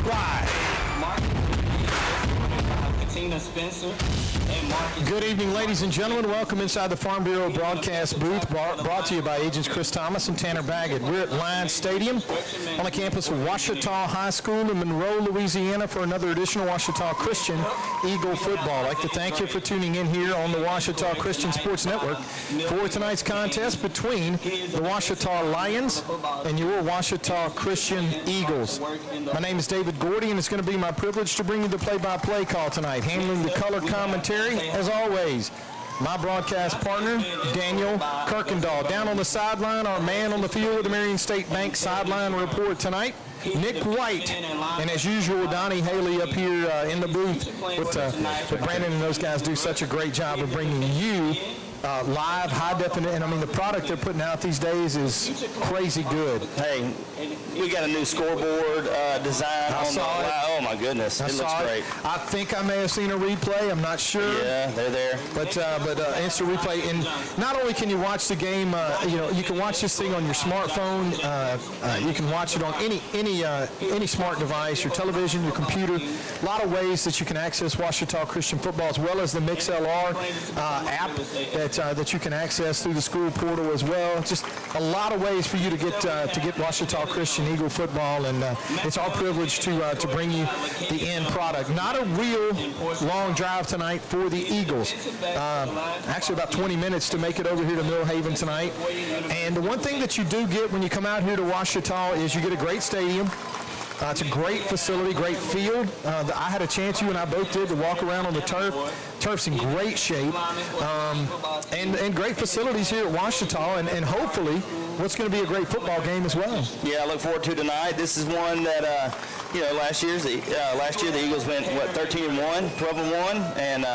Why? Good evening, ladies and gentlemen. Welcome inside the Farm Bureau broadcast booth, brought to you by agents Chris Thomas and Tanner Baggett. We're at Lions Stadium on the campus of Ouachita High School in Monroe, Louisiana, for another edition of Ouachita Christian Eagle football. I'd like to thank you for tuning in here on the Ouachita Christian Sports Network for tonight's contest between the Ouachita Lions and your Ouachita Christian Eagles. My name is David Gordy, and it's going to be my privilege to bring you the play-by-play call tonight. Handling the color commentary, as always, my broadcast partner, Daniel Kirkendall. Down on the sideline, our man on the field with the Marion State Bank sideline report tonight, Nick White. And as usual, Donnie Haley up here in the booth with Brandon, and those guys do such a great job of bringing you live, high definition. I mean, the product they're putting out these days is crazy good. Hey, we got a new scoreboard design on the oh my goodness, it looks great. I think I may have seen a replay. I'm not sure. Yeah, they're there. But instant replay, and not only can you watch the game, you can watch this thing on your smartphone. You can watch it on any smart device, your television, your computer. A lot of ways that you can access Ouachita Christian football, as well as the MixLR app that you can access through the school portal as well. Just a lot of ways for you to get Ouachita Christian Eagle football, and it's our privilege to bring you the end product. Not a real long drive tonight for the Eagles. Actually, about 20 minutes to make it over here to Millhaven tonight. And the one thing that you do get when you come out here to Ouachita is you get a great stadium. It's a great facility, great field. I had a chance, you and I both did, to walk around on the turf. Turf's in great shape, and great facilities here at Ouachita, and hopefully what's going to be a great football game as well. Yeah, I look forward to tonight. This is one that last year the Eagles went 13-1, 12-1, and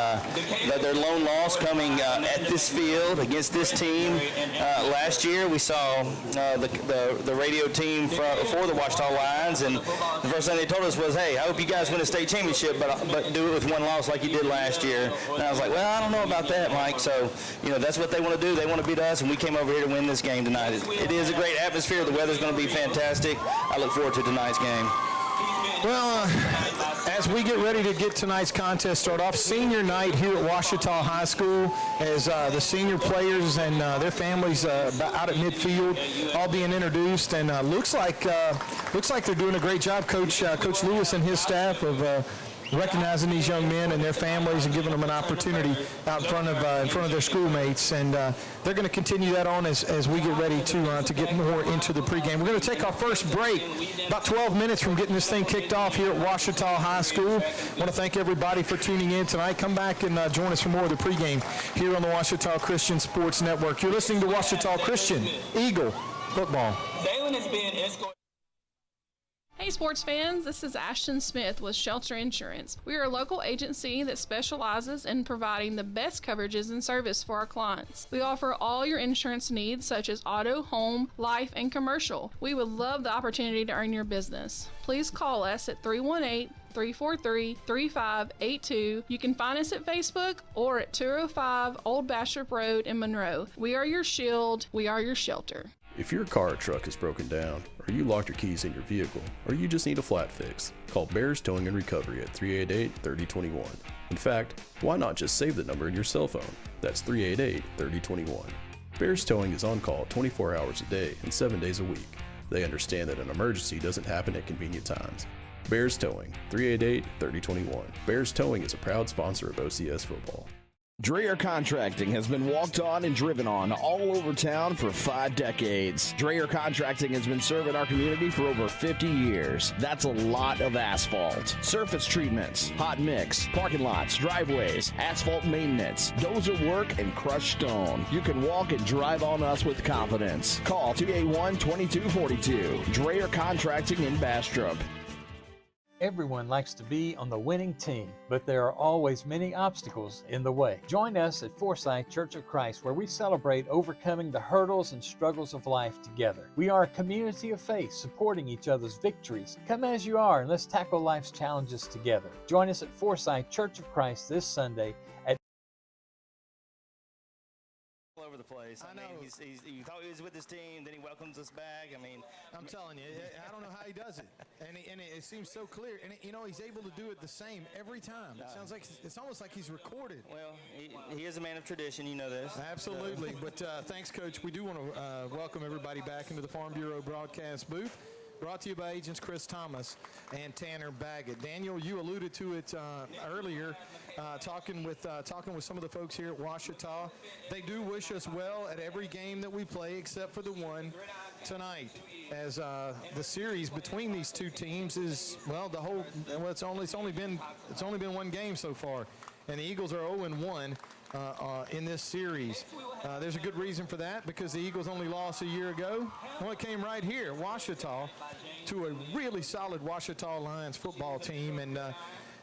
their lone loss coming at this field against this team. Last year we saw the radio team for the Ouachita Lions, and the first thing they told us was, "Hey, I hope you guys win a state championship, but do it with one loss like you did last year." And I was like, "Well, I don't know about that, Mike." So that's what they want to do. They want to beat us, and we came over here to win this game tonight. It is a great atmosphere. The weather's going to be fantastic. I look forward to tonight's game. Well, as we get ready to get tonight's contest start off, senior night here at Ouachita High School, as the senior players and their families out at midfield all being introduced, and looks like they're doing a great job, Coach Lewis and his staff, of recognizing these young men and their families and giving them an opportunity out in front of their schoolmates, and they're going to continue that on as we get ready to get more into the pregame. We're going to take our first break, about 12 minutes from getting this thing kicked off here at Ouachita High School. I want to thank everybody for tuning in tonight. Come back and join us for more of the pregame here on the Ouachita Christian Sports Network. You're listening to Ouachita Christian Eagle football. Dalen is being escorted. Hey sports fans, this is Ashton Smith with Shelter Insurance. We are a local agency that specializes in providing the best coverages and service for our clients. We offer all your insurance needs such as auto, home, life, and commercial. We would love the opportunity to earn your business. Please call us at 318-343-3582. You can find us at Facebook or at 205 Old Bastrop Road in Monroe. We are your shield. We are your shelter. If your car or truck is broken down, or you locked your keys in your vehicle, or you just need a flat fix, call Bears Towing and Recovery at 388-3021. In fact, why not just save the number in your cell phone? That's 388-3021. Bears Towing is on call 24 hours a day and 7 days a week. They understand that an emergency doesn't happen at convenient times. Bears Towing, 388-3021. Bears Towing is a proud sponsor of OCS football. Dreyer Contracting has been walked on and driven on all over town for 5 decades. Dreyer Contracting has been serving our community for over 50 years. That's a lot of asphalt, surface treatments, hot mix, parking lots, driveways, asphalt maintenance, dozer work, and crushed stone. You can walk and drive on us with confidence. Call 281-2242. Dreyer Contracting in Bastrop. Everyone likes to be on the winning team, but there are always many obstacles in the way. Join us at Forsyth Church of Christ, where we celebrate overcoming the hurdles and struggles of life together. We are a community of faith, supporting each other's victories. Come as you are, and let's tackle life's challenges together. Join us at Forsyth Church of Christ this Sunday at All over the place. place. I know. You thought he was with his team, then he welcomes us back. I mean, I'm telling you, I don't know how he does it, and it seems so clear. And he's able to do it the same every time. It sounds like it's almost like he's recorded. well, he is a man of tradition. You know this. Absolutely. But thanks, Coach. We do want to welcome everybody back into the Farm Bureau broadcast booth. Brought to you by agents Chris Thomas and Tanner Baggett. Daniel, you alluded to it earlier, talking with some of the folks here at Ouachita. They do wish us well at every game that we play, except for the one tonight, as the series between these two teams is it's only been one game so far, and the Eagles are 0-1. In this series. There's a good reason for that, because the Eagles only lost a year ago. Well, it came right here, Ouachita, to a really solid Ouachita Lions football team. And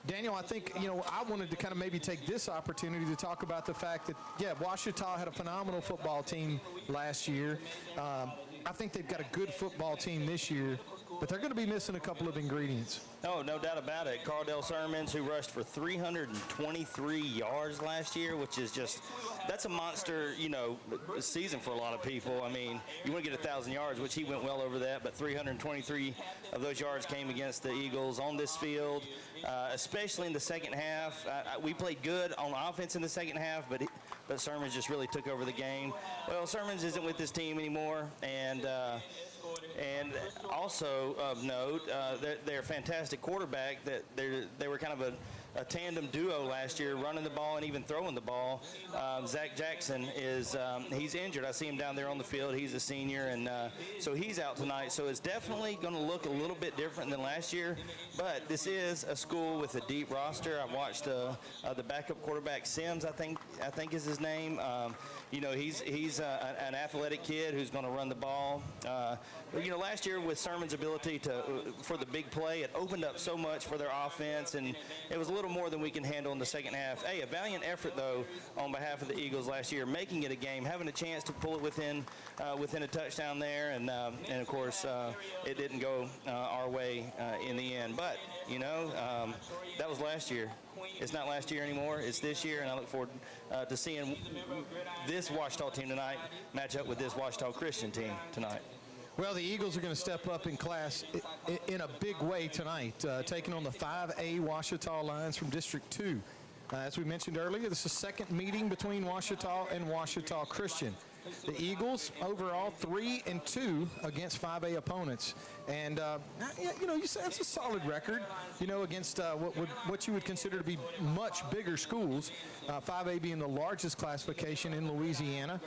Daniel, I think, I wanted to kind of maybe take this opportunity to talk about the fact that, Ouachita had a phenomenal football team last year. I think they've got a good football team this year, but they're going to be missing a couple of ingredients. Oh, no doubt about it. Cardell Sermons, who rushed for 323 yards last year, which is that's a monster, season for a lot of people. I mean, you want to get 1,000 yards, which he went well over that, but 323 of those yards came against the Eagles on this field, especially in the second half. We played good on offense in the second half, but Sermons just really took over the game. Well, Sermons isn't with this team anymore, and also of note, they're a fantastic quarterback. That they were kind of a tandem duo last year, running the ball and even throwing the ball. Zach Jackson he's injured. I see him down there on the field. He's a senior, and so he's out tonight. So it's definitely going to look a little bit different than last year. But this is a school with a deep roster. I've watched the backup quarterback, Sims, I think is his name. He's an athletic kid who's going to run the ball. Last year with Sermon's ability for the big play, it opened up so much for their offense, and it was a little more than we can handle in the second half. Hey, a valiant effort, though, on behalf of the Eagles last year, making it a game, having a chance to pull it within a touchdown there, and of course, it didn't go our way in the end. But, that was last year. It's not last year anymore. It's this year, and I look forward to seeing this Ouachita team tonight match up with this Ouachita Christian team tonight. Well, the Eagles are going to step up in class in a big way tonight, taking on the 5A Ouachita Lions from District 2. As we mentioned earlier, this is the second meeting between Ouachita and Ouachita Christian. The Eagles overall 3-2 against 5A opponents, and you say that's a solid record. Against what you would consider to be much bigger schools. 5A being the largest classification in Louisiana.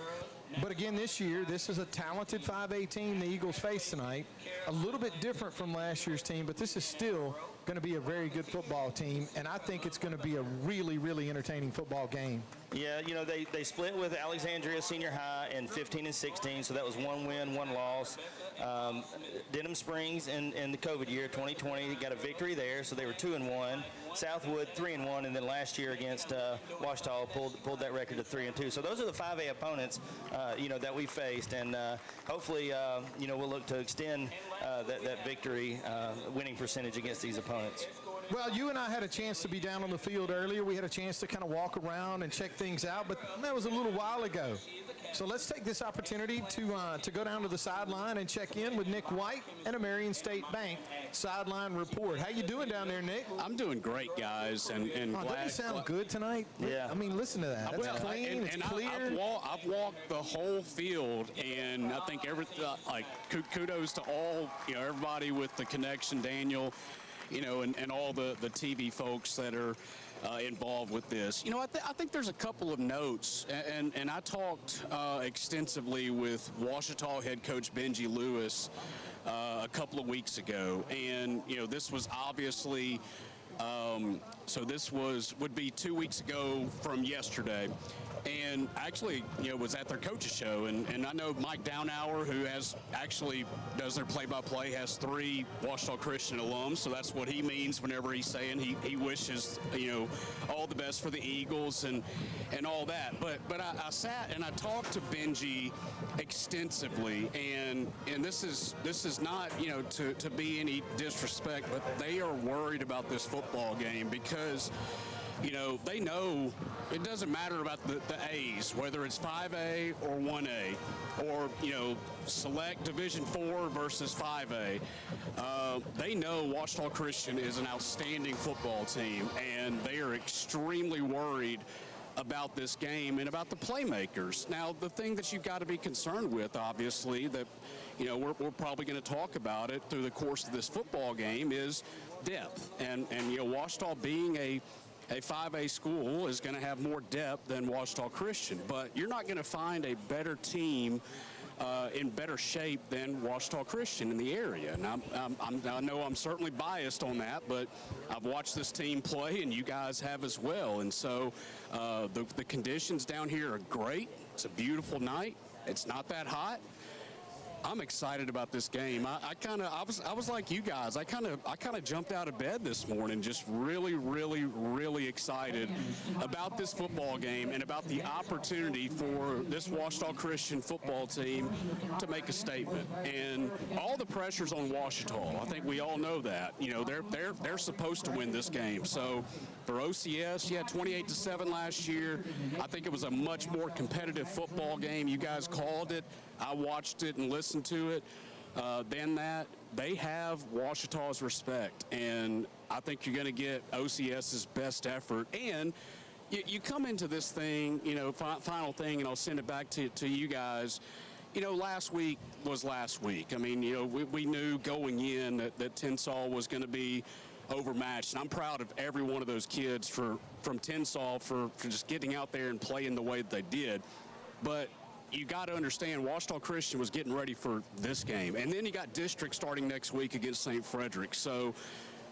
But again, this year, this is a talented 5A team the Eagles face tonight. A little bit different from last year's team, but this is still going to be a very good football team, and I think it's going to be a really, really entertaining football game. Yeah, they split with Alexandria Senior High in 15 and 16, so that was 1 win, 1 loss. Denham Springs in the COVID year, 2020, got a victory there, so they were 2-1. Southwood 3-1, and then last year against Ouachita pulled that record to 3-2. So those are the 5A opponents, that we faced, and hopefully, we'll look to extend that victory winning percentage against these opponents. Well, you and I had a chance to be down on the field earlier. We had a chance to kind of walk around and check things out, but that was a little while ago. So let's take this opportunity to go down to the sideline and check in with Nick White and a Marion State Bank sideline report. How you doing down there, Nick? I'm doing great, guys, and glad. Doesn't it sound good tonight? Yeah. I mean, listen to that. That's clean. It's clear. I've walked the whole field, and I think kudos to all everybody with the connection, Daniel, and all the TV folks that are involved with this. I think there's a couple of notes, and I talked extensively with Ouachita head coach Benji Lewis a couple of weeks ago, and this was obviously so this would be 2 weeks ago from yesterday, and actually was at their coaches show, and I know Mike Downhour, who does their play-by-play, has 3 Ouachita Christian alums, so that's what he means whenever he's saying he wishes all the best for the Eagles and all that. But I sat and I talked to Benji extensively, and this is not to be any disrespect, but they are worried about this football game because you know, they know it doesn't matter about the A's, whether it's 5A or 1A, or, you know, select Division 4 versus 5A. They know Ouachita Christian is an outstanding football team, and they are extremely worried about this game and about the playmakers. Now, the thing that you've got to be concerned with, obviously, that, you know, we're probably going to talk about it through the course of this football game, is depth. And you know, Ouachita being a 5A school is going to have more depth than Ouachita Christian, but you're not going to find a better team in better shape than Ouachita Christian in the area. And I know I'm certainly biased on that, but I've watched this team play, and you guys have as well. And so the conditions down here are great. It's a beautiful night. It's not that hot. I'm excited about this game. I was like you guys. I kind of jumped out of bed this morning, just really excited about this football game and about the opportunity for this Ouachita Christian football team to make a statement. And all the pressure's on Ouachita. I think we all know that. You know, they're supposed to win this game. So for OCS, yeah, 28-7 last year. I think it was a much more competitive football game. You guys called it. I watched it and listened to it. Than that, they have Ouachita's respect, and I think you're going to get OCS's best effort. And you come into this thing, you know, final thing, and I'll send it back to you guys. You know, last week was last week. I mean, you know, we knew going in that Tensall was going to be overmatched, and I'm proud of every one of those kids from Tensall for just getting out there and playing the way that they did. But you got to understand, Ouachita Christian was getting ready for this game. And then you got district starting next week against St. Frederick. So,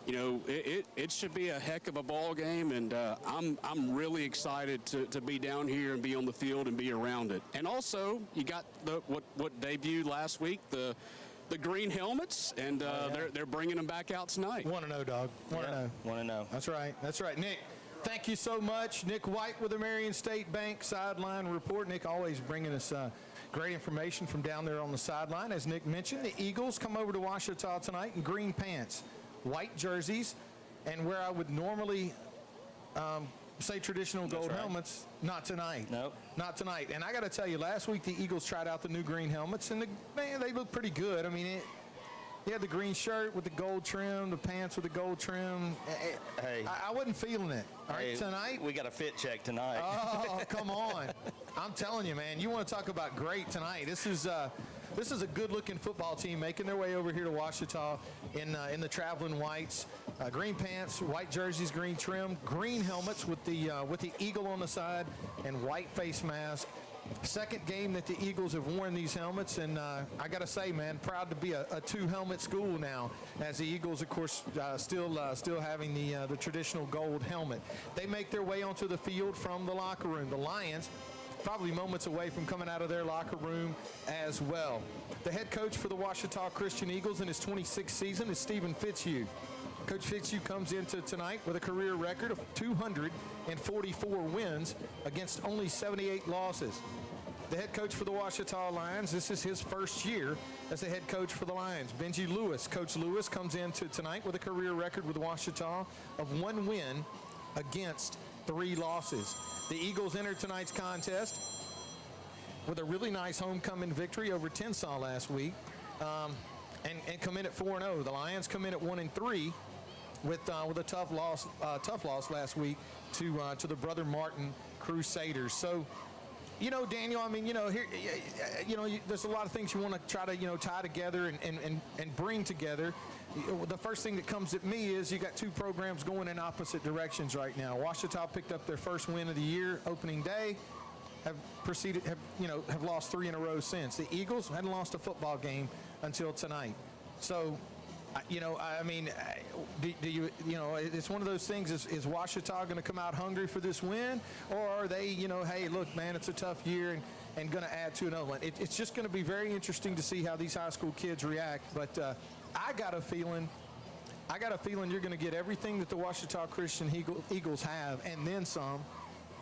you know, it should be a heck of a ball game, and I'm really excited to be down here and be on the field and be around it. And also, you got what debuted last week, the green helmets, and they're bringing them back out tonight. 1-0, dog. 1-0. 1-0. That's right. That's right. Nick, thank you so much. Nick White with the Marion State Bank sideline report. Nick always bringing us great information from down there on the sideline. As Nick mentioned, the Eagles come over to Ouachita tonight in green pants, white jerseys, and where I would normally say traditional gold helmets, not tonight. Nope. Not tonight. And I got to tell you, last week the Eagles tried out the new green helmets, and man, they look pretty good. I mean, he had the green shirt with the gold trim, the pants with the gold trim. Hey, I wasn't feeling it. All right, tonight. We got a fit check tonight. Oh, come on. I'm telling you, man, you want to talk about great tonight. This is a good-looking football team making their way over here to Ouachita in the traveling whites. Green pants, white jerseys, green trim, green helmets with the eagle on the side, and white face mask. Second game that the Eagles have worn these helmets, and I got to say, man, proud to be a two-helmet school now, as the Eagles, of course, still having the traditional gold helmet. They make their way onto the field from the locker room. The Lions probably moments away from coming out of their locker room as well. The head coach for the Ouachita Christian Eagles in his 26th season is Stephen Fitzhugh. Coach Fitzhugh comes into tonight with a career record of 244 wins against only 78 losses. The head coach for the Ouachita Lions, this is his first year as the head coach for the Lions. Benji Lewis. Coach Lewis comes into tonight with a career record with Ouachita of 1 win against 3 losses. The Eagles enter tonight's contest with a really nice homecoming victory over Tensall last week, and come in at 4-0. The Lions come in at 1-3 with a tough loss last week to the Brother Martin Crusaders. So, you know, Daniel, I mean, you know, here, you know, there's a lot of things you want to try to, you know, tie together and bring together. The first thing that comes at me is you got two programs going in opposite directions right now. Ouachita picked up their first win of the year opening day, have lost 3 in a row since. The Eagles hadn't lost a football game until tonight. So, you know, I mean, do you know, it's one of those things. Is Ouachita going to come out hungry for this win, or are they, you know, hey, look, man, it's a tough year and going to add to another one? It's just going to be very interesting to see how these high school kids react. But I got a feeling you're going to get everything that the Ouachita Christian Eagles have, and then some.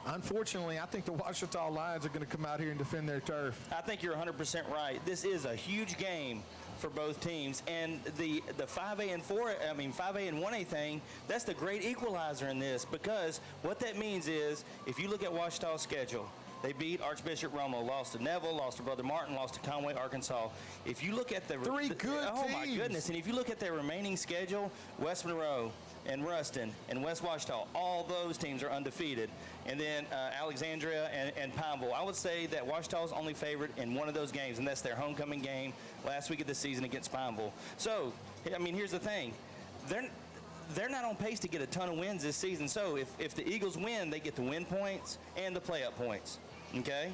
Unfortunately, I think the Ouachita Lions are going to come out here and defend their turf. I think you're 100% right. This is a huge game for both teams. And the 5A and 5A and 1A thing, that's the great equalizer in this, because what that means is if you look at Ouachita's schedule, they beat Archbishop Romo, lost to Neville, lost to Brother Martin, lost to Conway, Arkansas. If you look at the Three good oh my teams. goodness, and if you look at their remaining schedule, West Monroe and Ruston and West Ouachita, all those teams are undefeated. And then Alexandria and Pineville. I would say that Ouachita is only favored in one of those games, and that's their homecoming game last week of the season against Pineville. So, I mean, here's the thing. They're not on pace to get a ton of wins this season. So if the Eagles win, they get the win points and the play-up points, okay?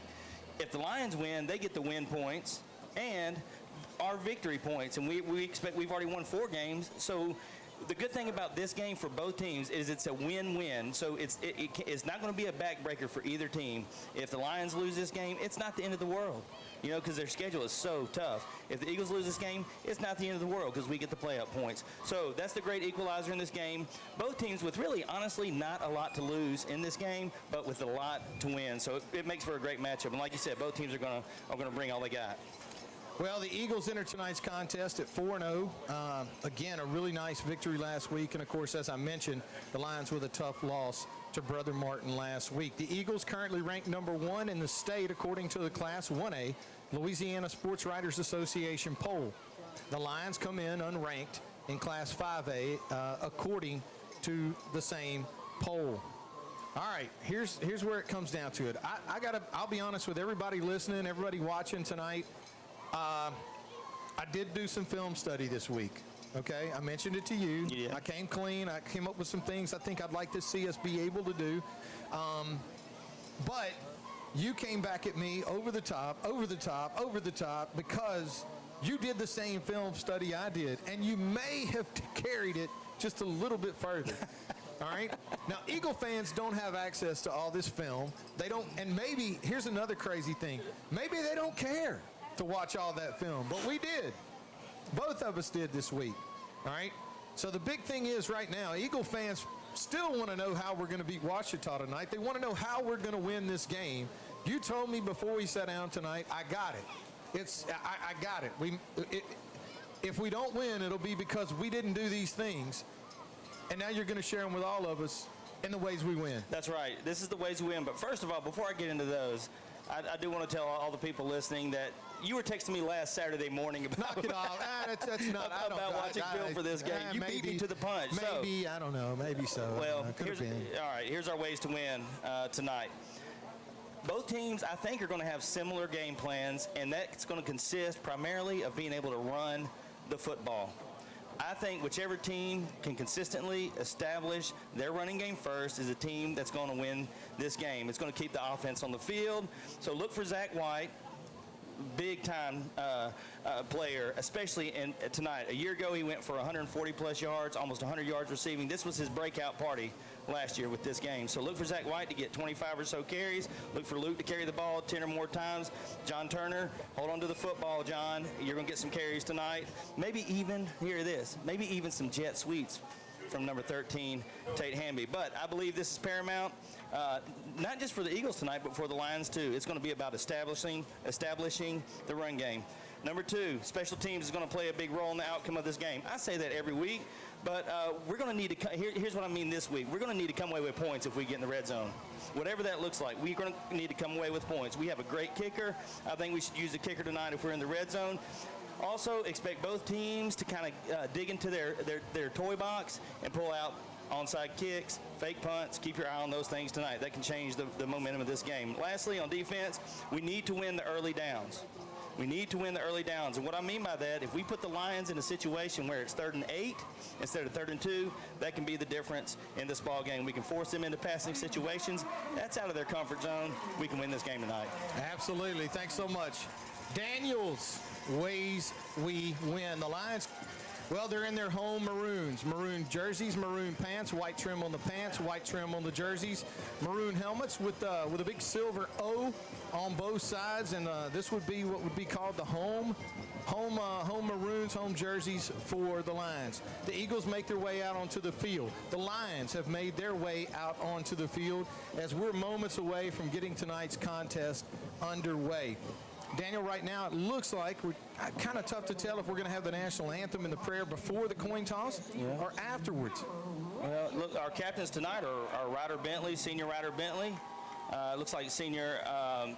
If the Lions win, they get the win points and our victory points. And we expect we've already won 4 games. So the good thing about this game for both teams is it's a win-win. So it's not going to be a backbreaker for either team. If the Lions lose this game, it's not the end of the world, you know, because their schedule is so tough. If the Eagles lose this game, it's not the end of the world because we get the play-up points. So that's the great equalizer in this game. Both teams with really, honestly, not a lot to lose in this game, but with a lot to win. So it makes for a great matchup. And like you said, both teams are going to bring all they got. Well, the Eagles enter tonight's contest at 4-0. Again, a really nice victory last week. And, of course, as I mentioned, the Lions with a tough loss to Brother Martin last week. The Eagles currently ranked number 1 in the state according to the Class 1A Louisiana Sports Writers Association poll. The Lions come in unranked in Class 5A according to the same poll. All right, here's where it comes down to it. I'll be honest with everybody listening, everybody watching tonight. I did do some film study this week, okay? I mentioned it to you. Yeah. I came clean. I came up with some things I think I'd like to see us be able to do. But you came back at me over the top, because you did the same film study I did, and you may have carried it just a little bit further. All right? Now, Eagle fans don't have access to all this film. They don't, and maybe, here's another crazy thing. Maybe they don't care to watch all that film, but we did. Both of us did this week, all right? So the big thing is right now, Eagle fans still want to know how we're going to beat Ouachita tonight. They want to know how we're going to win this game. You told me before we sat down tonight, I got it. I got it. If we don't win, it'll be because we didn't do these things, and now you're going to share them with all of us in the ways we win. That's right. This is the ways we win. But first of all, before I get into those, I do want to tell all the people listening that you were texting me last Saturday morning about Knock it off. That's not. I don't about watching film for this game. You beat me to the punch. Maybe, I don't know. Maybe so. Well, all right. Here's our ways to win tonight. Both teams, I think, are going to have similar game plans, and that's going to consist primarily of being able to run the football. I think whichever team can consistently establish their running game first is a team that's going to win this game. It's going to keep the offense on the field. So look for Zach White, big-time player, especially tonight. A year ago, he went for 140-plus yards, almost 100 yards receiving. This was his breakout party last year with this game. So look for Zach White to get 25 or so carries. Look for Luke to carry the ball 10 or more times. John Turner, hold on to the football, John. You're going to get some carries tonight. Maybe even, maybe even some jet sweeps from number 13, Tate Hamby. But I believe this is paramount, not just for the Eagles tonight, but for the Lions too. It's going to be about establishing the run game. Number 2, special teams is going to play a big role in the outcome of this game. I say that every week, but we're going to need to, here's what I mean this week. We're going to need to come away with points if we get in the red zone. Whatever that looks like, we're going to need to come away with points. We have a great kicker. I think we should use the kicker tonight if we're in the red zone. Also, expect both teams to kind of dig into their toy box and pull out onside kicks, fake punts. Keep your eye on those things tonight. That can change the momentum of this game. Lastly, on defense, we need to win the early downs. We need to win the early downs. And what I mean by that, if we put the Lions in a situation where it's 3rd and 8 instead of 3rd and 2, that can be the difference in this ball game. We can force them into passing situations. That's out of their comfort zone. We can win this game tonight. Absolutely. Thanks so much. Daniels, ways we win. The Lions, well, they're in their home maroons. Maroon jerseys, maroon pants, white trim on the pants, white trim on the jerseys, maroon helmets with a big silver O on both sides, and this would be what would be called the home maroons, home jerseys for the Lions. The Eagles make their way out onto the field. The Lions have made their way out onto the field as we're moments away from getting tonight's contest underway. Daniel, right now it looks like we're kind of tough to tell if we're going to have the national anthem and the prayer before the coin toss or afterwards. Well, look, our captains tonight are Ryder Bentley, senior Ryder Bentley. Looks like senior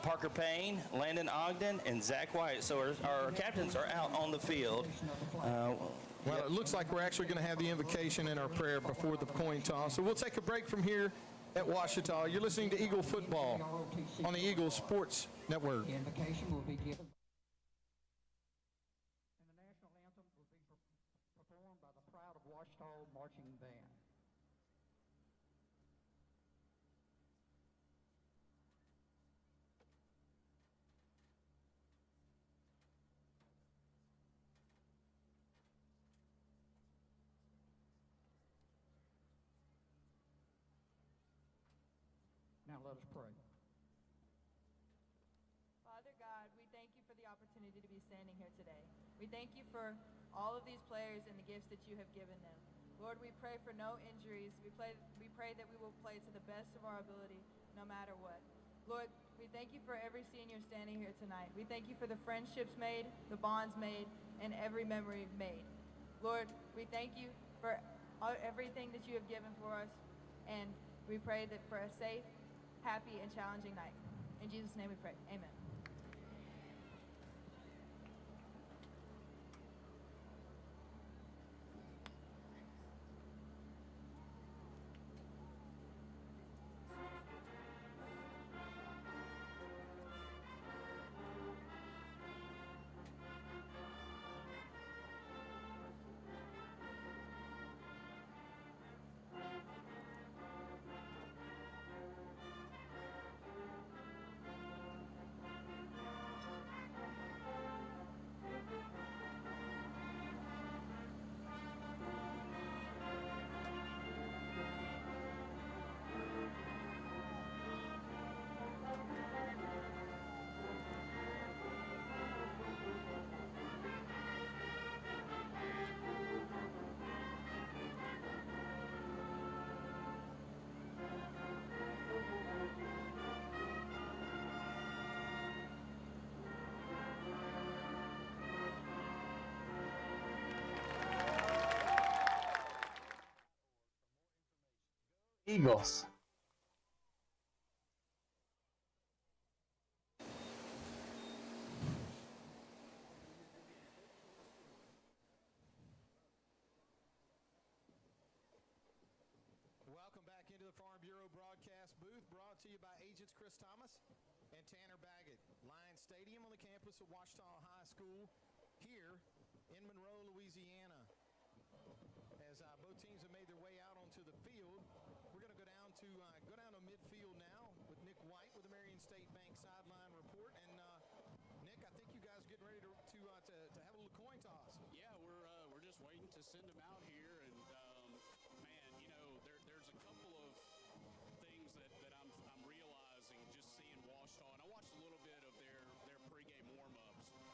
Parker Payne, Landon Ogden, and Zach White. So our captains are out on the field. Well, it looks like we're actually going to have the invocation and our prayer before the coin toss. So we'll take a break from here at Ouachita. You're listening to Eagle Football on the Eagle Sports Network. The invocation will be given. And the national anthem will be performed by the Proud of Ouachita Marching Band. Now let us pray. Father God, we thank you for the opportunity to be standing here today. We thank you for all of these players and the gifts that you have given them. Lord, we pray for no injuries. We pray that we will play to the best of our ability, no matter what. Lord, we thank you for every senior standing here tonight. We thank you for the friendships made, the bonds made, and every memory made. Lord, we thank you for everything that you have given for us, and we pray that for a safe, happy, and challenging night. In Jesus' name we pray. Amen. Eagles. Welcome back into the Farm Bureau broadcast booth, brought to you by agents Chris Thomas and Tanner Baggett. Lions Stadium on the campus of Ouachita High School here in Monroe, Louisiana. As both teams have made their way out onto the field, we're going to go down to midfield now with Nick White with the Marion State Bank sideline report. And Nick, I think you guys are getting ready to have a little coin toss. Yeah, we're just waiting to send them out here, and man, you know, there's a couple of things that I'm realizing just seeing Ouachita, and I watched a little bit of their pregame warm-ups, but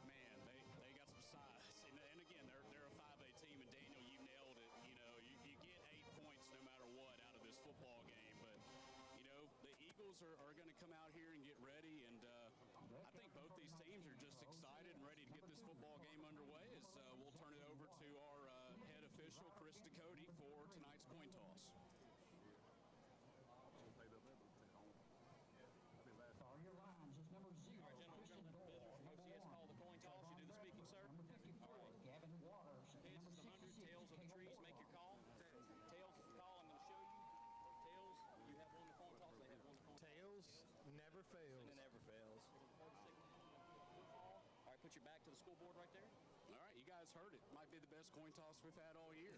man, they got some size, and again, they're a 5A team, and Daniel, you nailed it. You know, you get 8 points no matter what out of this football game, but you know, the Eagles are going to come out here and get ready, and I think both these teams are just excited and ready to get this football game underway. As we'll turn it over to our head official, Chris Ducote, for tonight's coin toss. Your lines is number 0. All right, gentlemen, we're going to let OCS call the coin toss. You do the speaking, sir. Number 54, Gavin Waters. Heads Number is 100, 66, tails of the Caleb trees. Ball. Make your call. Tails is the call I'm going to show you. Tails, you have won the coin toss. They have won the coin toss. Tails never fails. It never fails. All right, put your back to the scoreboard right there. All right, you guys heard it. Might be the best coin toss we've had all year.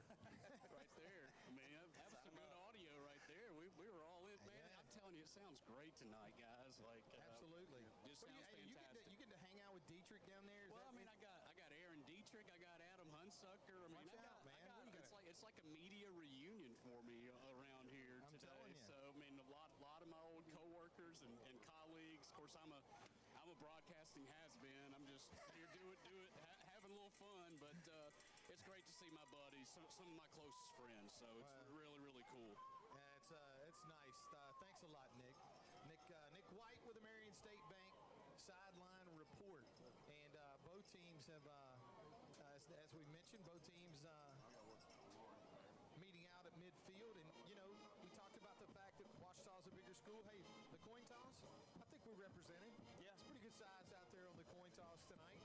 Right there. I mean, that was some good audio right there. We were all in, man. Yeah. I'm telling you, it sounds great tonight, guys. Like Absolutely. just What do sounds you fantastic. get to hang out with Dietrich down there? Is Well, that I mean, I got Aaron Dietrich, I got Adam Hunsucker. I mean, Watch out, man. What do you got? it's like a media reunion for me around here I'm today. telling you. So I mean, a lot of my old coworkers and colleagues. Of course, I'm a broadcasting has-been. I'm just here having a little fun, but it's great to see my buddies, some of my closest friends. So it's really, really cool. It's nice. Thanks a lot, Nick. Nick White with the Marion State Bank sideline report. And both teams have, as we mentioned, both teams meeting out at midfield. And, you know, we talked about the fact that Ouachita's a bigger school. Hey, the coin toss, I think we're represented. Yeah. It's pretty good size out there on the coin toss tonight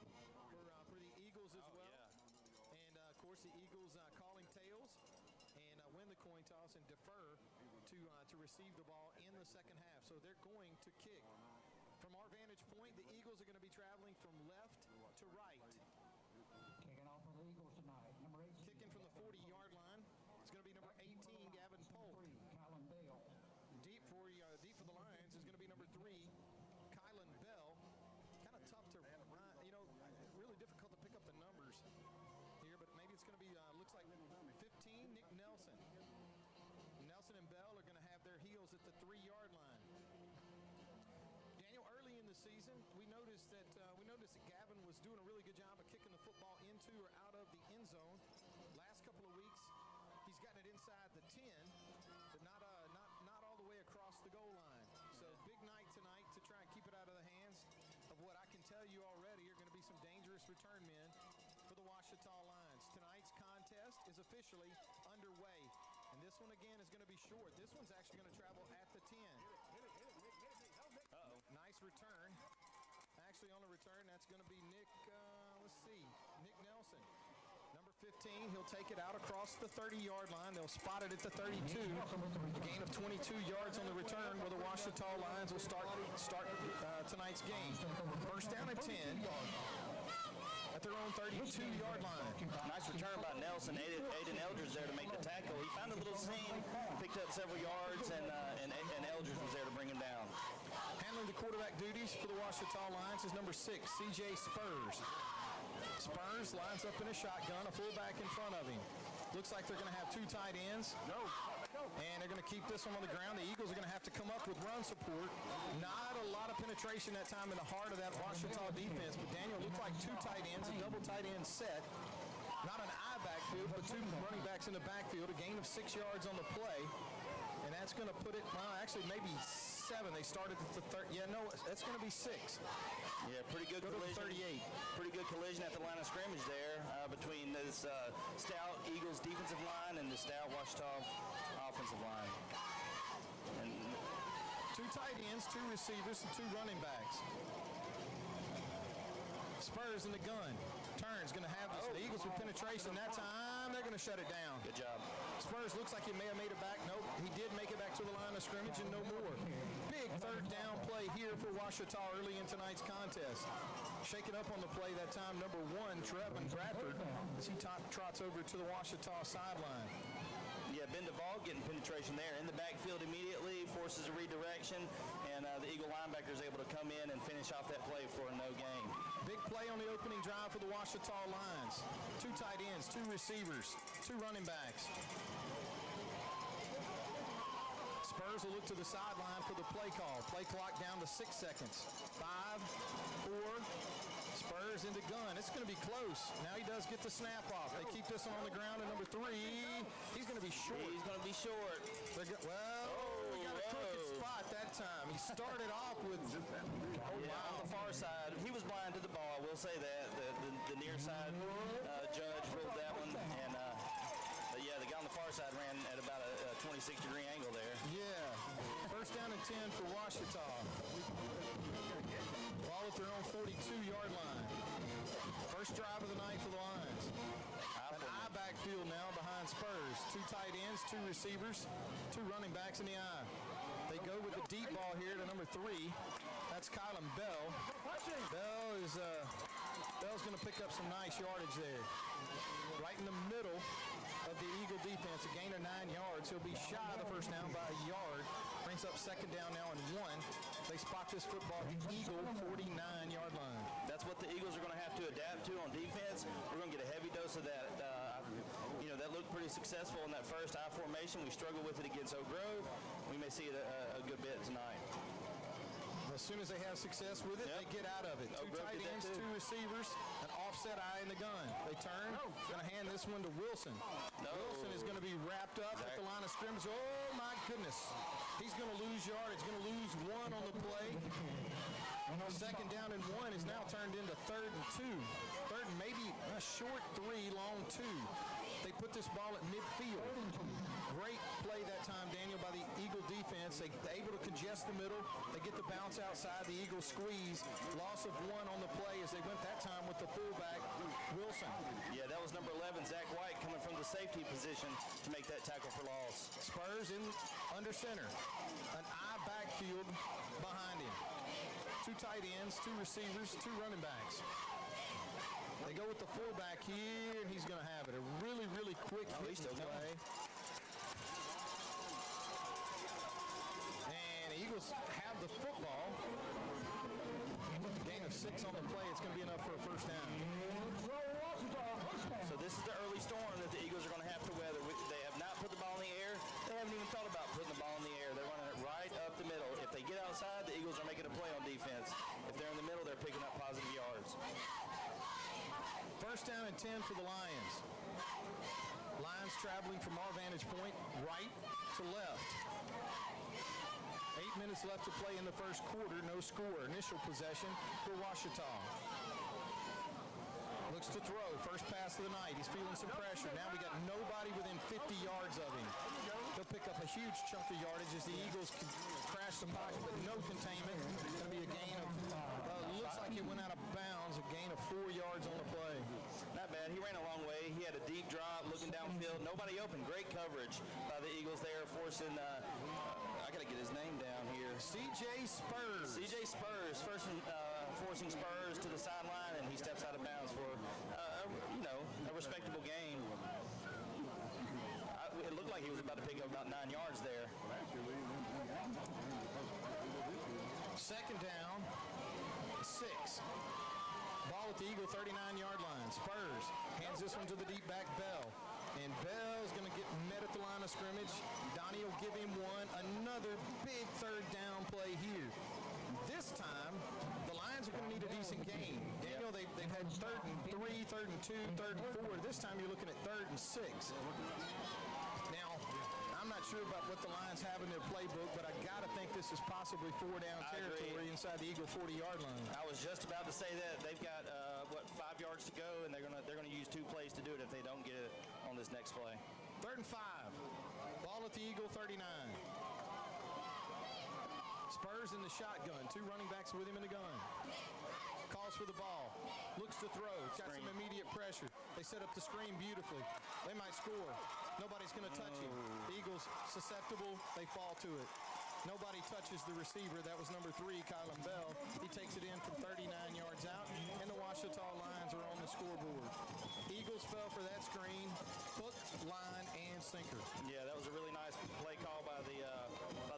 for the Eagles as well. Yeah. And, of course, the Eagles calling tails and win the coin toss and defer to receive the ball in the second half. So they're going to kick. From our vantage point, the Eagles are going to be traveling from left to right. Kicking off for the Eagles tonight. Number 18. Kicking from the 40-yard line. It's going to be number 18, Gavin Polk. Kylan Bell. Deep for the Lions is going to be number 3, Kylan Bell. Kind of tough to, really difficult to pick up the numbers here, but maybe it's going to be, looks like 15, Nick Nelson. Nelson and Bell are going to have their heels at the 3-yard line. Daniel, early in the season, we noticed that Gavin was doing a really good job of kicking the football into or out of the end zone. Last couple of weeks, he's gotten it inside the 10, but not all the way across the goal line. So big night tonight to try and keep it out of the hands of what I can tell you already are going to be some dangerous return men for the Ouachita Lions. Tonight's contest is officially underway, and this one again is going to be short. This one's actually going to travel at the 10. Uh-oh. Nice return. Actually on the return, that's going to be Nick, Nick Nelson. Number 15, he'll take it out across the 30-yard line. They'll spot it at the 32. A gain of 22 yards on the return where the Ouachita Lions will start tonight's game. First down and 10 at their own 32-yard line. Nice return by Nelson. Aiden Eldridge there to make the tackle. He found a little seam, picked up several yards, and Eldridge was there to bring him down. Handling the quarterback duties for the Ouachita Lions is number 6, C.J. Spurs. Spurs lines up in a shotgun, a fullback in front of him. Looks like they're going to have 2 tight ends. And they're going to keep this one on the ground. The Eagles are going to have to come up with run support. Not a lot of penetration that time in the heart of that Ouachita defense. But Daniel, looked like 2 tight ends, a double tight end set. Not an I backfield, but 2 running backs in the backfield. A gain of 6 yards on the play. And that's going to put it, actually maybe 7. They started at the 30. Yeah, no, that's going to be 6. Yeah, pretty good collision. 38. Pretty good collision at the line of scrimmage there between this stout Eagles defensive line and the stout Ouachita offensive line. And 2 tight ends, 2 receivers, and 2 running backs. Spurs in the gun. Turns, going to have this. The Eagles with penetration that time. They're going to shut it down. Good job. Spurs looks like he may have made it back. Nope, he did make it back to the line of scrimmage and no more. Big third down play here for Ouachita early in tonight's contest. Shaking up on the play that time, number 1, Trevin Bradford, as he trots over to the Ouachita sideline. Yeah, Ben Duvall getting penetration there in the backfield immediately, forces a redirection, and the Eagle linebacker is able to come in and finish off that play for a no gain. Big play on the opening drive for the Ouachita Lions. 2 tight ends, 2 receivers, 2 running backs. Spurs will look to the sideline for the play call. Play clock down to 6 seconds. 5, 4, Spurs into gun. It's going to be close. Now he does get the snap off. They keep this one on the ground at number 3. He's going to be short. He's going to be short. We got a crooked spot that time. He started off with, on the far side. He was blind to the ball, I will say that. The near side judge ruled that one. And the guy on the far side ran at about a 26-degree angle there. Yeah. First down and 10 for Ouachita. Ball at their own 42-yard line. First drive of the night for the Lions. An I backfield now behind Spurs. 2 tight ends, 2 receivers, 2 running backs in the I. They go with the deep ball here to number 3. That's Kylan Bell. Bell's going to pick up some nice yardage there. Right in the middle of the Eagle defense, a gain of 9 yards. He'll be shy of the first down by a yard. Brings up second down now and 1. They spot this football at the Eagle 49-yard line. That's what the Eagles are going to have to adapt to on defense. We're going to get a heavy dose of that. That looked pretty successful in that first I formation. We struggled with it against Oak Grove. We may see it a good bit tonight. As soon as they have success with it, they get out of it. 2 tight ends, 2 receivers, an offset I in the gun. They turn, going to hand this one to Wilson. Wilson is going to be wrapped up at the line of scrimmage. Oh, my goodness. He's going to lose yardage. He's going to lose 1 on the play. Second down and 1 is now turned into 3rd and 2. 3rd and maybe a short 3, long 2. They put this ball at midfield. Great play that time, Daniel, by the Eagle defense. They're able to congest the middle. They get the bounce outside. The Eagles squeeze. Loss of 1 on the play as they went that time with the fullback, Wilson. Yeah, that was number 11, Zach White, coming from the safety position to make that tackle for loss. Spurs in under center. An eye backfield behind him. 2 tight ends, 2 receivers, 2 running backs. They go with the fullback here, and he's going to have it. A really, really quick hit play. And the Eagles have the football. Gain of 6 on the play. It's going to be enough for a first down. So this is the early storm that the Eagles are going to have to weather. They have not put the ball in the air. They haven't even thought about putting the ball in the air. They're running it right up the middle. If they get outside, the Eagles are making a play on defense. If they're in the middle, they're picking up positive yards. First down and 10 for the Lions. Lions traveling from our vantage point right to left. 8 minutes left to play in the first quarter. No score. Initial possession for Ouachita. Looks to throw. First pass of the night. He's feeling some pressure. Now we got nobody within 50 yards of him. They'll pick up a huge chunk of yardage as the Eagles crash the pocket, but no containment. It's going to be a gain of, looks like he went out of bounds, a gain of 4 yards on the play. Not bad. He ran a long way. He had a deep drop, looking downfield. Nobody open. Great coverage by the Eagles there, forcing, I got to get his name down here. C.J. Spurs. C.J. Spurs, forcing Spurs to the sideline, and he steps out of bounds for, a respectable gain. It looked like he was about to pick up about 9 yards there. Second down, 6. Ball at the Eagle 39-yard line. Spurs hands this one to the deep back Bell. And Bell's going to get met at the line of scrimmage. Donnie will give him one. Another big third down play here. This time, the Lions are going to need a decent gain. Daniel, they've had 3rd and 3, 3rd and 2, 3rd and 4. This time you're looking at 3rd and 6. Now, I'm not sure about what the Lions have in their playbook, but I got to think this is possibly 4-down territory inside the Eagle 40-yard line. I was just about to say that. They've got 5 yards to go, and they're gonna use 2 plays to do it if they don't get it on this next play. 3rd and 5. Ball at the Eagle 39. Spurs in the shotgun. 2 running backs with him in the gun. Calls for the ball. Looks to throw. Got some immediate pressure. They set up the screen beautifully. They might score. Nobody's going to touch him. The Eagles susceptible. They fall to it. Nobody touches the receiver. That was number 3, Kylan Bell. He takes it in from 39 yards out, and the Ouachita Lions are on the scoreboard. Eagles fell for that screen. Hook, line, and sinker. Yeah, that was a really nice play call by the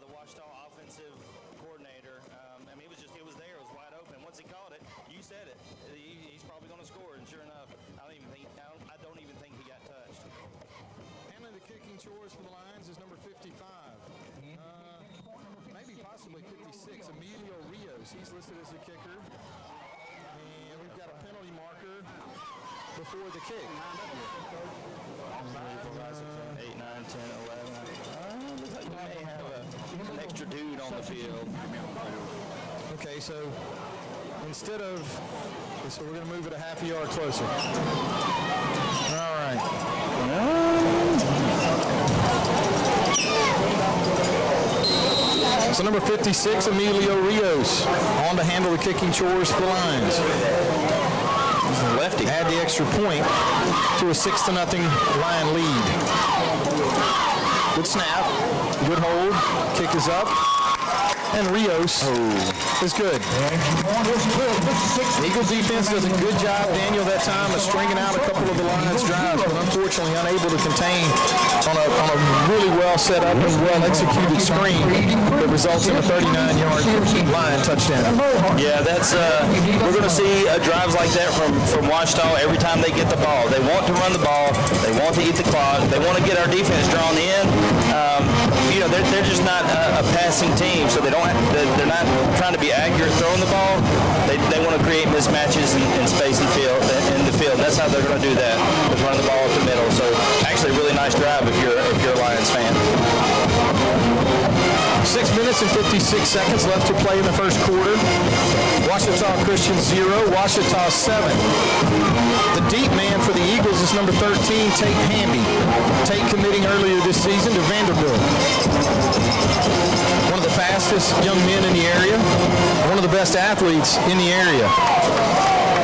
Ouachita offensive coordinator. It was there. It was wide open. Once he caught it, you said it. He's probably going to score, and sure enough, I don't even think he got touched. Handling the kicking chores for the Lions is number 55. Maybe possibly 56, Emilio Rios. He's listed as the kicker. And we've got a penalty marker before the kick. 8, 9, 10, 11. Looks like we may have an extra dude on the field. Okay, so instead of, so we're going to move it a half a yard closer. All right. So number 56, Emilio Rios, on to handle the kicking chores for the Lions. Lefty. Add the extra point to a 6-0 Lion lead. Good snap, good hold, kick is up, and Rios is good. Eagle defense does a good job, Daniel, that time of stringing out a couple of the Lions' drives, but unfortunately unable to contain on a really well set up and well executed screen that results in a 39-yard Lion touchdown. Yeah, that's we're going to see drives like that from Ouachita every time they get the ball. They want to run the ball. They want to eat the clock. They want to get our defense drawn in. They're just not a passing team, so they're not trying to be accurate throwing the ball. They want to create mismatches in space and field in the field. That's how they're going to do that, is run the ball up the middle. So actually, a really nice drive if you're a Lions fan. 6 6 minutes and 56 seconds left to play in the first quarter. Ouachita Christian 0, Ouachita 7. The deep man for the Eagles is number 13, Tate Hamby. Tate committing earlier this season to Vanderbilt. One of the fastest young men in the area, one of the best athletes in the area.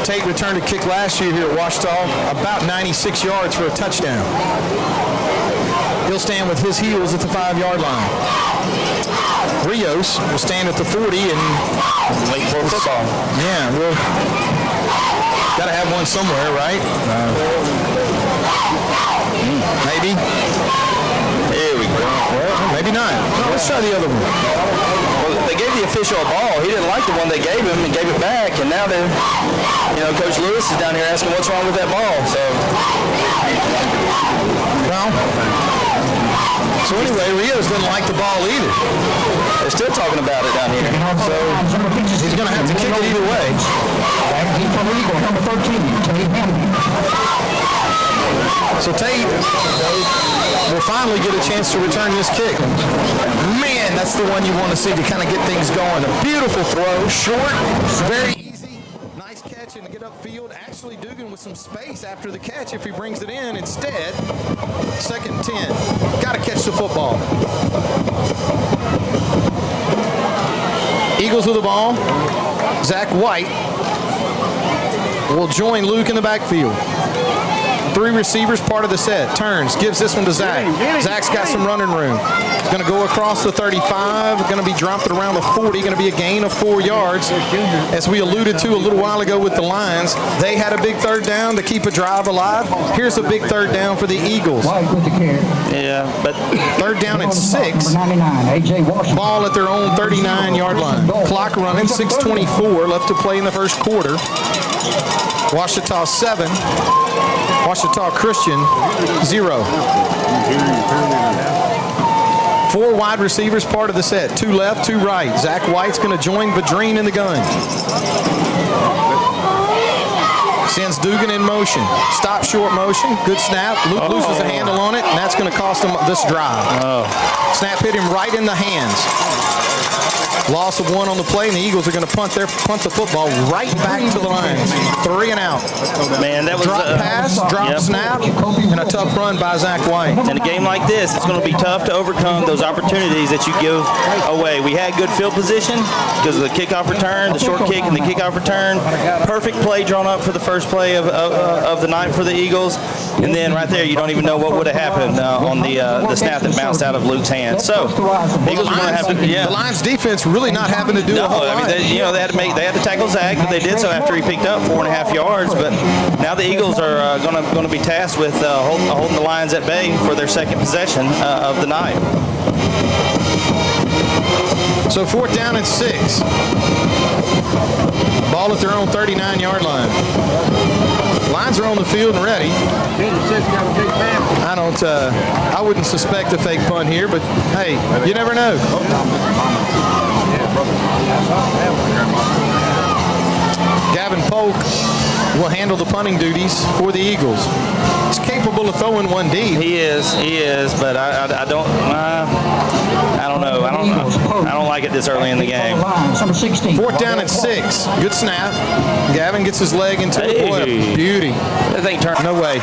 Tate returned a kick last year here at Ouachita, about 96 yards for a touchdown. He'll stand with his heels at the 5-yard line. Rios will stand at the 40 and Wait for football. yeah, we'll got to have one somewhere, right? Maybe. Here we go. Well, maybe not. Let's try the other one. Well, they gave the official a ball. He didn't like the one they gave him and gave it back. And now they're, Coach Lewis is down here asking what's wrong with that ball. So anyway, Rios didn't like the ball either. They're still talking about it down here. So he's going to have to kick it either way. So Tate will finally get a chance to return this kick. Man, that's the one you want to see to kind of get things going. A beautiful throw, short, very easy, nice catch and get upfield. Actually, Dugan with some space after the catch if he brings it in. Instead, 2nd and 10. Got to catch the football. Eagles with the ball. Zach White will join Luke in the backfield. 3 receivers, part of the set. Turns, gives this one to Zach. Zach's got some running room. He's going to go across the 35, going to be dropped at around the 40, going to be a gain of 4 yards. As we alluded to a little while ago with the Lions, they had a big 3rd down to keep a drive alive. Here's a big 3rd down for the Eagles. Yeah, but 3rd down and 6. Ball at their own 39-yard line. Clock running, 6:24 left to play in the first quarter. Ouachita 7. Ouachita Christian 0. 4 wide receivers, part of the set. 2 left, 2 right. Zach White's going to join Vadreen in the gun. Sends Dugan in motion. Stop short motion. Good snap. Luke loses a handle on it, and that's going to cost him this drive. Snap hit him right in the hands. Loss of 1 on the play, and the Eagles are going to punt the football right back to the Lions. 3 and out. Man, that was drop pass, drop snap, and a tough run by Zach White. In a game like this, it's going to be tough to overcome those opportunities that you give away. We had good field position because of the kickoff return, the short kick, and the kickoff return. Perfect play drawn up for the first play of the night for the Eagles. And then right there, you don't even know what would have happened on the snap that bounced out of Luke's hands. So, Eagles are going to have to, the Lions defense really not having to do a whole lot. They had to tackle Zach, but they did so after he picked up 4.5 yards. But now the Eagles are going to be tasked with holding the Lions at bay for their 2nd possession of the night. So 4th down and 6. Ball at their own 39-yard line. Lions are on the field and ready. I wouldn't suspect a fake punt here, but hey, you never know. Gavin Polk will handle the punting duties for the Eagles. He's capable of throwing one deep. He is, but I don't know. I don't like it this early in the game. 4th down and 6. Good snap. Gavin gets his leg into it. Boy, a beauty. That thing turned. No way.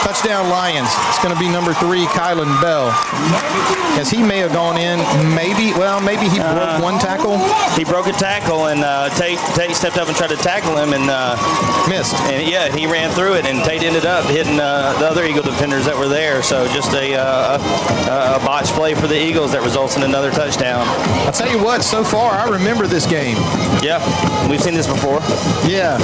Touchdown Lions. It's going to be number 3, Kylan Bell. As he may have gone in, maybe he broke one tackle. He broke a tackle, and Tate stepped up and tried to tackle him and missed. And he ran through it, and Tate ended up hitting the other Eagle defenders that were there. So just a botched play for the Eagles that results in another touchdown. I'll tell you what, so far I remember this game. Yeah, we've seen this before. Yeah.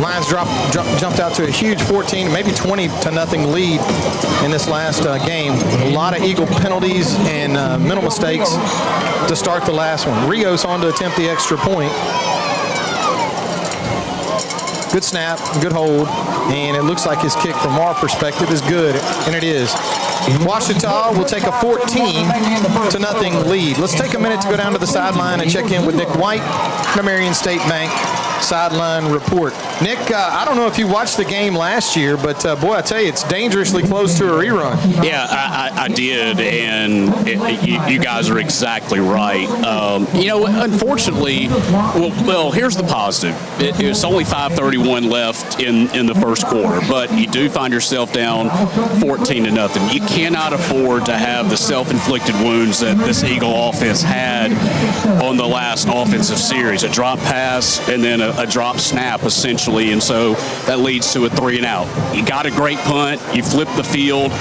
Lions jumped out to a huge 14, maybe 20-0 lead in this last game. A lot of Eagle penalties and mental mistakes to start the last one. Rios on to attempt the extra point. Good snap, good hold, and it looks like his kick from our perspective is good, and it is. Ouachita will take a 14-0 lead. Let's take a minute to go down to the sideline and check in with Nick White from Marion State Bank sideline report. Nick, I don't know if you watched the game last year, but boy, I tell you, it's dangerously close to a rerun. Yeah, I did, and you guys are exactly right. Unfortunately, well, here's the positive. It's only 5:31 left in the first quarter, but you do find yourself down 14-0. You cannot afford to have the self-inflicted wounds that this Eagle offense had on the last offensive series. A drop pass and then a drop snap, essentially. And so that leads to a 3-and-out. You got a great punt. You flipped the field.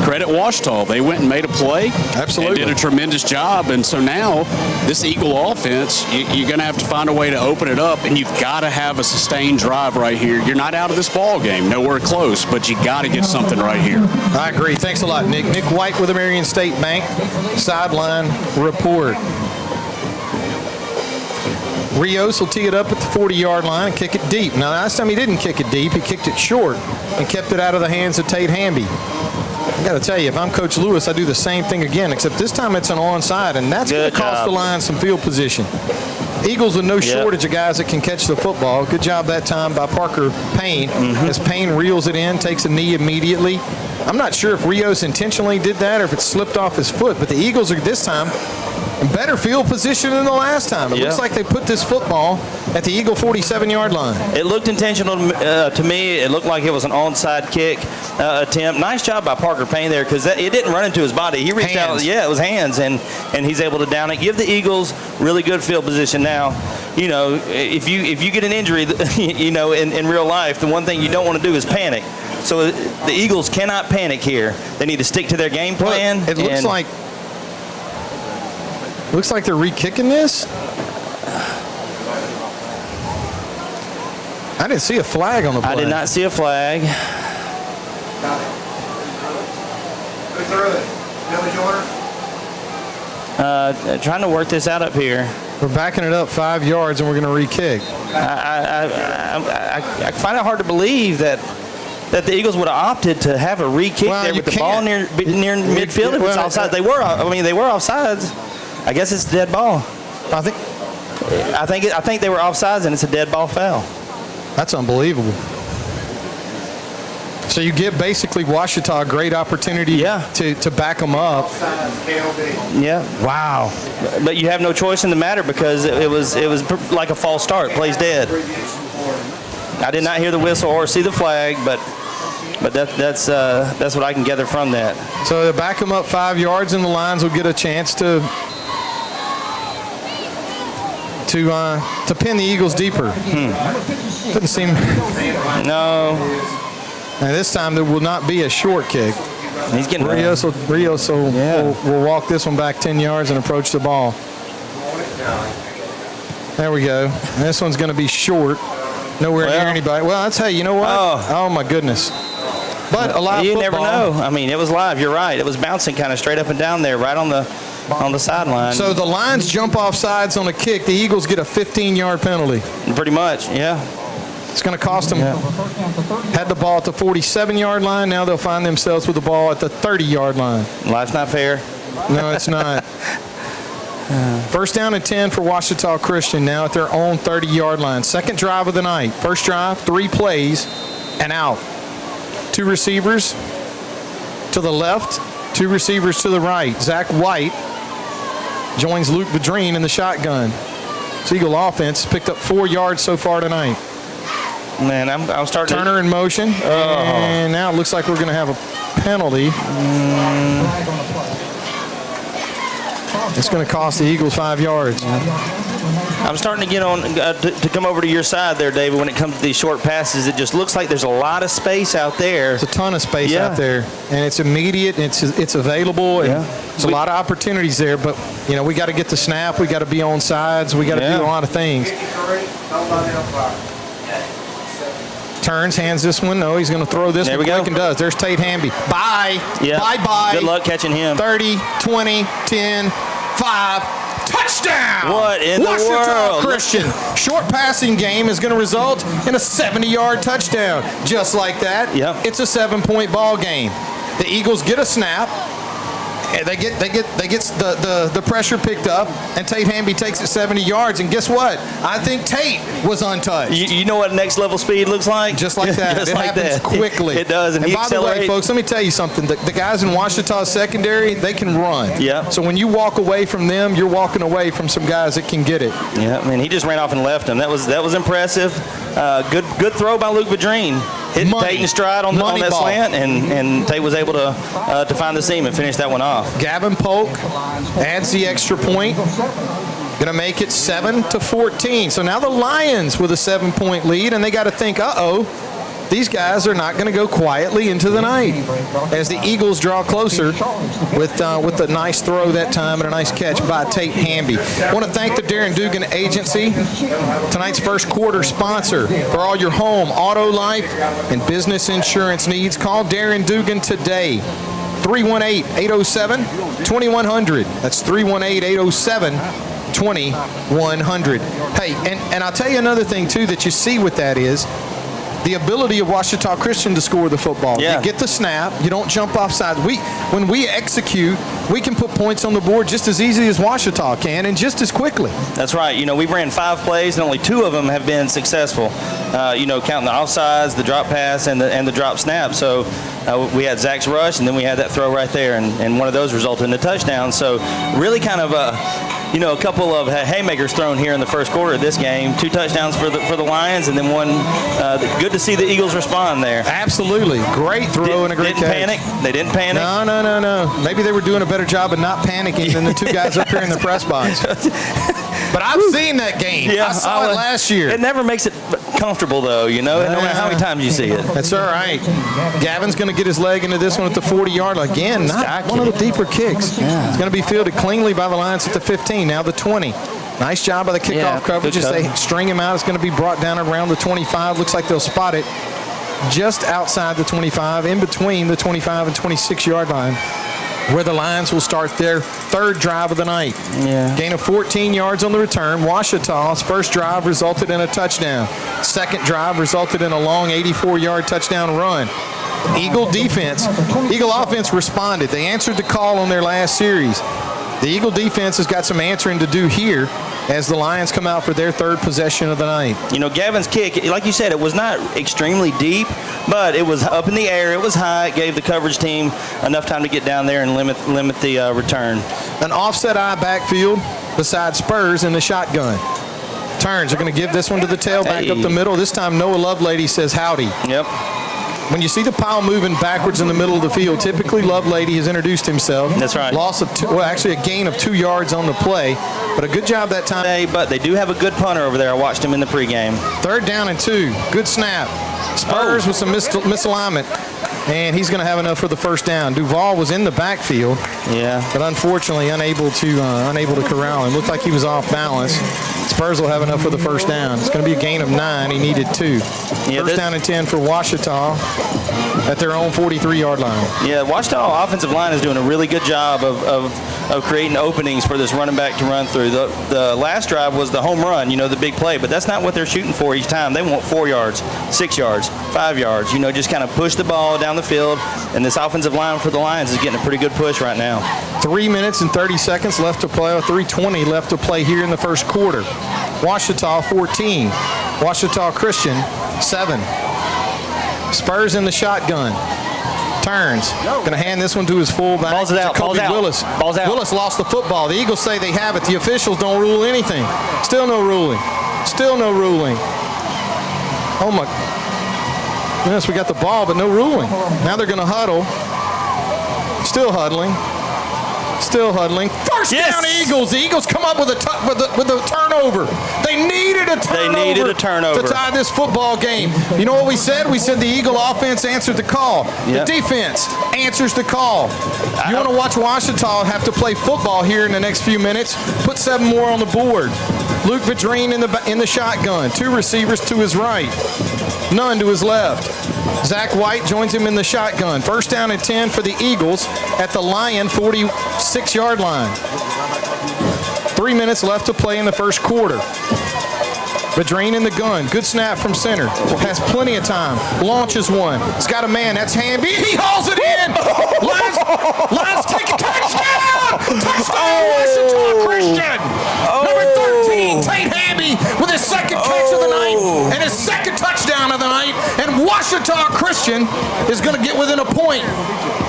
Credit Ouachita. They went and made a play. Absolutely. And did a tremendous job. And so now this Eagle offense, you're going to have to find a way to open it up, and you've got to have a sustained drive right here. You're not out of this ball game. Nowhere close, but you got to get something right here. I agree. Thanks a lot, Nick. Nick White with American State Bank. Sideline report. Rios will tee it up at the 40-yard line and kick it deep. Now, last time he didn't kick it deep, he kicked it short and kept it out of the hands of Tate Hamby. I got to tell you, if I'm Coach Lewis, I do the same thing again, except this time it's an onside, and that's going to cost the line some field position. Eagles with no shortage of guys that can catch the football. Good job that time by Parker Payne. As Payne reels it in, takes a knee immediately. I'm not sure if Rios intentionally did that or if it slipped off his foot, but the Eagles are this time in better field position than the last time. It looks like they put this football at the Eagle 47-yard line. It looked intentional to me. It looked like it was an onside kick attempt. Nice job by Parker Payne there, because it didn't run into his body. He reached out. Yeah, it was hands, and he's able to down it. Give the Eagles really good field position. Now, if you get an injury, in real life, the one thing you don't want to do is panic. So the Eagles cannot panic here. They need to stick to their game plan. Well, it looks like they're re-kicking this. I didn't see a flag on the play. I did not see a flag. Who threw it? Billy Joyner? Trying to work this out up here. We're backing it up 5 yards, and we're going to re-kick. I find it hard to believe that the Eagles would have opted to have a re-kick there with the ball near midfield if it's offsides. They were offsides. I guess it's a dead ball. I think they were offsides, and it's a dead ball foul. That's unbelievable. So you give basically Ouachita a great opportunity to back them up. Yeah. Wow. But you have no choice in the matter, because it was like a false start. Play's dead. I did not hear the whistle or see the flag, but that's what I can gather from that. So they back them up 5 yards, and the Lions will get a chance to pin the Eagles deeper. Doesn't seem. No. And this time there will not be a short kick. He's getting Rios will walk this one back 10 yards and approach the ball. There we go. And this one's going to be short. Nowhere near anybody. Well, that's you know what? Oh my goodness. But a live football. You never know. I mean, it was live. You're right. It was bouncing kind of straight up and down there, right on the sideline. So the Lions jump off sides on a kick. The Eagles get a 15-yard penalty. Pretty much, yeah. It's going to cost them. Had the ball at the 47-yard line. Now they'll find themselves with the ball at the 30-yard line. Life's not fair. No, it's not. First down and 10 for Ouachita Christian now at their own 30-yard line. Second drive of the night. First drive, 3 plays, and out. 2 receivers to the left, 2 receivers to the right. Zach White joins Luke Vadrine in the shotgun. This Eagle offense picked up 4 yards so far tonight. Man, I'm starting. Turner in motion, and now it looks like we're going to have a penalty. It's going to cost the Eagles 5 yards. I'm starting to get on to come over to your side there, David. When it comes to these short passes, it just looks like there's a lot of space out there. There's a ton of space out there, and it's immediate. It's available. And there's a lot of opportunities there, but we got to get the snap. We got to be on sides. We got to do a lot of things. Turns, hands this one. No, he's going to throw this one. There we go. And does. There's Tate Hamby. Bye. Yeah. Bye-bye. Good luck catching him. 30, 20, 10, 5. Touchdown! What in the world? Christian. Short passing game is going to result in a 70-yard touchdown. Just like that, it's a 7-point ball game. The Eagles get a snap. And they get the pressure picked up, and Tate Hamby takes it 70 yards. And guess what? I think Tate was untouched. You know what next level speed looks like? Just like that. Just it like happens that. quickly. It does. And he by the way, accelerates. folks, let me tell you something. The guys in Ouachita secondary, they can run. Yeah. So when you walk away from them, you're walking away from some guys that can get it. Yeah, I mean, he just ran off and left him. That was impressive. Good throw by Luke Vadrine. Hit Tate in stride on that slant, and Tate was able to find the seam and finish that one off. Gavin Polk adds the extra point. Going to make it 7-14. So now the Lions with a 7-point lead, and they got to think, uh-oh, these guys are not going to go quietly into the night as the Eagles draw closer with a nice throw that time and a nice catch by Tate Hamby. I want to thank the Darren Dugan Agency, tonight's first quarter sponsor for all your home, auto, life, and business insurance needs. Call Darren Dugan today. 318-807-2100. That's 318-807-2100. Hey, and I'll tell you another thing, too, that you see with that is the ability of Ouachita Christian to score the football. Yeah. You get the snap. You don't jump offside. When we execute, we can put points on the board just as easy as Ouachita can and just as quickly. That's right. You know, we've ran 5 plays, and only 2 of them have been successful. Counting the offsides, the drop pass, and the drop snap. So we had Zach's rush, and then we had that throw right there, and one of those resulted in a touchdown. So really kind of a couple of haymakers thrown here in the first quarter of this game. 2 touchdowns for the Lions, and then one. Good to see the Eagles respond there. Absolutely. Great throw and a great catch. Didn't panic. They didn't panic. No. Maybe they were doing a better job of not panicking than the 2 guys up here in the press box. But I've seen that game. Yeah, I saw it last year. It never makes it comfortable, though, no matter how many times you see it. That's all right. Gavin's going to get his leg into this one at the 40-yard line. Again, not one of the deeper kicks. Yeah. It's going to be fielded cleanly by the Lions at the 15. Now the 20. Nice job by the kickoff coverage as they string him out. It's going to be brought down around the 25. Looks like they'll spot it just outside the 25, in between the 25 and 26-yard line, where the Lions will start their 3rd drive of the night. Yeah. Gain of 14 yards on the return. Ouachita's first drive resulted in a touchdown. Second drive resulted in a long 84-yard touchdown run. Eagle offense responded. They answered the call on their last series. The Eagle defense has got some answering to do here as the Lions come out for their 3rd possession of the night. Gavin's kick, like you said, it was not extremely deep, but it was up in the air. It was high. It gave the coverage team enough time to get down there and limit the return. An offset eye backfield beside Spurs in the shotgun. Turns. They're going to give this one to the tailback up the middle. This time Noah Lovelady says howdy. Yep. When you see the pile moving backwards in the middle of the field, typically Lovelady has introduced himself. That's right. Loss of actually a gain of 2 yards on the play, but a good job that time. But they do have a good punter over there. I watched him in the pregame. 3rd down and 2. Good snap. Spurs with some misalignment, and he's going to have enough for the first down. Duval was in the backfield, but unfortunately unable to corral him. Looked like he was off balance. Spurs will have enough for the first down. It's going to be a gain of 9. He needed 2. First down and 10 for Ouachita at their own 43-yard line. Yeah, Ouachita offensive line is doing a really good job of creating openings for this running back to run through. The last drive was the home run, the big play, but that's not what they're shooting for each time. They want 4 yards, 6 yards, 5 yards, just kind of push the ball down the field, and this offensive line for the Lions is getting a pretty good push right now. 3 minutes and 30 seconds left to play, or 3:20 left to play here in the first quarter. Ouachita 14, Ouachita Christian 7. Spurs in the shotgun. Turns. Going to hand this one to his fullback. Balls it out. Jacoby Balls out. Willis. Balls out. Willis lost the football. The Eagles say they have it. The officials don't rule anything. Still no ruling. Still no ruling. Oh my goodness, we got the ball, but no ruling. Now they're going to huddle. Still huddling. Still huddling. First down Eagles. The Eagles come up with a turnover. They needed a turnover. To tie this football game. You know what we said? We said the Eagle offense answered the call. Yep. The defense answers the call. You want to watch Ouachita have to play football here in the next few minutes? Put 7 more on the board. Luke Vadrine in the shotgun. 2 receivers to his right. None to his left. Zach White joins him in the shotgun. First down and 10 for the Eagles at the Lion 46-yard line. 3 minutes left to play in the first quarter. Vadrine in the gun. Good snap from center. Has plenty of time. Launches one. He's got a man. That's Hamby. He hauls it in. Lions take a touchdown. Christian is going to get within a point.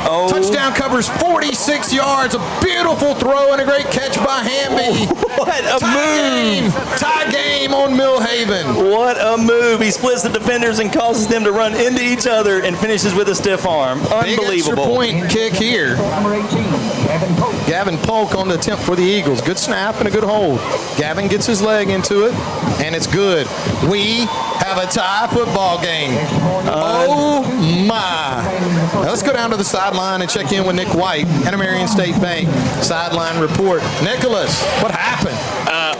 Oh. Touchdown covers 46 yards. A beautiful throw and a great catch by Hamby. What a move. Tie game on Millhaven. What a move. He splits the defenders and causes them to run into each other and finishes with a stiff arm. Big extra Unbelievable. point kick here. Gavin Polk on the attempt for the Eagles. Good snap and a good hold. Gavin gets his leg into it, and it's good. We have a tie football game. Oh, my. Now let's go down to the sideline and check in with Nick White, Marion State Bank sideline report. Nicholas, what happened?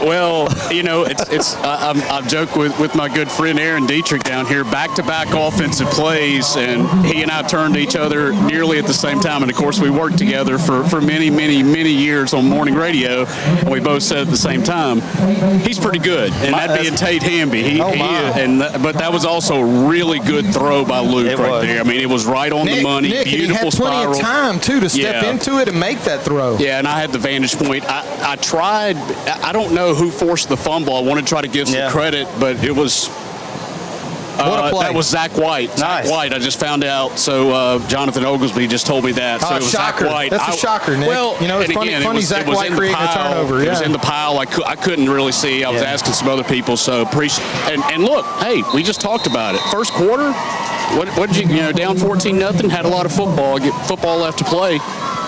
Well, you know, I've joked with my good friend Aaron Dietrich down here, back-to-back offensive plays, and he and I turned to each other nearly at the same time. And, of course, we worked together for many, many, many years on morning radio, and we both said at the same time, he's pretty good, and that being Tate Hamby. But that was also a really good throw by Luke there. I mean, it was right on the money, Nick, beautiful he had plenty spiral. of time, too, to step into it and make that throw. Yeah, and I had the vantage point. I tried. I don't know who forced the fumble. I wanted to try to give some credit, but it was what a play. That was Zach White. Nice. Zach White. I just found out. So Jonathan Oglesby just told me that. So it was shocker. Zach White. That's a shocker, Nick. Well, you know, it's funny Zach White creating a turnover. It was in the pile. I couldn't really see. I was asking some other people. So appreciate. And look, hey, we just talked about it. First quarter. What did you know? Down 14-0. Had a lot of football. Football left to play.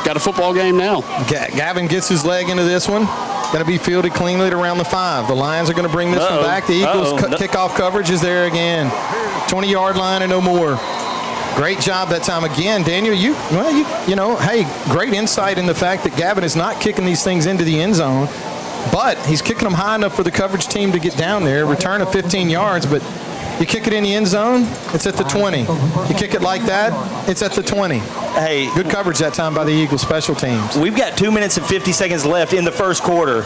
Got a football game now. Gavin gets his leg into this one. Going to be fielded cleanly at around the 5. The Lions are going to bring this one back. The Eagles' kickoff coverage is there again. 20-yard line and no more. Great job that time again, Daniel. You know, hey, great insight in the fact that Gavin is not kicking these things into the end zone, but he's kicking them high enough for the coverage team to get down there. Return of 15 yards, but you kick it in the end zone, it's at the 20. You kick it like that, it's at the 20. Hey, good coverage that time by the Eagles special teams. We've got 2 minutes and 50 seconds left in the first quarter.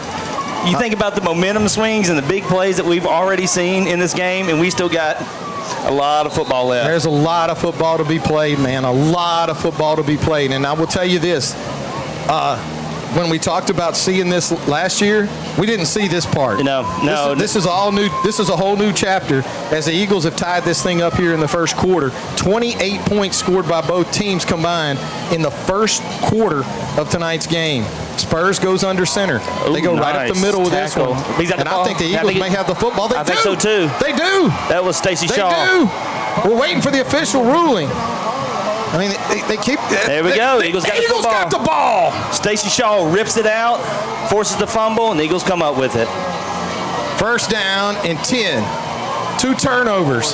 You think about the momentum swings and the big plays that we've already seen in this game, and we still got a lot of football left. There's a lot of football to be played, man. A lot of football to be played. And I will tell you this. When we talked about seeing this last year, we didn't see this part. No. This is all new. This is a whole new chapter as the Eagles have tied this thing up here in the first quarter. 28 points scored by both teams combined in the first quarter of tonight's game. Spurs goes under center. They go right up the middle with this one. And I think the Eagles may have the football. I think so too. They do. That was Stacey Shaw. They do. We're waiting for the official ruling. I mean, they keep. There we go. Eagles got the ball. Stacey Shaw rips it out, forces the fumble, and the Eagles come up with it. First down and 10. 2 turnovers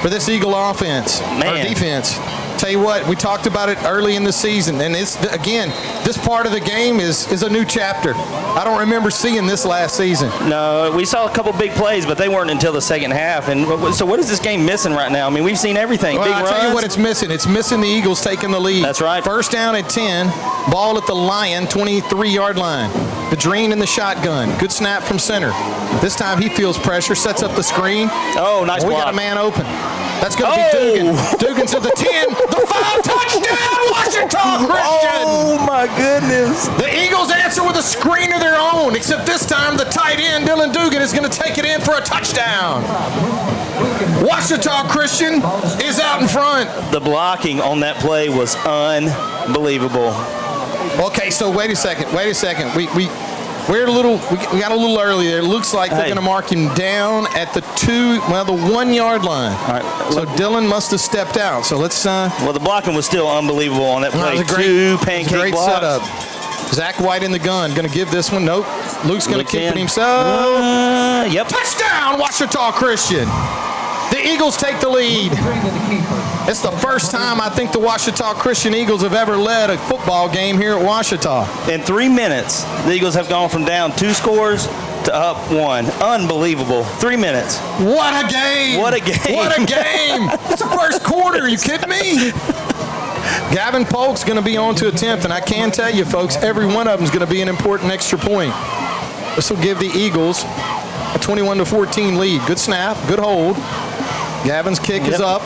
for this Eagle offense or defense. Tell you what, we talked about it early in the season, and it's again, this part of the game is a new chapter. I don't remember seeing this last season. No, we saw a couple big plays, but they weren't until the second half. And so what is this game missing right now? I mean, we've seen everything. Well, big I'll runs. tell you what it's missing. It's missing the Eagles taking the lead. That's right. First down at 10, ball at the Lion 23-yard line. Bedreen in the shotgun. Good snap from center. This time he feels pressure, sets up the screen. Oh, nice block. We got a man open. That's going to be Dugan. Dugan's at the 10, the 5, touchdown, Ouachita Christian. Oh, my goodness. The Eagles answer with a screen of their own, except this time the tight end, Dylan Dugan, is going to take it in for a touchdown. Ouachita Christian is out in front. The blocking on that play was unbelievable. Okay, so wait a second. We got a little early there. It looks like they're going to mark him down at the 1 yard line. All right. So Dylan must have stepped out. So let's. Well, the blocking was still unbelievable on that play. It was pancake great blocks. setup. Zach White in the gun. Going to give this one. Nope. Luke's going to keep it himself. Yep. Touchdown, Ouachita Christian. The Eagles take the lead. It's the first time I think the Ouachita Christian Eagles have ever led a football game here at Ouachita. In 3 minutes, the Eagles have gone from down 2 scores to up 1. Unbelievable. 3 minutes. What a game. What a game. What a game. It's the first quarter. Are you kidding me? Gavin Polk's going to be on to attempt, and I can tell you, folks, every one of them is going to be an important extra point. This will give the Eagles a 21-14 lead. Good snap, good hold. Gavin's kick is up.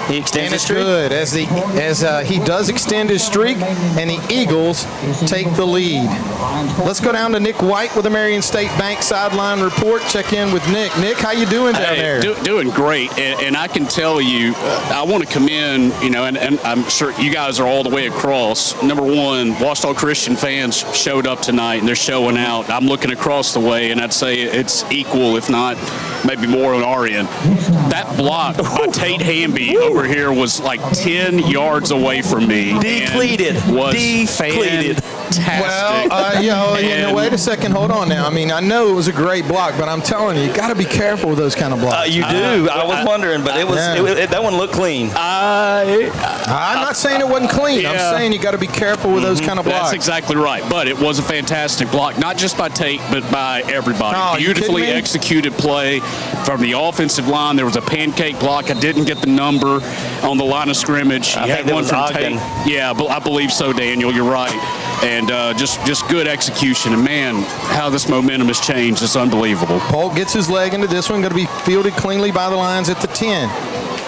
He extends And his it's streak. good as he does extend his streak, and the Eagles take the lead. Let's go down to Nick White with the Marion State Bank sideline report. Check in with Nick. Nick, how you doing down there? Doing great, and I can tell you, I want to commend, and I'm sure you guys are all the way across. Number one, Ouachita Christian fans showed up tonight, and they're showing out. I'm looking across the way, and I'd say it's equal, if not maybe more on our end. That block by Tate Hamby over here was like 10 yards away from me. Depleted. Was Depleted. fantastic. Well, wait a second. Hold on now. I mean, I know it was a great block, but I'm telling you, you got to be careful with those kind of blocks. You do. I was wondering, but that one looked clean. I'm not saying it wasn't clean. I'm saying you got to be careful with those kind of blocks. That's exactly right. But it was a fantastic block, not just by Tate, but by everybody. Oh, Beautifully executed play from the offensive line. There was a pancake block. I didn't get the number on the line of scrimmage. I think that was Ogden. Yeah, I believe so, Daniel. You're right. And just good execution. And, man, how this momentum has changed is unbelievable. Polk gets his leg into this one. Going to be fielded cleanly by the Lions at the 10.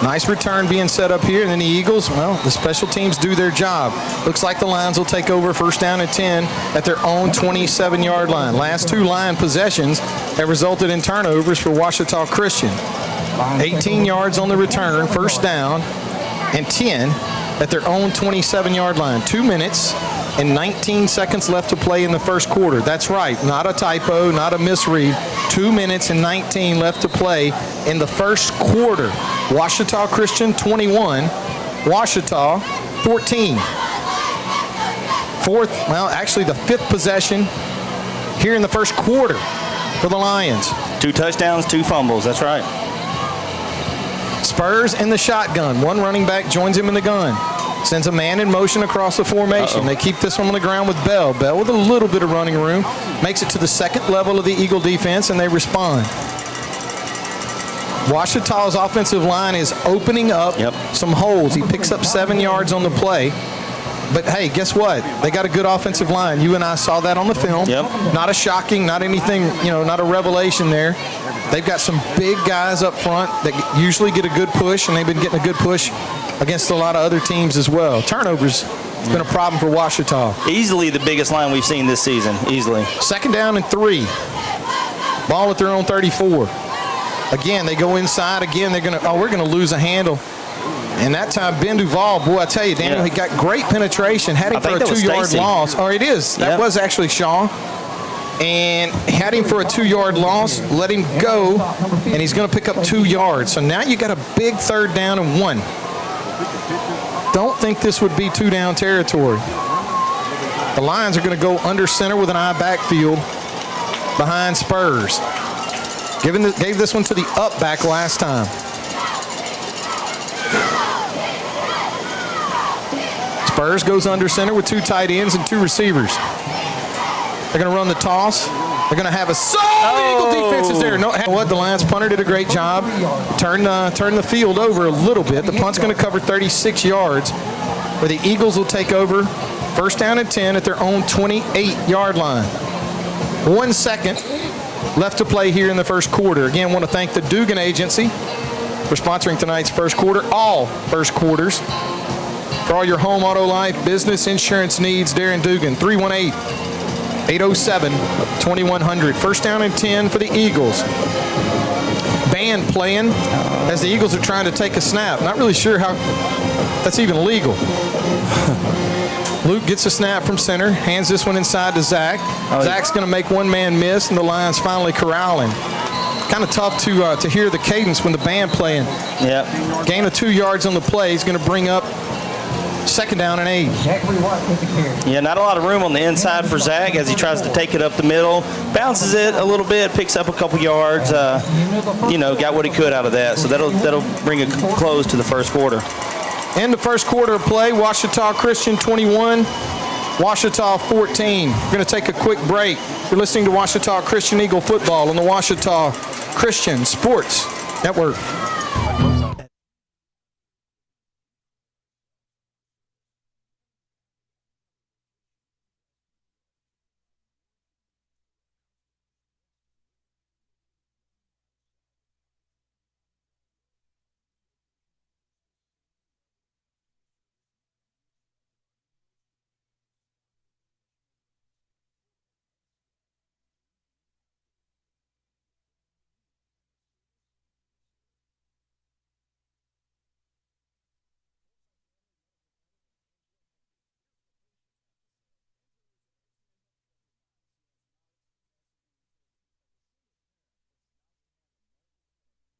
Nice return being set up here. And then the Eagles, well, the special teams do their job. Looks like the Lions will take over first down and 10 at their own 27-yard line. Last two Lion possessions have resulted in turnovers for Ouachita Christian. 18 yards on the return, first down, and 10 at their own 27-yard line. 2 minutes and 19 seconds left to play in the first quarter. That's right, not a typo, not a misread. 2 minutes and 19 left to play in the first quarter. Ouachita Christian 21, Ouachita 14. The fifth possession here in the first quarter for the Lions. 2 touchdowns, 2 fumbles. That's right. Spurs in the shotgun. One running back joins him in the gun. Sends a man in motion across the formation. They keep this one on the ground with Bell. Bell with a little bit of running room. Makes it to the second level of the Eagle defense, and they respond. Ouachita's offensive line is opening up some holes. He picks up 7 yards on the play. But, hey, guess what? They got a good offensive line. You and I saw that on the film. Not a shocking, not anything, not a revelation there. They've got some big guys up front that usually get a good push, and they've been getting a good push against a lot of other teams as well. Turnovers has been a problem for Ouachita. Easily the biggest line we've seen this season, easily. Second down and 3. Ball at their own 34. Again, they go inside. Again, we're going to lose a handle. And that time, Ben Duval, boy, I tell you, Daniel, he got great penetration, had him for a 2-yard loss. It is. That was actually Shaw. And had him for a 2-yard loss, let him go, and he's going to pick up 2 yards. So now you got a big third down and 1. Don't think this would be 2-down territory. The Lions are going to go under center with an eye backfield behind Spurs. Gave this one to the up back last time. Spurs goes under center with 2 tight ends and 2 receivers. They're going to run the toss. They're going to have a Eagle defense is there. No, what? The Lions punter did a great job. Turn the field over a little bit. The punt's going to cover 36 yards, where the Eagles will take over first down and 10 at their own 28-yard line. 1 second left to play here in the first quarter. Again, want to thank the Dugan Agency for sponsoring tonight's first quarter, all first quarters. For all your home, auto, life, business, insurance needs, Darren Dugan, 318-807-2100. First down and 10 for the Eagles. Band playing as the Eagles are trying to take a snap. Not really sure how that's even legal. Luke gets a snap from center, hands this one inside to Zach. Zach's going to make one man miss, and the Lions finally corralling. Kind of tough to hear the cadence when the band playing. Gain of 2 yards on the play. He's going to bring up second down and 8. Yeah, not a lot of room on the inside for Zach as he tries to take it up the middle. Bounces it a little bit, picks up a couple yards. Got what he could out of that. So that'll bring a close to the first quarter. In the first quarter of play, Ouachita Christian 21, Ouachita 14. We're going to take a quick break. You're listening to Ouachita Christian Eagle football on the Ouachita Christian Sports Network.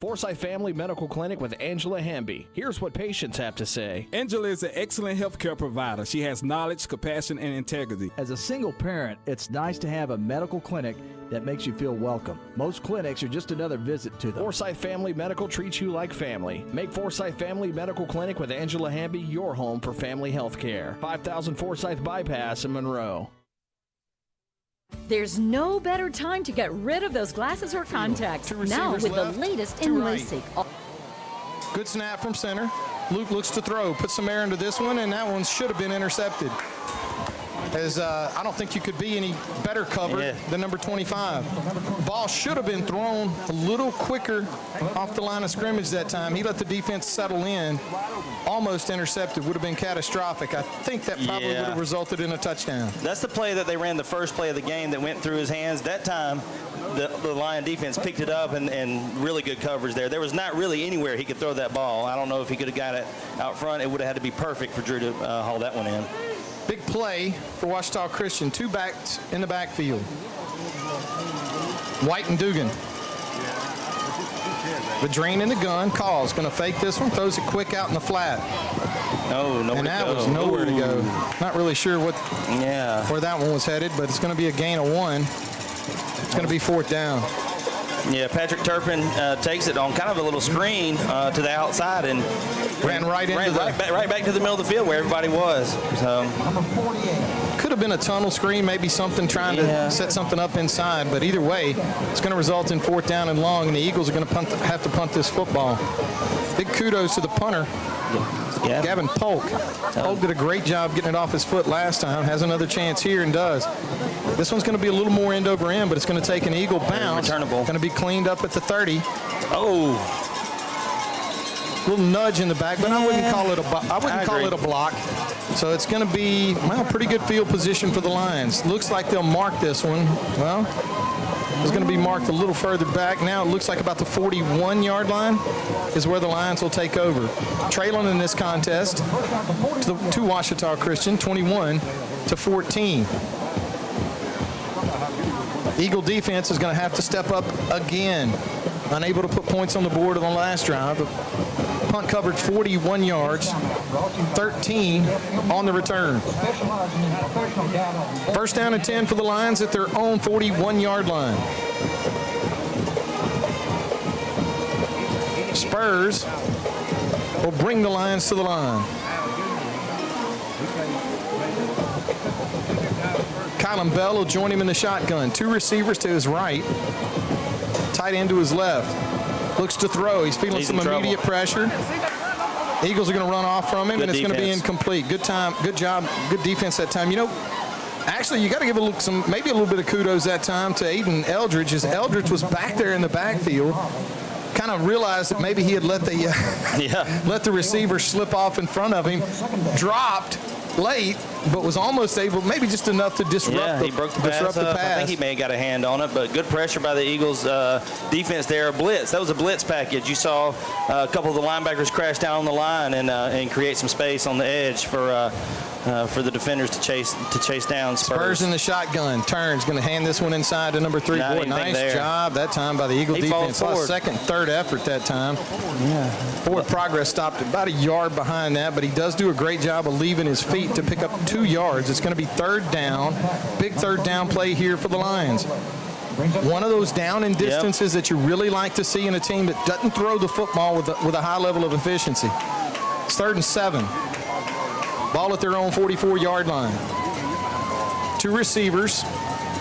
Forsyth Family Medical Clinic with Angela Hamby. Here's what patients have to say. Angela is an excellent healthcare provider. She has knowledge, compassion, and integrity. As a single parent, it's nice to have a medical clinic that makes you feel welcome. Most clinics are just another visit to them. Forsyth Family Medical treats you like family. Make Forsyth Family Medical Clinic with Angela Hamby your home for family health care. 5000 Forsyth Bypass in Monroe. There's no better time to get rid of those glasses or contacts. Now with the latest in LASIK. Good snap from center. Luke looks to throw, puts some air into this one, and that one should have been intercepted. As I don't think you could be any better covered than number 25. Ball should have been thrown a little quicker off the line of scrimmage that time. He let the defense settle in. Almost intercepted. Would have been catastrophic. I think that probably would have resulted in a touchdown. That's the play that they ran the first play of the game that went through his hands. That time, the Lion defense picked it up and really good coverage there. There was not really anywhere he could throw that ball. I don't know if he could have got it out front. It would have had to be perfect for Drew to haul that one in. Big play for Ouachita Christian. Two backs in the backfield. White and Dugan. The drain in the gun. Calls. Going to fake this one. Throws it quick out in the flat. Oh, nowhere and that to go. was nowhere to go. Not really sure where that one was headed, but it's going to be a gain of 1. It's going to be 4th down. Yeah, Patrick Turpin takes it on kind of a little screen to the outside and ran right back to the middle of the field where everybody was. So could have been a tunnel screen, maybe something trying to set something up inside, but either way, it's going to result in 4th down and long, and the Eagles are going to have to punt this football. Big kudos to the punter, Gavin Polk. Polk did a great job getting it off his foot last time, has another chance here and does. This one's going to be a little more end over end, but it's going to take an Eagle bounce. Going to be cleaned up at the 30. Oh. A little nudge in the back, but I wouldn't call it a block. So it's going to be a pretty good field position for the Lions. Looks like they'll mark this one. Well, it's going to be marked a little further back. Now it looks like about the 41-yard line is where the Lions will take over. Trailing in this contest to Ouachita Christian, 21-14. Eagle defense is going to have to step up again. Unable to put points on the board on the last drive. The punt covered 41 yards, 13 on the return. 1st down and 10 for the Lions at their own 41-yard line. Spurs will bring the Lions to the line. Kylan Bell will join him in the shotgun. 2 receivers to his right. Tight end to his left. Looks to throw. He's feeling some immediate pressure. Eagles are going to run off from him, and it's going to be incomplete. Good time. Good job. Good defense that time. You know, actually, you got to give maybe a little bit of kudos that time to Aiden Eldridge, as Eldridge was back there in the backfield. Kind of realized that maybe he had let the receiver slip off in front of him. Dropped late, but was almost able, maybe just enough to disrupt he broke the pass up. I think he may have got a hand on it, but good pressure by the Eagles defense there. A blitz. That was a blitz package. You saw a couple of the linebackers crash down on the line and create some space on the edge for the defenders to chase down Spurs. In the shotgun. Turns going to hand this one inside to number 3. Boy, nice job that time by the Eagle defense. Second, third effort that time. Forward progress stopped about a yard behind that, but he does do a great job of leaving his feet to pick up 2 yards. It's going to be 3rd down. Big 3rd down play here for the Lions. One of those down and distances that you really like to see in a team that doesn't throw the football with a high level of efficiency. It's 3rd and 7. Ball at their own 44-yard line. 2 receivers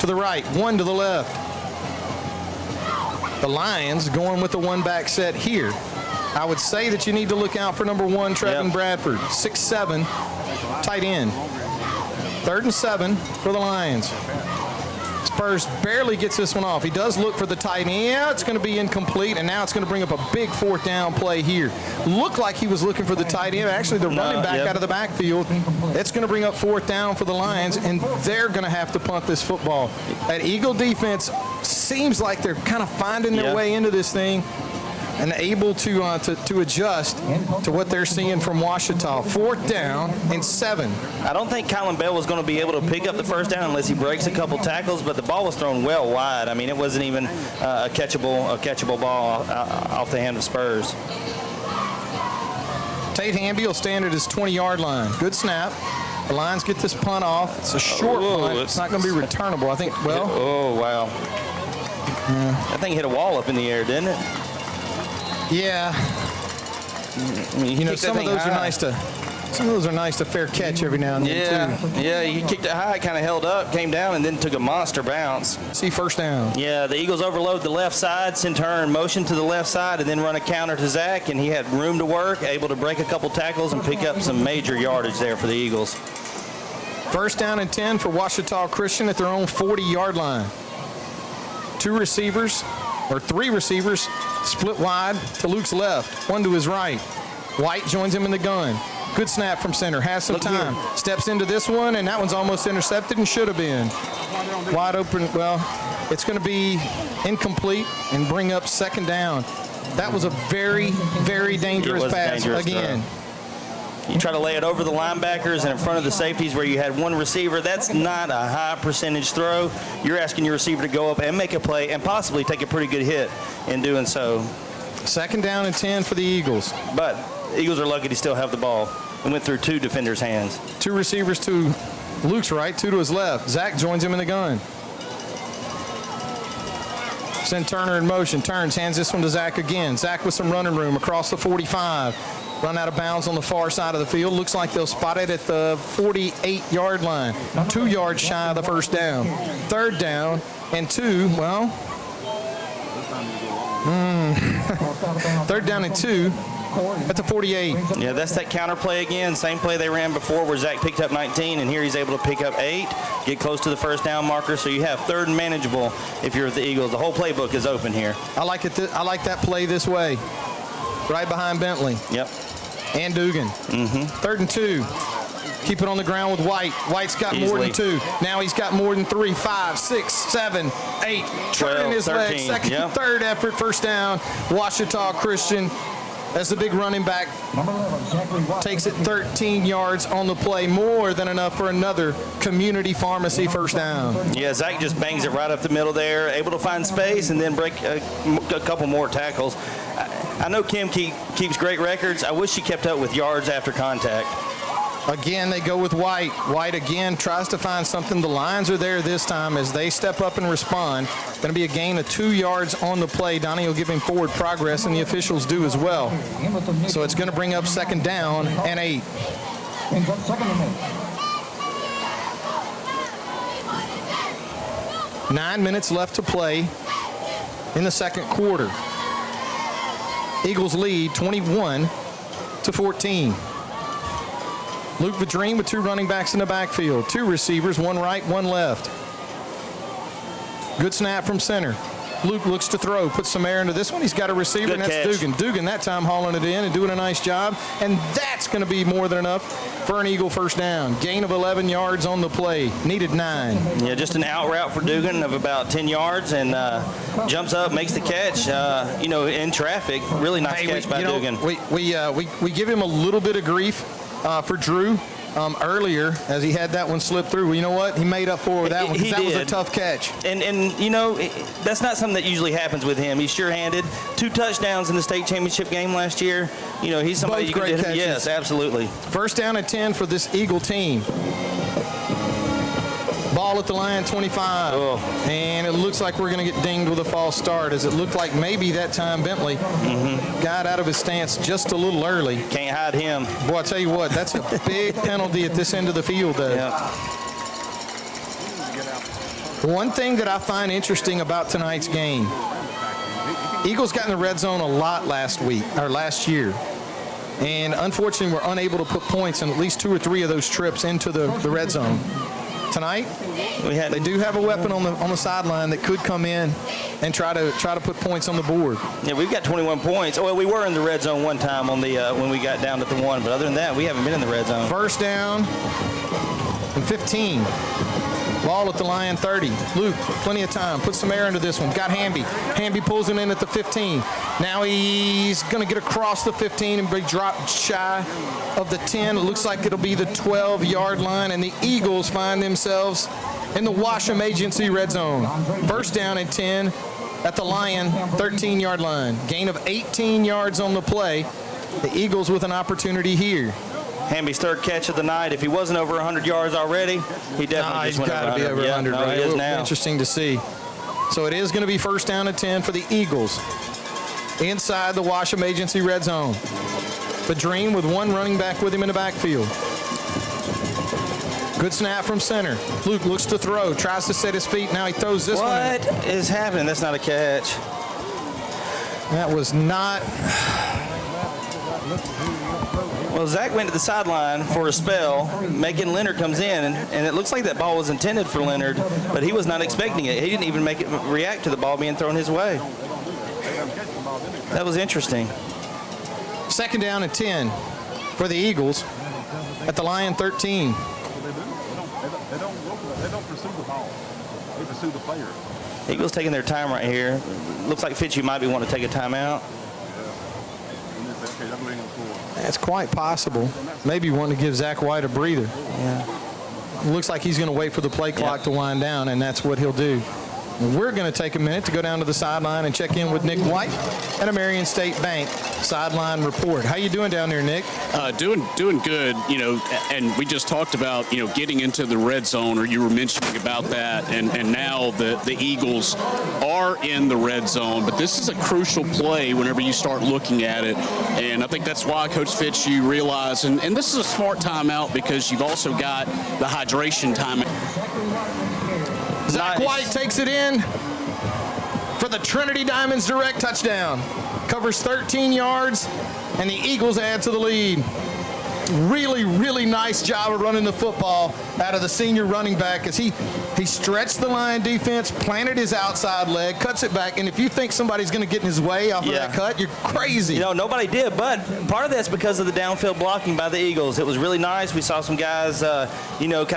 to the right, 1 to the left. The Lions going with the 1-back set here. I would say that you need to look out for number 1, Trevin Bradford, 6'7", tight end. 3rd and 7 for the Lions. Spurs barely gets this one off. He does look for the tight end. Yeah, it's going to be incomplete, and now it's going to bring up a big 4th down play here. Looked like he was looking for the tight end. Actually, the running back out of the backfield. It's going to bring up 4th down for the Lions, and they're going to have to punt this football. That Eagle defense seems like they're kind of finding their way into this thing. and able to adjust to what they're seeing from Ouachita. 4th down and 7. I don't think Kylan Bell was going to be able to pick up the first down unless he breaks a couple tackles, but the ball was thrown well wide. I mean, it wasn't even a catchable ball off the hand of Spurs. Tate Hamby will stand at his 20-yard line. Good snap. The Lions get this punt off. It's a short punt. It's not going to be returnable. I think, well. Oh, wow. That thing hit a wall up in the air, didn't it? Yeah. You know, some of those are nice to. Some of those are nice to fair catch every now and then, too. Yeah, he kicked it high, kind of held up, came down, and then took a monster bounce. See, first down. Yeah, the Eagles overload the left side, send turn motion to the left side, and then run a counter to Zach, and he had room to work, able to break a couple tackles and pick up some major yardage there for the Eagles. First down and 10 for Ouachita Christian at their own 40-yard line. 3 receivers split wide to Luke's left, one to his right. White joins him in the gun. Good snap from center, has some time. Steps into this one, and that one's almost intercepted and should have been. Wide open, well, it's going to be incomplete and bring up 2nd down. That was a very, very dangerous pass again. You try to lay it over the linebackers and in front of the safeties where you had one receiver. That's not a high percentage throw. You're asking your receiver to go up and make a play and possibly take a pretty good hit in doing so. 2nd down and 10 for the Eagles. But the Eagles are lucky to still have the ball. It went through 2 defenders' hands. 2 receivers to Luke's right, 2 to his left. Zach joins him in the gun. Send Turner in motion. Turns, hands this one to Zach again. Zach with some running room across the 45. Run out of bounds on the far side of the field. Looks like they'll spot it at the 48-yard line. 2 yards shy of the first down. 3rd down and 2. Well, 3rd down and 2 at the 48. Yeah, that's that counter play again. Same play they ran before where Zach picked up 19, and here he's able to pick up 8, get close to the first down marker. So you have 3rd and manageable if you're the Eagles. The whole playbook is open here. I like it. I like that play this way. Right behind Bentley. Yep. And Dugan. 3rd and 2. Keep it on the ground with White. White's got more than 2. Now he's got more than 3, 5, 6, 7, 8. Turning his 13. leg. 2nd, 3rd effort, first down. Ouachita Christian, as the big running back, takes it 13 yards on the play. More than enough for another community pharmacy first down. Yeah, Zach just bangs it right up the middle there, able to find space and then break a couple more tackles. I know Kim keeps great records. I wish she kept up with yards after contact. Again, they go with White. White again tries to find something. The Lions are there this time as they step up and respond. Going to be a gain of 2 yards on the play. Donnie will give him forward progress, and the officials do as well. So it's going to bring up 2nd down and 8. 9 minutes left to play in the 2nd quarter. Eagles lead 21-14. Luke Vadrine with 2 running backs in the backfield. 2 receivers, 1 right, 1 left. Good snap from center. Luke looks to throw, puts some air into this one. He's got a receiver, and that's Dugan. Dugan that time hauling it in and doing a nice job. And that's going to be more than enough for an Eagle first down. Gain of 11 yards on the play. Needed 9. Yeah, just an out route for Dugan of about 10 yards and jumps up, makes the catch, in traffic. Really nice catch by Dugan. We give him a little bit of grief for Drew earlier as he had that one slip through. Well, you know what? He made up for that one because that was a tough catch. And that's not something that usually happens with him. He's sure-handed. 2 touchdowns in the state championship game last year. He's somebody Both you great can. Yes, absolutely. First down and 10 for this Eagle team. Ball at the line, 25. Oh. And it looks like we're going to get dinged with a false start, as it looked like maybe that time Bentley got out of his stance just a little early. Can't hide him. Boy, I tell you what, that's a big penalty at this end of the field, though. Yeah. One thing that I find interesting about tonight's game, Eagles got in the red zone a lot last year. And unfortunately, we're unable to put points in at least 2 or 3 of those trips into the red zone. Tonight, they do have a weapon on the sideline that could come in and try to put points on the board. Yeah, we've got 21 points. Well, we were in the red zone one time on the when we got down to the 1, but other than that, we haven't been in the red zone. First down and 15. Ball at the Lion 30. Luke, plenty of time. Put some air into this one. Got Hamby. Hamby pulls him in at the 15. Now he's going to get across the 15 and be dropped shy of the 10. It looks like it'll be the 12-yard line, and the Eagles find themselves in the Washam Agency red zone. First down and 10 at the Lion 13-yard line. Gain of 18 yards on the play. The Eagles with an opportunity here. Hamby's third catch of the night. If he wasn't over 100 yards already, he definitely just went over 100. He's got to be over 100, no, right? He is It'll be now. interesting to see. So it is going to be first down and 10 for the Eagles inside the Washam Agency red zone. The Dream with one running back with him in the backfield. Good snap from center. Luke looks to throw, tries to set his feet. Now he throws this one. What is happening? That's not a catch. That was not. Well, Zach went to the sideline for a spell. Macon Leonard comes in, and it looks like that ball was intended for Leonard, but he was not expecting it. He didn't even make it react to the ball being thrown his way. That was interesting. Second down and 10 for the Eagles at the Lion 13. They don't pursue the ball. They pursue the player. Eagles taking their time right here. Looks like Fitz, you might be wanting to take a timeout. That's quite possible. Maybe wanting to give Zach White a breather. Yeah. Looks like he's going to wait for the play clock to wind down, and that's what he'll do. We're going to take a minute to go down to the sideline and check in with Nick White at a Marion State Bank sideline report. How you doing down there, Nick? Doing good, and we just talked about, getting into the red zone, or you were mentioning about that, and now the Eagles are in the red zone, but this is a crucial play whenever you start looking at it, and I think that's why Coach Fitz, you realize, and this is a smart timeout because you've also got the hydration timeout. Zach White takes it in for the Trinity Diamonds direct touchdown. Covers 13 yards, and the Eagles add to the lead. Really, really nice job of running the football out of the senior running back as he stretched the Lion defense, planted his outside leg, cuts it back, and if you think somebody's going to get in his way off of that cut, you're crazy. Nobody did, but part of that's because of the downfield blocking by the Eagles. It was really nice. We saw some guys, kind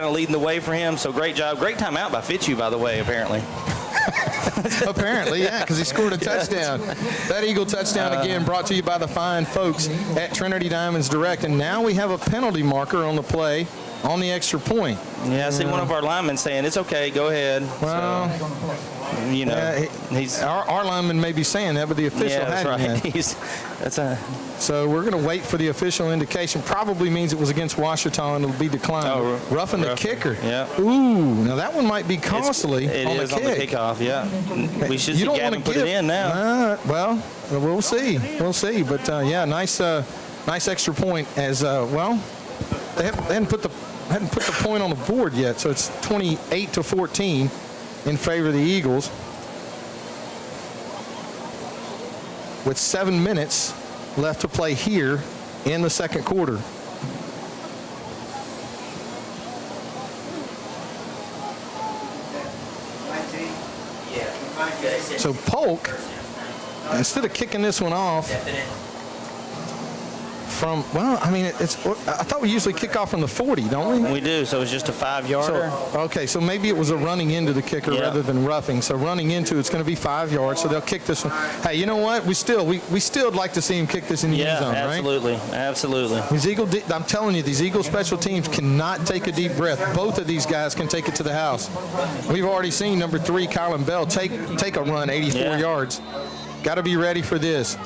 of leading the way for him, so great job. Great timeout by Fitchu, by the way, apparently. Apparently, yeah, because he scored a touchdown. That Eagle touchdown, again, brought to you by the fine folks at Trinity Diamonds Direct. And now we have a penalty marker on the play on the extra point. Yeah, I see one of our linemen saying, it's okay, go ahead. Well, he's our lineman may be saying that, but the official hadn't yet. So we're going to wait for the official indication. Probably means it was against Ouachita and it'll be declined. Roughing the kicker. Yeah. Ooh, now that one might be costly It on is the on the kickoff, yeah. We should see Gavin put it in now. Well, we'll see. We'll see. But, nice extra point as, they hadn't put the point on the board yet, so it's 28-14 in favor of the Eagles. With 7 minutes left to play here in the second quarter. So Polk, instead of kicking this one off from, I thought we usually kick off from the 40, don't we? We do, so it's just a 5-yarder. So maybe it was a running into the kicker rather than roughing. So running into it's going to be 5 yards, so they'll kick this one. Hey, you know what? We still would like to see him kick this in the end zone, absolutely, right? Absolutely. I'm telling you, these Eagle special teams cannot take a deep breath. Both of these guys can take it to the house. We've already seen number 3, Kylan Bell, take a run 84 yards. Got to be ready for this.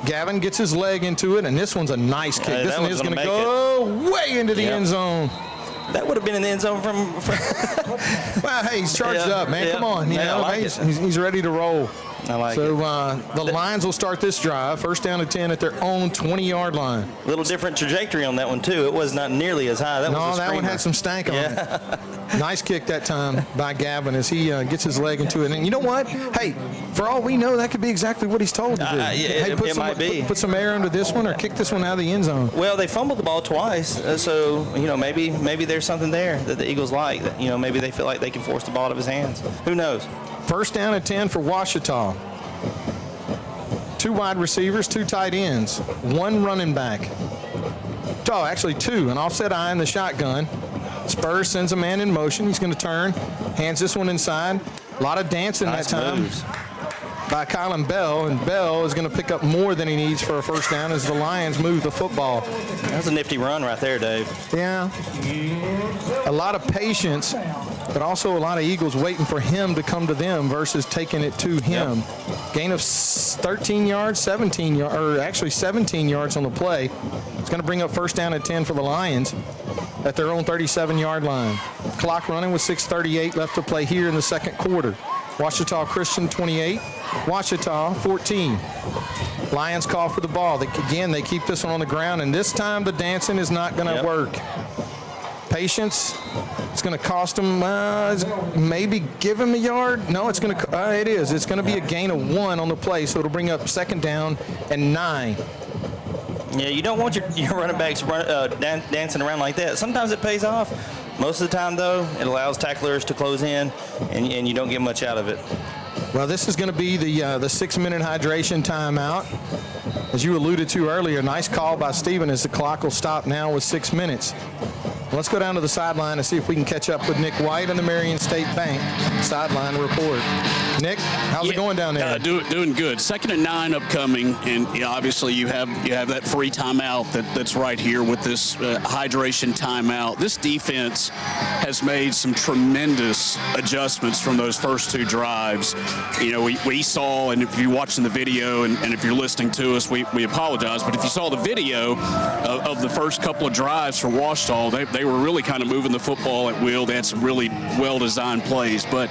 Gavin gets his leg into it, and this one's a nice kick. This one is going to go way into the end zone. That would have been in the end zone from well, hey, he's charged up, man. Yeah. Come on. He's ready to roll. I like it. The Lions will start this drive, first down and 10 at their own 20-yard line. A little different trajectory on that one, too. It was not nearly as high. That one had some stank on it. Nice kick that time by Gavin as he gets his leg into it. And you know what? Hey, for all we know, that could be exactly what he's told to do. It might be. Put some air into this one or kick this one out of the end zone. Well, they fumbled the ball twice, so maybe there's something there that the Eagles like. That maybe they feel like they can force the ball out of his hands. Who knows? First down and 10 for Ouachita. 2 wide receivers, 2 tight ends, 1 running back. Actually 2. An offset eye in the shotgun. Spurs sends a man in motion. He's going to turn, hands this one inside. A lot of dancing Nice that time moves by Kylan Bell, and Bell is going to pick up more than he needs for a first down as the Lions move the football. That's a nifty run right there, Dave. Yeah. A lot of patience, but also a lot of Eagles waiting for him to come to them versus taking it to him. Yep. Gain of 13 yards, 17 yards, or actually 17 yards on the play. It's going to bring up first down at 10 for the Lions at their own 37-yard line. Clock running with 6:38 left to play here in the second quarter. Ouachita Christian 28, Ouachita 14. Lions call for the ball. They keep this one on the ground, and this time the dancing is not going to work. Patience. It's going to cost them, maybe give him a yard. No, it's going to. It is. It's going to be a gain of 1 on the play, so it'll bring up second down and 9. Yeah, you don't want your running backs dancing around like that. Sometimes it pays off. Most of the time, though, it allows tacklers to close in, and you don't get much out of it. Well, this is going to be the 6-minute hydration timeout. As you alluded to earlier, nice call by Steven as the clock will stop now with 6 minutes. Let's go down to the sideline and see if we can catch up with Nick White and the Marion State Bank sideline report. Nick, how's it going down there? Doing good. 2nd and 9 upcoming, and obviously you have that free timeout that's right here with this hydration timeout. This defense has made some tremendous adjustments from those first 2 drives. We saw, and if you're watching the video and if you're listening to us, we apologize, but if you saw the video of the first couple of drives for Ouachita, they were really kind of moving the football at will. They had some really well-designed plays, but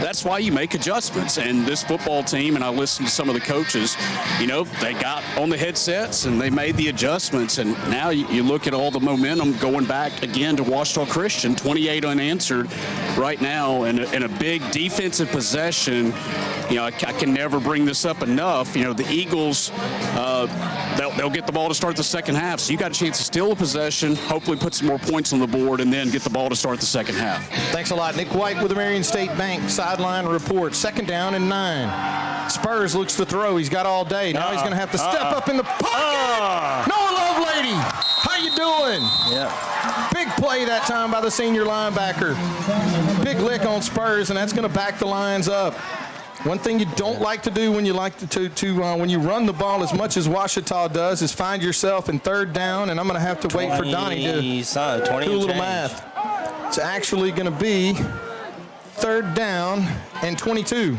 that's why you make adjustments. And this football team, and I listened to some of the coaches, they got on the headsets and they made the adjustments. And now you look at all the momentum going back again to Ouachita Christian, 28 unanswered right now, and a big defensive possession. I can never bring this up enough. The Eagles, they'll get the ball to start the second half. So you got a chance to steal a possession, hopefully put some more points on the board, and then get the ball to start the second half. Thanks a lot. Nick White with the Marion State Bank sideline report. 2nd down and 9. Spurs looks to throw. He's got all day. Now he's going to have to step up in the pocket. Noah Lovelady, how you doing? Yeah. Big play that time by the senior linebacker. Big lick on Spurs, and that's going to back the Lions up. One thing you don't like to do when you when you run the ball as much as Ouachita does is find yourself in 3rd down, and I'm going to have to wait for Donnie to do a little math. It's actually going to be 3rd down and 22.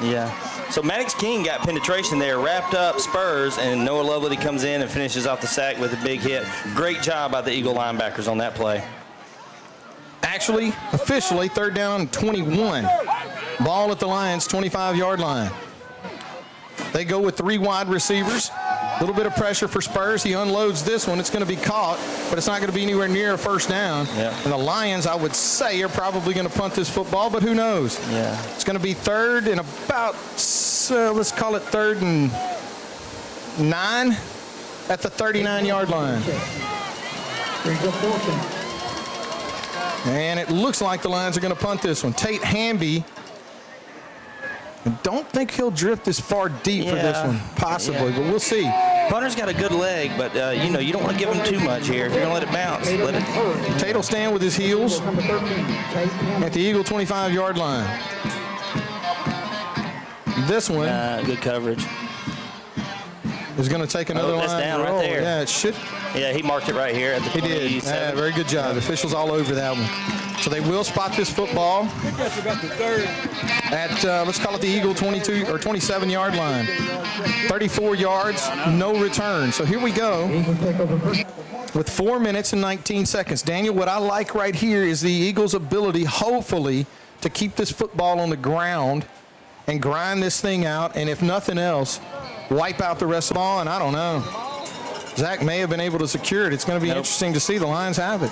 Yeah. So Maddox King got penetration there, wrapped up Spurs, and Noah Lovelady comes in and finishes off the sack with a big hit. Great job by the Eagle linebackers on that play. Actually, officially, 3rd down and 21. Ball at the Lions' 25-yard line. They go with 3 wide receivers. A little bit of pressure for Spurs. He unloads this one. It's going to be caught, but it's not going to be anywhere near a first down. Yeah. And the Lions, I would say, are probably going to punt this football, but who knows? Yeah. It's going to be 3rd and about, let's call it 3rd and 9 at the 39-yard line. And it looks like the Lions are going to punt this one. Tate Hamby. I don't think he'll drift this far deep for this one, possibly, but we'll see. Punter's got a good leg, but, you don't want to give him too much here. If you're going to let it bounce, let it. Tate will stand with his heels at the Eagle 25-yard line. This one. Good coverage. Is going to take another line down roll. Right there. Yeah, it should. Yeah, he marked it right here at the 27. He did. Very good job. The officials all over that one. So they will spot this football at, let's call it the Eagle 22 or 27-yard line. 34 yards, no return. So here we go with 4 minutes and 19 seconds. Daniel, what I like right here is the Eagles' ability, hopefully, to keep this football on the ground and grind this thing out, and if nothing else, wipe out the rest of the ball, and I don't know. Zach may have been able to secure it. It's going to be interesting to see. The Lions have it.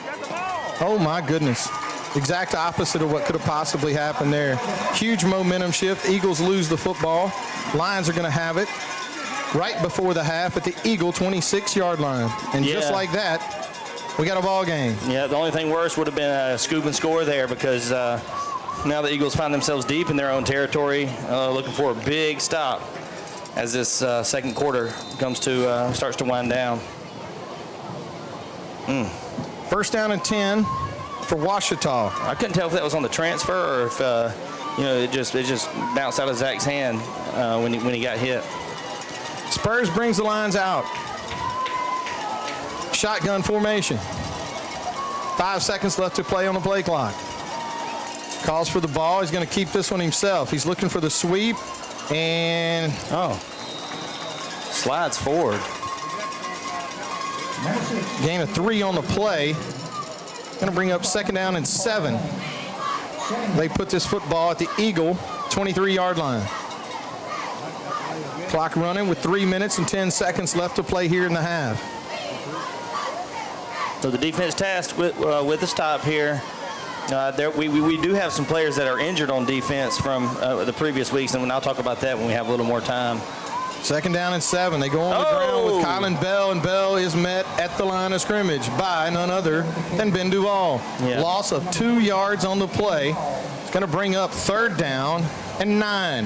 Oh, my goodness. Exact opposite of what could have possibly happened there. Huge momentum shift. Eagles lose the football. Lions are going to have it right before the half at the Eagle 26-yard line. And just like that, we got a ball game. Yeah, the only thing worse would have been a scoop and score there because now the Eagles find themselves deep in their own territory, looking for a big stop as this second quarter starts to wind down. First down and 10 for Ouachita. I couldn't tell if that was on the transfer or if it just bounced out of Zach's hand when he got hit. Spurs brings the lines out. Shotgun formation. 5 seconds left to play on the play clock. Calls for the ball. He's going to keep this one himself. He's looking for the sweep, and slides forward. Gain of 3 on the play. Going to bring up 2nd down and 7. They put this football at the Eagle 23-yard line. Clock running with 3 minutes and 10 seconds left to play here in the half. So the defense tasked with the stop here. We do have some players that are injured on defense from the previous weeks, and I'll talk about that when we have a little more time. 2nd down and 7. They go on the ground with Kylan Bell, and Bell is met at the line of scrimmage by none other than Ben Duval. Yeah. Loss of 2 yards on the play. It's going to bring up 3rd down and 9.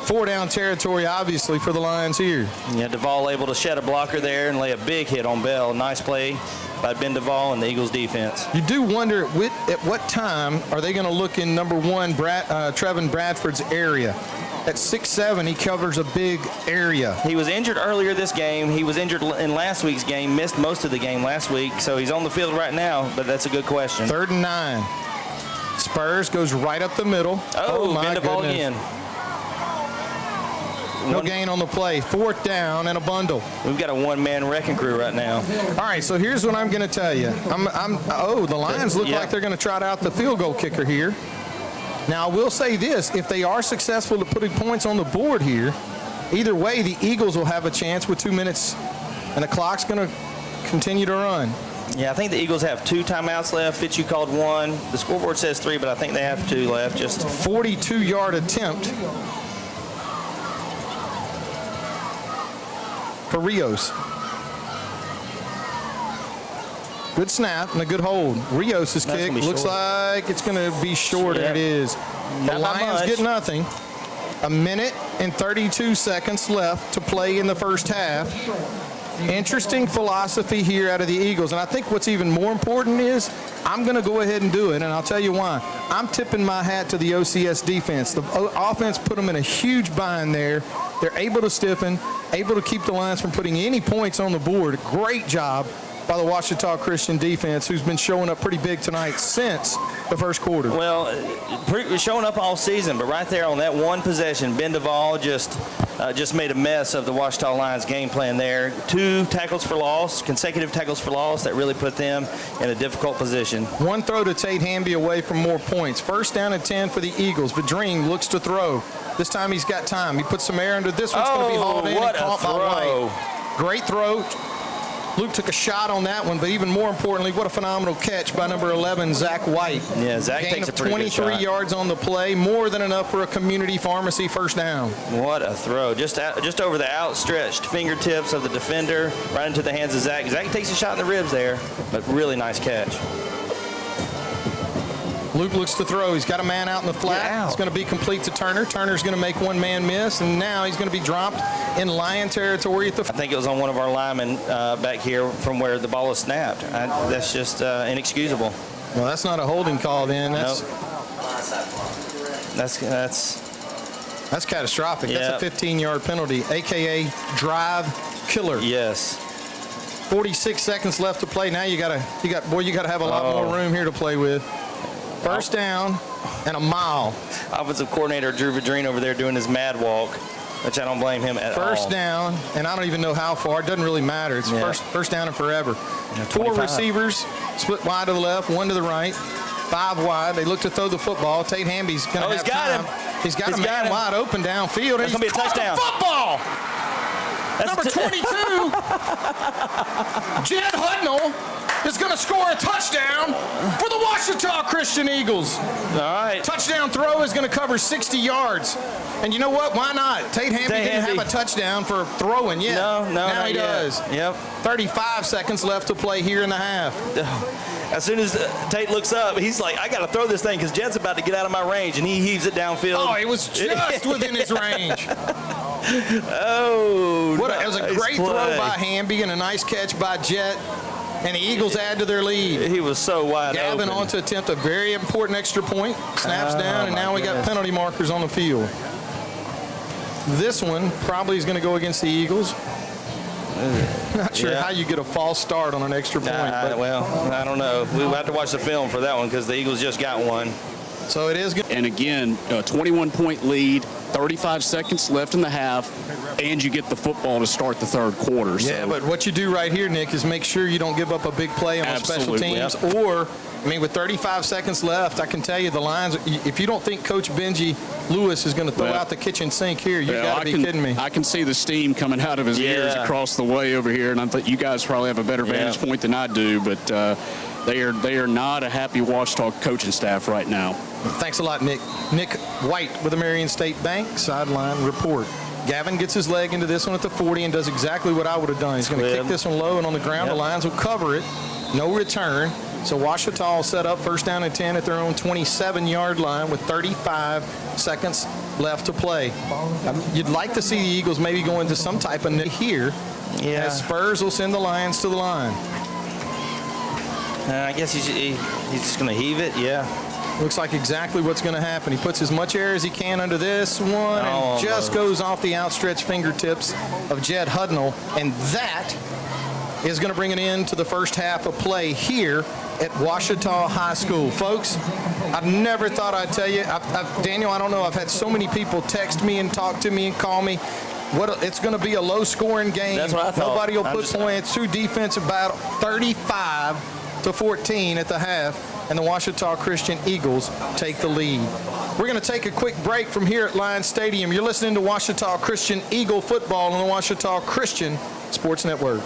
4-down territory, obviously, for the Lions here. Yeah, Duval able to shed a blocker there and lay a big hit on Bell. Nice play by Ben Duval and the Eagles defense. You do wonder at what time are they going to look in number 1, Trevin Bradford's area. At 6'7", he covers a big area. He was injured earlier this game. He was injured in last week's game, missed most of the game last week, so he's on the field right now, but that's a good question. 3rd and 9. Spurs goes right up the middle. Oh my goodness. ball again. No gain on the play. 4th down and a bundle. We've got a one-man wrecking crew right now. All right, so here's what I'm going to tell you. The Lions look like they're going to trot out the field goal kicker here. Now, I will say this. If they are successful at putting points on the board here, either way, the Eagles will have a chance with 2 minutes, and the clock's going to continue to run. Yeah, I think the Eagles have 2 timeouts left. Fitz, called 1. The scoreboard says 3, but I think they have 2 left. Just 42-yard attempt for Rios. Good snap and a good hold. Rios' kick looks like it's going to be short, and it is. The Lions get nothing. 1 minute and 32 seconds left to play in the first half. Interesting philosophy here out of the Eagles, and I think what's even more important is I'm going to go ahead and do it, and I'll tell you why. I'm tipping my hat to the OCS defense. The offense put them in a huge bind there. They're able to stiffen, able to keep the Lions from putting any points on the board. Great job by the Ouachita Christian defense, who's been showing up pretty big tonight since the first quarter. Well, showing up all season, but right there on that one possession, Ben Duval just made a mess of the Ouachita Lions game plan there. 2 tackles for loss, consecutive tackles for loss, that really put them in a difficult position. 1 throw to Tate Hamby away from more points. 1st down and 10 for the Eagles. Vadrine looks to throw. This time he's got time. He puts some air under this one's going to be hauled in and caught by White. Great throw. Luke took a shot on that one, but even more importantly, what a phenomenal catch by number 11, Zach White. Yeah, Zach takes a pretty good shot. 23 yards on the play, more than enough for a community pharmacy 1st down. What a throw. Just over the outstretched fingertips of the defender, right into the hands of Zach. Zach takes a shot in the ribs there, but really nice catch. Luke looks to throw. He's got a man out in the flat. It's going to be complete to Turner. Turner's going to make one man miss, and now he's going to be dropped in Lion territory. I think it was on one of our linemen back here from where the ball was snapped. That's just inexcusable. Well, that's not a holding call then. That's catastrophic. That's a 15-yard penalty, a.k.a. drive killer. Yes. 46 seconds left to play. Now you got to have a lot more room here to play with. 1st down and a mile. Offensive coordinator Drew Vadrine over there doing his mad walk, which I don't blame him at all. 1st down, and I don't even know how far. It doesn't really matter. It's first down and forever. 4 receivers, split wide to the left, 1 to the right, 5 wide. They look to throw the football. Tate Hamby's going to have time. He's got a man wide open downfield. That's going to be a touchdown. Football! Number 22, Jed Hudnall, is going to score a touchdown for the Ouachita Christian Eagles. All right. Touchdown throw is going to cover 60 yards. And you know what? Why not? Tate Hamby didn't have a touchdown for throwing yet. No, now he does. Yep. 35 seconds left to play here in the half. As soon as Tate looks up, he's like, I got to throw this thing because Jed's about to get out of my range, and he heaves it downfield. Oh, it was just within his range. Oh, it was a great throw by Hamby and a nice catch by Jet. And the Eagles add to their lead. He was so wide Gavin open. on to attempt a very important extra point. Snaps down, and now we got penalty markers on the field. This one probably is going to go against the Eagles. Not sure how you get a false start on an extra point. Well, I don't know. We'll have to watch the film for that one because the Eagles just got one. So it is good. And again, a 21-point lead, 35 seconds left in the half, and you get the football to start the third quarter. Yeah, so. but what you do right here, Nick, is make sure you don't give up a big play on the special teams. Or, I mean, with 35 seconds left, I can tell you the Lions, if you don't think Coach Benji Lewis is going to throw out the kitchen sink here, you got to be kidding me. I can see the steam coming out of his ears across the way over here, and I think you guys probably have a better vantage point than I do, but they are not a happy Ouachita coaching staff right now. Thanks a lot, Nick. Nick White with the Marion State Bank sideline report. Gavin gets his leg into this one at the 40 and does exactly what I would have done. He's going to kick this one low and on the ground. The Lions will cover it. No return. So Ouachita will set up first down and 10 at their own 27-yard line with 35 seconds left to play. You'd like to see the Eagles maybe go into some type of here. Yeah. As Spurs will send the Lions to the line. I guess he's just going to heave it, Looks like exactly what's going to happen. He puts as much air as he can under this one and just goes off the outstretched fingertips of Jed Hudnall. And that is going to bring an end to the first half of play here at Ouachita High School. Folks, I've never thought I'd tell you. Daniel, I don't know. I've had so many people text me and talk to me and call me. It's going to be a low-scoring game. That's what I thought. Nobody will put points. Two defensive battle, 35-14 at the half. And the Ouachita Christian Eagles take the lead. We're going to take a quick break from here at Lions Stadium. You're listening to Ouachita Christian Eagle football on the Ouachita Christian Sports Network.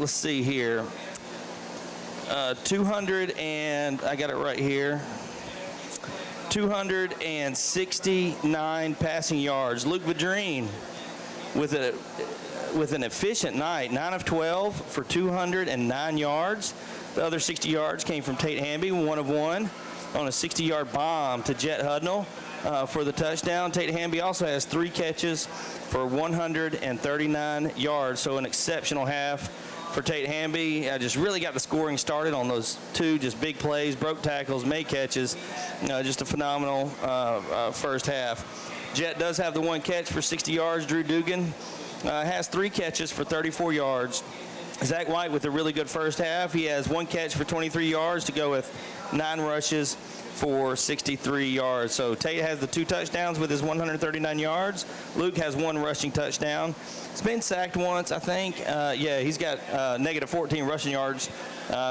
let's see here. 200 and I got it right here. 269 passing yards. Luke Vadrine with an efficient night, 9 of 12 for 209 yards. The other 60 yards came from Tate Hamby, 1 of 1 on a 60-yard bomb to Jet Hudnall for the touchdown. Tate Hamby also has 3 catches for 139 yards, so an exceptional half for Tate Hamby. Just really got the scoring started on those 2 just big plays, broke tackles, made catches. Just a phenomenal first half. Jet does have the 1 catch for 60 yards. Drew Dugan has 3 catches for 34 yards. Zach White with a really good first half. He has 1 catch for 23 yards to go with 9 rushes for 63 yards. So Tate has the 2 touchdowns with his 139 yards. Luke has 1 rushing touchdown. He's been sacked once, I think. Yeah, he's got negative 14 rushing yards.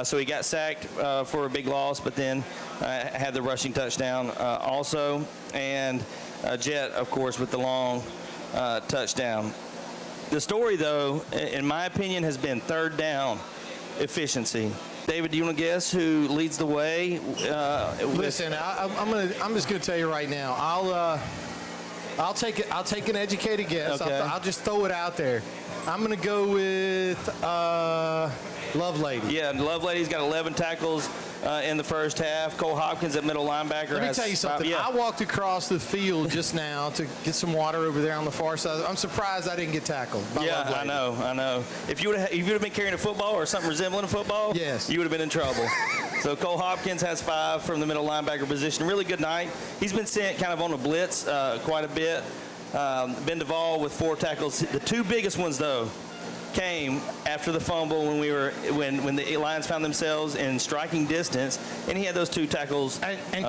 So he got sacked for a big loss, but then had the rushing touchdown also. And Jet, of course, with the long touchdown. The story, though, in my opinion, has been third down efficiency. David, do you want to guess who leads the way? Listen, I'm just going to tell you right now. I'll take an educated guess. Okay. I'll just throw it out there. I'm going to go with Lovelady. Yeah, Lovelady's got 11 tackles in the first half. Cole Hopkins at middle linebacker. Let me tell you something. I walked across the field just now to get some water over there on the far side. I'm surprised I didn't get tackled by Lovelady. I know. If you would have been carrying a football or something resembling a football, yes, you would have been in trouble. So Cole Hopkins has 5 from the middle linebacker position. Really good night. He's been sent kind of on a blitz quite a bit. Ben Duvall with 4 tackles. The 2 biggest ones, though, came after the fumble when the Lions found themselves in striking distance, and he had those 2 tackles and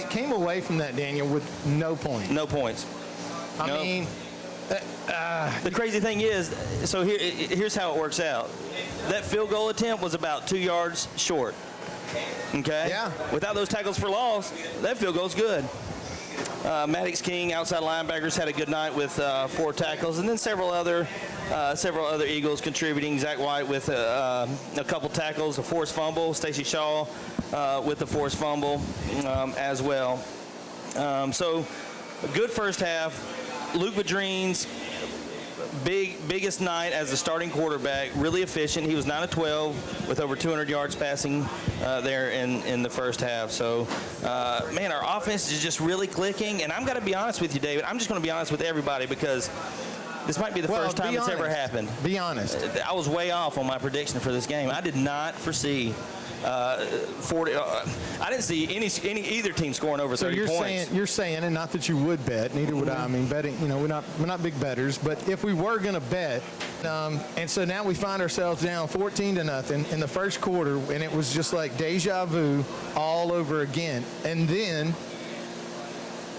came away from that, Daniel, with no points. No points. I mean, the crazy thing is, so here's how it works out. That field goal attempt was about 2 yards short. Okay. Yeah. Without those tackles for loss, that field goal's good. Maddox King, outside linebackers, had a good night with 4 tackles, and then several other Eagles contributing. Zach White with a couple tackles, a forced fumble. Stacey Shaw with the forced fumble as well. So a good first half. Luke Vadrine's biggest night as a starting quarterback, really efficient. He was 9 of 12 with over 200 yards passing there in the first half. So, man, our offense is just really clicking. And I'm going to be honest with you, David. I'm just going to be honest with everybody because this might be the first time it's ever happened. Be honest. I was way off on my prediction for this game. I did not foresee 40. I didn't see either team scoring over 30 points. So you're saying, and not that you would bet, neither would I. I mean, betting, we're not big bettors, but if we were going to bet, and so now we find ourselves down 14-0 in the first quarter, and it was just like deja vu all over again, and then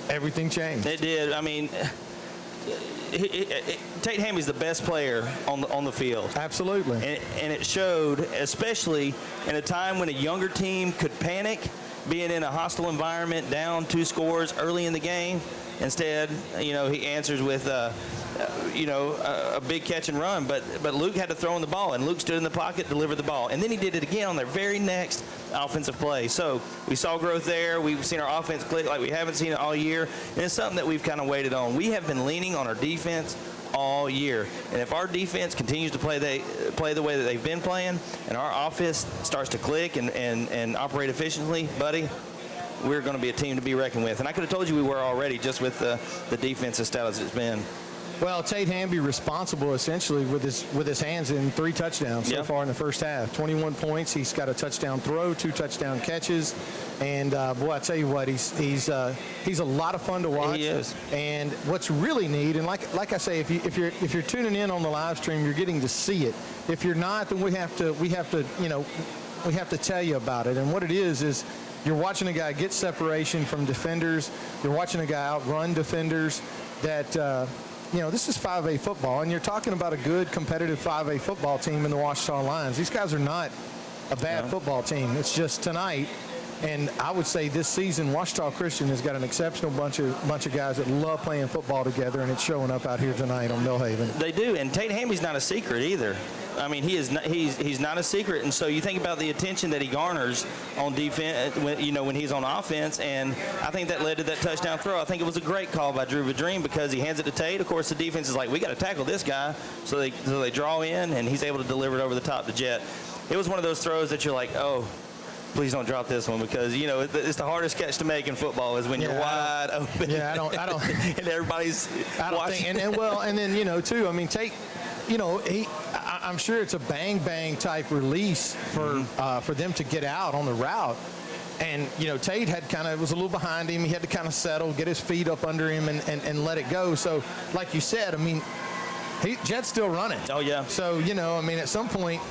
everything changed. It did. I mean, Tate Hamby's the best player on the field. Absolutely. And it showed, especially in a time when a younger team could panic, being in a hostile environment, down 2 scores early in the game. Instead, he answers with a big catch and run. But Luke had to throw in the ball, and Luke stood in the pocket, delivered the ball. And then he did it again on their very next offensive play. So we saw growth there. We've seen our offense click like we haven't seen it all year. And it's something that we've kind of waited on. We have been leaning on our defense all year. And if our defense continues to play the way that they've been playing, and our offense starts to click and operate efficiently, buddy, we're going to be a team to be reckoned with. And I could have told you we were already, just with the defense as stout as it's been. Well, Tate Hamby responsible essentially with his hands in 3 touchdowns so far in the first half. 21 points. He's got a touchdown throw, 2 touchdown catches, and boy, I tell you what, he's a lot of fun to watch. He is. And what's really neat, and like I say, if you're tuning in on the live stream, you're getting to see it. If you're not, then we have to tell you about it. And what it is you're watching a guy get separation from defenders. You're watching a guy outrun defenders. That this is 5A football, and you're talking about a good competitive 5A football team in the Ouachita Lions. These guys are not a bad football team. It's just tonight And I would say this season, Ouachita Christian has got an exceptional bunch of guys that love playing football together, and it's showing up out here tonight on Millhaven. They do, and Tate Hamby's not a secret either. I mean, he's not a secret, and so you think about the attention that he garners on defense, when he's on offense, and I think that led to that touchdown throw. I think it was a great call by Drew Vadreen because he hands it to Tate. Of course, the defense is like, we got to tackle this guy, so they draw in, and he's able to deliver it over the top to Jet. It was one of those throws that you're like, oh, please don't drop this one, because it's the hardest catch to make in football is when you're wide open. Yeah, I don't and everybody's watching. And then too. I mean, Tate, I'm sure it's a bang type release for them to get out on the route. And Tate was a little behind him. He had to kind of settle, get his feet up under him, and let it go. So, like you said, I mean, Jet's still running. Oh yeah. So at some point.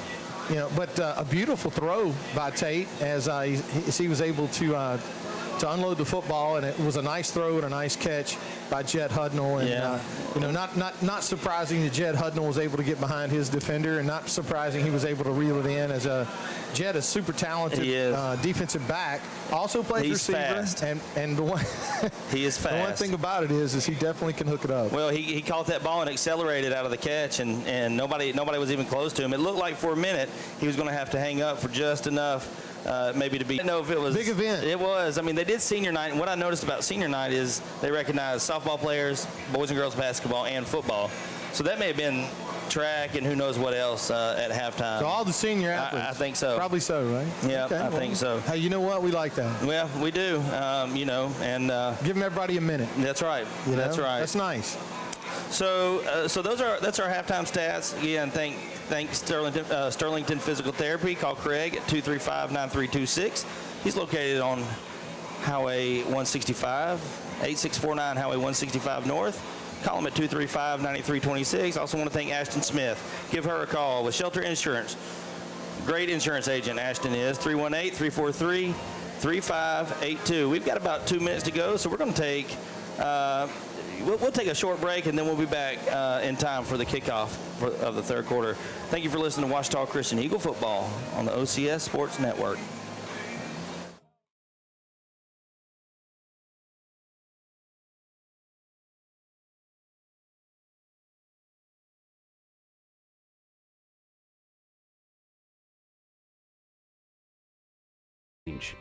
But a beautiful throw by Tate as he was able to unload the football, and it was a nice throw and a nice catch by Jet Hudnall. And not surprising that Jet Hudnall was able to get behind his defender, and not surprising he was able to reel it in as Jet is super talented defensive back. Also plays receiver, fast. and the one he is fast. The one thing about it is he definitely can hook it up. Well, he caught that ball and accelerated out of the catch, and nobody was even close to him. It looked like for a minute he was going to have to hang up for just enough. Maybe to be. I didn't know if it was big event. It was. I mean, they did senior night, and what I noticed about senior night is they recognized softball players, boys and girls basketball, and football. So that may have been track and who knows what else at halftime. So all the senior athletes. I think so. Probably so, right? Yeah, I think so. Hey, you know what? We like that. Well, we do. And give them everybody a minute. That's right. That's right. That's nice. So that's our halftime stats. Again, thanks Sterlington Physical Therapy. Call Craig at 235-9326. He's located on Highway 165, 8649 Highway 165 North. Call him at 235-9326. Also want to thank Ashton Smith. Give her a call with Shelter Insurance. Great insurance agent, Ashton is. 318-343-3582. We've got about 2 minutes to go, so we're going to take we'll take a short break, and then we'll be back in time for the kickoff of the third quarter. Thank you for listening to Ouachita Christian Eagle Football on the OCS Sports Network.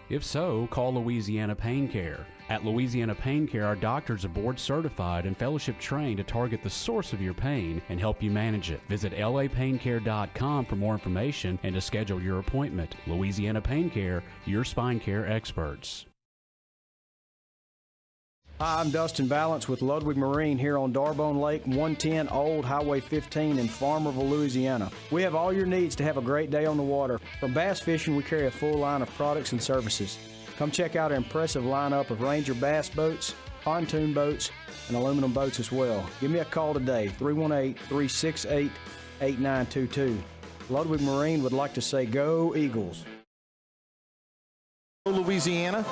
If so, call Louisiana Pain Care. At Louisiana Pain Care, our doctors are board certified and fellowship trained to target the source of your pain and help you manage it. Visit lapaincare.com for more information and to schedule your appointment. Louisiana Pain Care, your spine care experts. Hi, I'm Dustin Balance with Ludwig Marine here on Darbone Lake, 110 Old Highway 15 in Farmerville, Louisiana. We have all your needs to have a great day on the water. From bass fishing, we carry a full line of products and services. Come check out our impressive lineup of Ranger bass boats, pontoon boats, and aluminum boats as well. Give me a call today, 318-368-8922. Ludwig Marine would like to say go Eagles. Louisiana.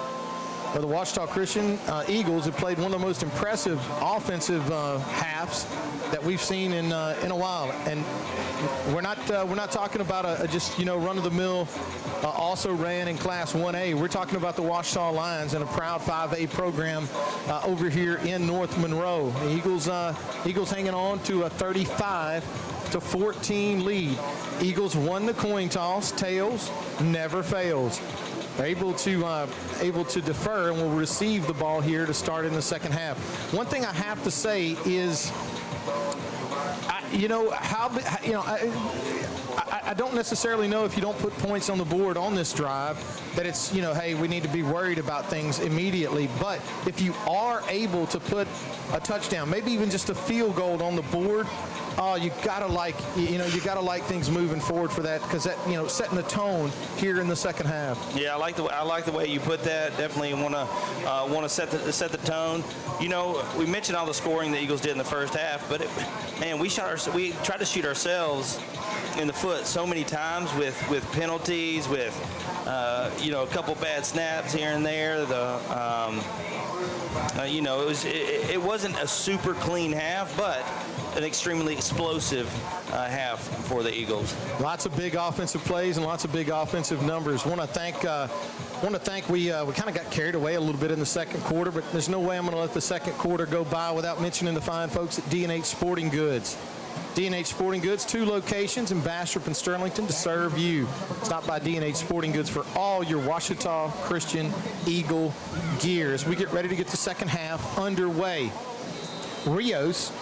The Ouachita Christian Eagles have played one of the most impressive offensive halves that we've seen in a while, and we're not talking about a just run-of-the-mill also ran in Class 1A. We're talking about the Ouachita Lions and a proud 5A program over here in North Monroe. The Eagles hanging on to a 35-14 lead. Eagles won the coin toss. Tails never fails. They're able to defer and will receive the ball here to start in the second half. One thing I have to say is, I don't necessarily know if you don't put points on the board on this drive that it's, hey, we need to be worried about things immediately. But if you are able to put a touchdown, maybe even just a field goal on the board, you gotta like things moving forward for that, because that, setting the tone here in the second half. Yeah, I like the way you put that. Definitely want to set the tone. We mentioned all the scoring the Eagles did in the first half, but we tried to shoot ourselves in the foot so many times with penalties, with a couple bad snaps here and there. It wasn't a super clean half, but an extremely explosive half for the Eagles. Lots of big offensive plays and lots of big offensive numbers. Want to thank we kind of got carried away a little bit in the second quarter, but there's no way I'm going to let the second quarter go by without mentioning the fine folks at D&H Sporting Goods. D&H Sporting Goods, 2 locations in Bastrop and Sterlington to serve you. Stop by D&H Sporting Goods for all your Ouachita Christian Eagle gear as we get ready to get the second half underway. Rios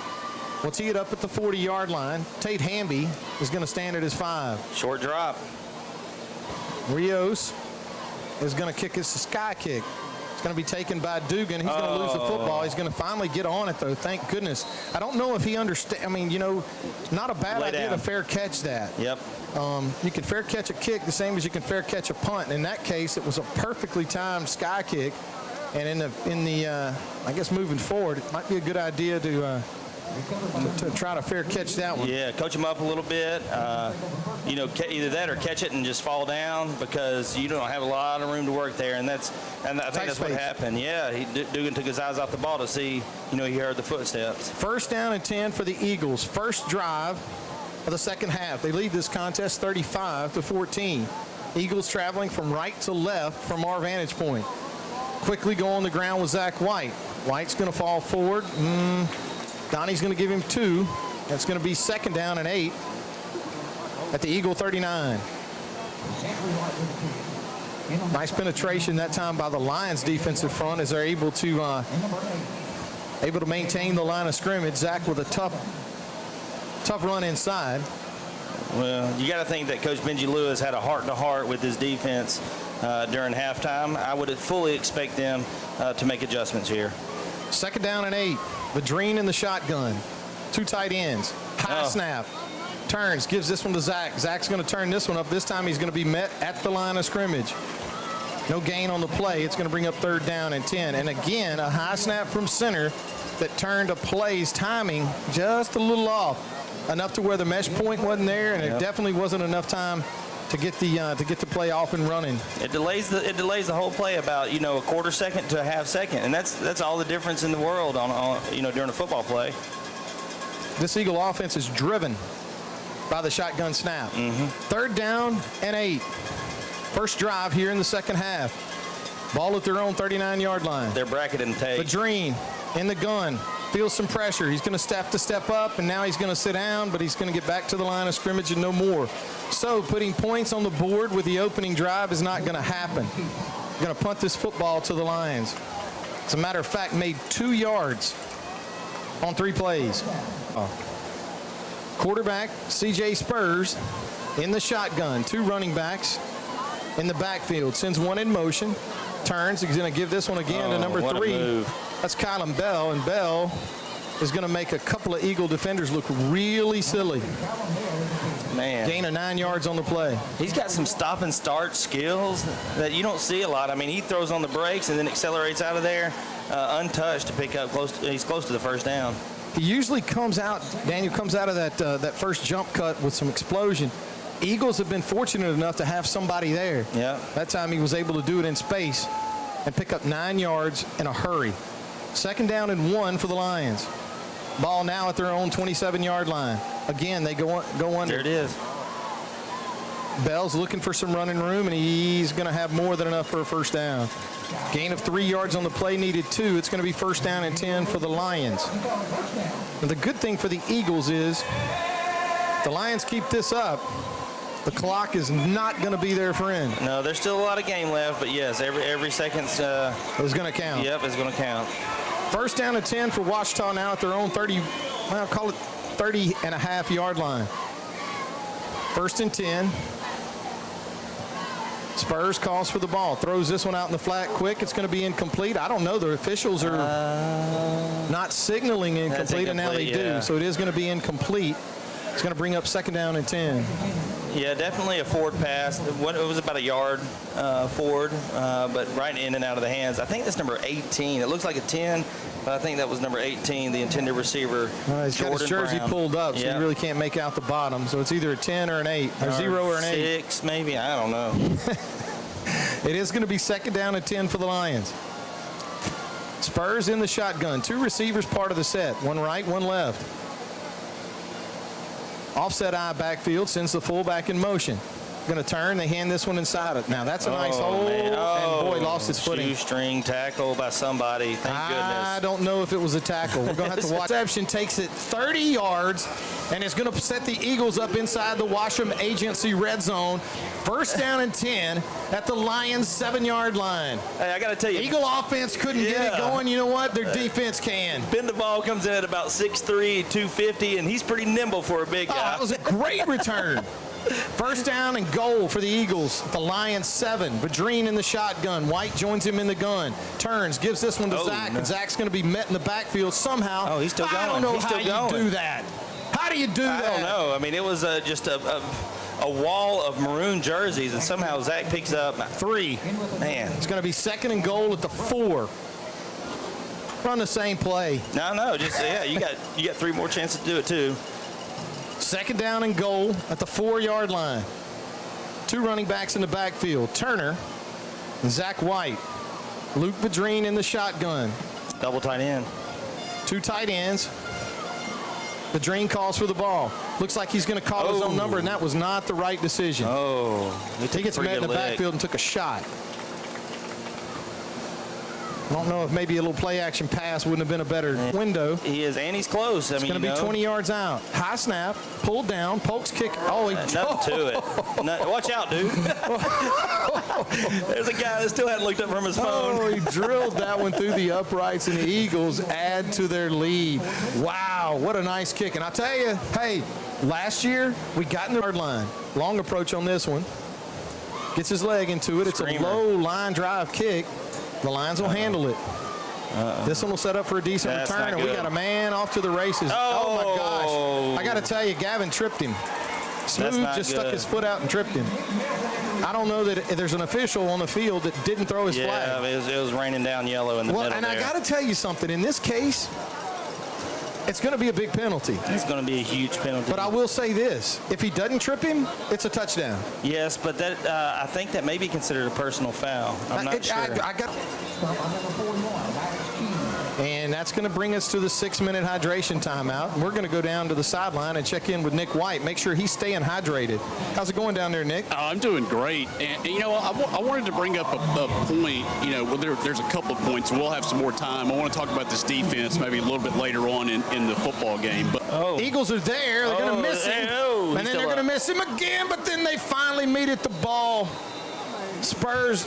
will tee it up at the 40-yard line. Tate Hamby is going to stand at his 5. Short drop. Rios is going to kick his sky kick. It's going to be taken by Dugan. He's going to lose the football. He's going to finally get on it, though. Thank goodness. I don't know if he understands. I mean, not a bad idea to fair catch that. Yep. You can fair catch a kick the same as you can fair catch a punt. In that case, it was a perfectly timed sky kick. And in the I guess moving forward, it might be a good idea to try to fair catch that one. Yeah, coach him up a little bit. Either that or catch it and just fall down because you don't have a lot of room to work there, and I think that's what happened. Yeah, Dugan took his eyes off the ball to see, he heard the footsteps. First down and 10 for the Eagles. First drive of the second half. They lead this contest 35-14. Eagles traveling from right to left from our vantage point. Quickly go on the ground with Zach White. White's going to fall forward. Donnie's going to give him 2. That's going to be second down and 8 at the Eagle 39. Nice penetration that time by the Lions defensive front as they're able to maintain the line of scrimmage. Zach with a tough run inside. Well, you got to think that Coach Benji Lewis had a heart-to-heart with his defense during halftime. I would fully expect them to make adjustments here. Second down and 8. Vadreen in the shotgun. 2 tight ends. High snap. Turns, gives this one to Zach. Zach's going to turn this one up. This time he's going to be met at the line of scrimmage. No gain on the play. It's going to bring up third down and 10. And again, a high snap from center that turned a play's timing just a little off. Enough to where the mesh point wasn't there, and it definitely wasn't enough time to get the play off and running. It delays the whole play about a quarter second to a half second, and that's all the difference in the world on during a football play. This Eagle offense is driven by the shotgun snap. Third down and 8. First drive here in the second half. Ball at their own 39-yard line. They're bracketing take. Vadreen in the gun. Feels some pressure. He's going to have to step up, and now he's going to sit down, but he's going to get back to the line of scrimmage and no more. So putting points on the board with the opening drive is not going to happen. You're going to punt this football to the Lions. As a matter of fact, made 2 yards on 3 plays. Quarterback C.J. Spurs in the shotgun. 2 running backs in the backfield. Sends one in motion. Turns. He's going to give this one again to number 3. That's Kylan Bell, and Bell is going to make a couple of Eagle defenders look really silly. Man. Gain of 9 yards on the play. He's got some stop and start skills that you don't see a lot. I mean, he throws on the brakes and then accelerates out of there untouched to pick up he's close to the first down. He usually comes out of that first jump cut with some explosion. Eagles have been fortunate enough to have somebody there. Yeah. That time he was able to do it in space and pick up 9 yards in a hurry. Second down and 1 for the Lions. Ball now at their own 27-yard line. Again, they go under. There it is. Bell's looking for some running room, and he's going to have more than enough for a first down. Gain of 3 yards on the play, needed 2. It's going to be first down and 10 for the Lions. And the good thing for the Eagles is the Lions keep this up. The clock is not going to be their friend. No, there's still a lot of game left, but yes, every second's is going to count. Yep, it's going to count. First down and 10 for Ouachita now at their own 30, well, call it 30.5-yard line. First and 10. Spurs calls for the ball. Throws this one out in the flat quick. It's going to be incomplete. I don't know. The officials are not signaling incomplete, and now they do. So it is going to be incomplete. It's going to bring up second down and 10. Yeah, definitely a forward pass. It was about a yard forward, but right in and out of the hands. I think that's number 18. It looks like a 10, but I think that was number 18, the intended receiver. He's got his jersey pulled up, so you really can't make out the bottom. So it's either a 10 or an 8, or 0 or an 8. 6, maybe. I don't know. It is going to be second down and 10 for the Lions. Spurs in the shotgun. 2 receivers part of the set. One right, one left. Offset eye backfield, sends the fullback in motion. Going to turn. They hand this one inside it. Now, that's a nice hold. Man. And, boy, lost his footing. Shoestring tackle by somebody. Thank goodness. I don't know if it was a tackle. We're going to have to watch. Reception takes it 30 yards, and it's going to set the Eagles up inside the Washam Agency red zone. First down and 10 at the Lions' 7-yard line. Hey, I got to tell you. Eagle offense couldn't get it going. You know what? Their defense can. Ben DeVal comes in at about 6'3", 250, and he's pretty nimble for a big guy. That was a great return. First down and goal for the Eagles. The Lions 7. Vadrine in the shotgun. White joins him in the gun. Turns, gives this one to Zach, and Zach's going to be met in the backfield somehow. Oh, he's still going. I don't know how you do that. How do you do that? I don't know. I mean, it was just a wall of maroon jerseys, and somehow Zach picks up 3. Man. It's going to be second and goal at the 4. Run the same play. No, just, yeah, you got 3 more chances to do it, too. Second down and goal at the 4-yard line. 2 running backs in the backfield. Turner and Zach White. Luke Vadrine in the shotgun. Double tight end. 2 tight ends. Vadrine calls for the ball. Looks like he's going to call his own number, and that was not the right decision. He gets met in the backfield and took a shot. I don't know if maybe a little play-action pass wouldn't have been a better window. He is, and he's close. It's going to be 20 yards out. High snap, pulled down, pokes kick. Oh, nothing to it. Watch out, dude. There's a guy that still hadn't looked up from his phone. Oh, he drilled that one through the uprights, and the Eagles add to their lead. Wow, what a nice kick. And I'll tell you, hey, last year we got in the yard line. Long approach on this one. Gets his leg into it. It's a low line drive kick. The Lions will handle it. This one will set up for a decent return, and we got a man off to the races. Oh my gosh. I got to tell you, Gavin tripped him. Smooth just stuck his foot out and tripped him. I don't know that there's an official on the field that didn't throw his flag. Yeah, it was raining down yellow in the middle and there. I got to tell you something. In this case, it's going to be a big penalty. It's going to be a huge penalty. But I will say this. If he doesn't trip him, it's a touchdown. Yes, but that I think that may be considered a personal foul. I'm not sure. And that's going to bring us to the 6-minute hydration timeout. We're going to go down to the sideline and check in with Nick White, make sure he's staying hydrated. How's it going down there, Nick? I'm doing great. And you know, I wanted to bring up a point. You know, well, there's a couple of points. We'll have some more time. I want to talk about this defense maybe a little bit later on in the football game. But Eagles are there. They're going to miss him. And then they're going to miss him again, but then they finally meet at the ball. Spurs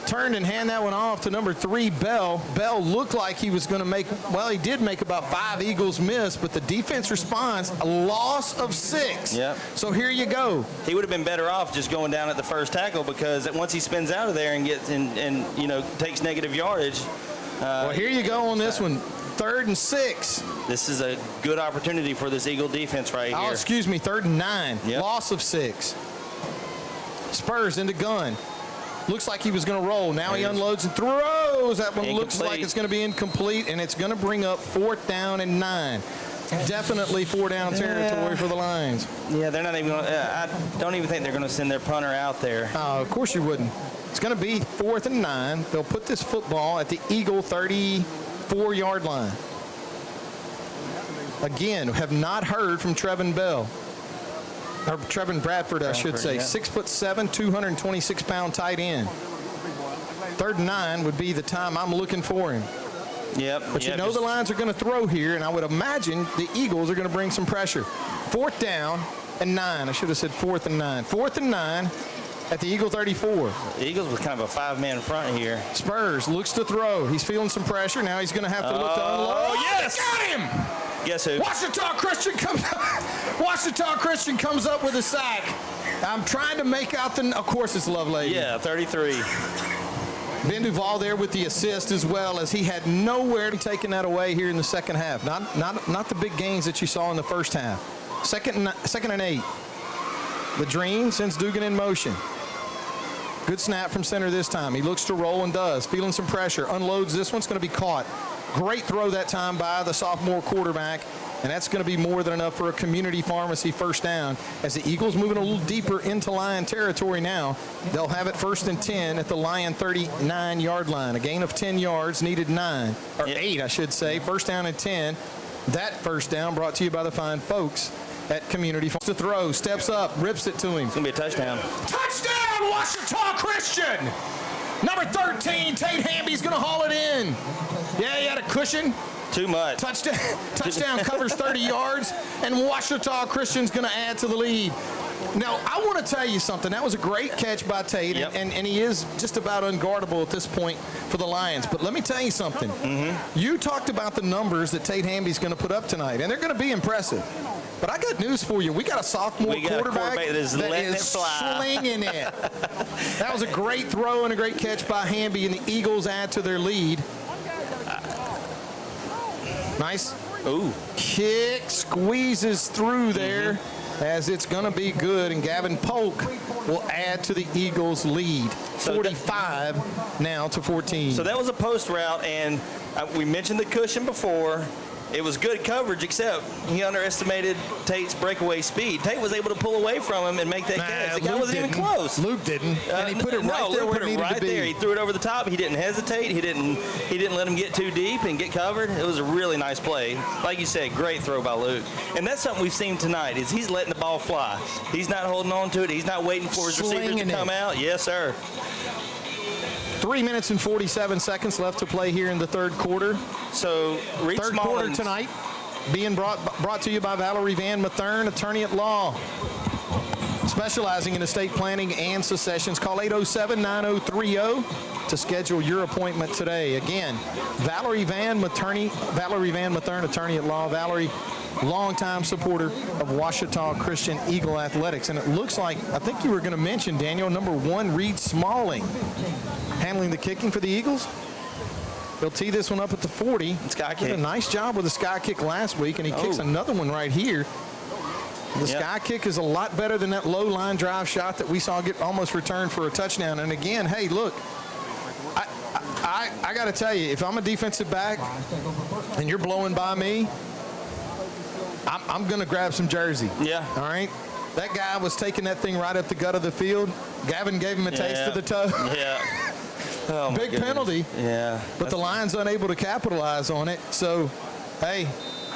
turned and hand that one off to number 3, Bell. Bell looked like he was going to make, well, he did make about 5 Eagles miss, but the defense responds, a loss of 6. Yep. So here you go. He would have been better off just going down at the first tackle, because once he spins out of there and gets and you know, takes negative yardage. Well, here you go on this one. 3rd and 6. This is a good opportunity for this Eagle defense right here. Oh, excuse me, 3rd and 9. Yep. Loss of 6. Spurs into gun. Looks like he was going to roll. Now he unloads and throws. That one looks like it's going to be incomplete, and it's going to bring up 4th down and 9. Definitely 4-down territory for the Lions. Yeah, they're not even going to, I don't even think they're going to send their punter out there. Oh, of course you wouldn't. It's going to be 4th and 9. They'll put this football at the Eagle 34-yard line. Again, have not heard from Trevin Bell. Or Trevin Bradford, I should say. 6'7", 226-pound tight end. 3rd and 9 would be the time I'm looking for him. Yep. But you know the Lions are going to throw here, and I would imagine the Eagles are going to bring some pressure. 4th down and 9. I should have said 4th and 9. 4th and 9 at the Eagle 34. The Eagles with kind of a 5-man front here. Spurs looks to throw. He's feeling some pressure. Now he's going to have to look to unload. Oh, yes! Got him! Guess who? Ouachita Christian comes up with a sack. I'm trying to make out of course it's Lovelady. Yeah, 33. Ben DeVal there with the assist, as well as he had nowhere to taking that away here in the second half. Not the big gains that you saw in the first half. Second and 8. The Dream sends Dugan in motion. Good snap from center this time. He looks to roll and does. Feeling some pressure. Unloads. This one's going to be caught. Great throw that time by the sophomore quarterback. And that's going to be more than enough for a community pharmacy first down. As the Eagles moving a little deeper into Lion territory now, they'll have it 1st and 10 at the Lion 39-yard line. A gain of 10 yards, needed 9, or 8, I should say. 1st down and 10. That first down brought to you by the fine folks at Community Farm. To throw, steps up, rips it to him. It's going to be a touchdown. Touchdown, Ouachita Christian! Number 13, Tate Hamby's going to haul it in. Yeah, he had a cushion. Too much. Touchdown covers 30 yards, and Ouachita Christian's going to add to the lead. Now, I want to tell you something. That was a great catch by Tate, and he is just about unguardable at this point for the Lions. But let me tell you something. You talked about the numbers that Tate Hamby's going to put up tonight, and they're going to be impressive. But I got news for you. We got a sophomore quarterback that is slinging it. That was a great throw and a great catch by Hamby, and the Eagles add to their lead. Nice. Ooh. Kick squeezes through there as it's going to be good, and Gavin Polk will add to the Eagles' lead. 45 now to 14. So that was a post route, and we mentioned the cushion before. It was good coverage, except he underestimated Tate's breakaway speed. Tate was able to pull away from him and make that catch. The guy wasn't even close. Luke didn't, and he put it right there where it needed to be. He threw it over the top. He didn't hesitate. He didn't let him get too deep and get covered. It was a really nice play. Like you said, great throw by Luke. And that's something we've seen tonight is he's letting the ball fly. He's not holding on to it. He's not waiting for his receivers to come out. Yes, sir. 3 minutes and 47 seconds left to play here in the third quarter. So, third quarter tonight being brought to you by Valerie Van Mathern, attorney at law, specializing in estate planning and successions. Call 807-9030 to schedule your appointment today. Again, Valerie Van Mathern, attorney at law. Valerie, longtime supporter of Ouachita Christian Eagle Athletics. And it looks like, I think you were going to mention, Daniel, number 1, Reed Smalling, handling the kicking for the Eagles. They'll tee this one up at the 40. Sky kick. Did a nice job with the sky kick last week, and he kicks another one right here. The sky kick is a lot better than that low line drive shot that we saw get almost returned for a touchdown. And again, hey, look, I got to tell you, if I'm a defensive back and you're blowing by me, I'm going to grab some jersey. Yeah. All right? That guy was taking that thing right up the gut of the field. Gavin gave him a taste of the toe. Yeah. Oh, big penalty. Yeah. But the Lions unable to capitalize on it. So, hey,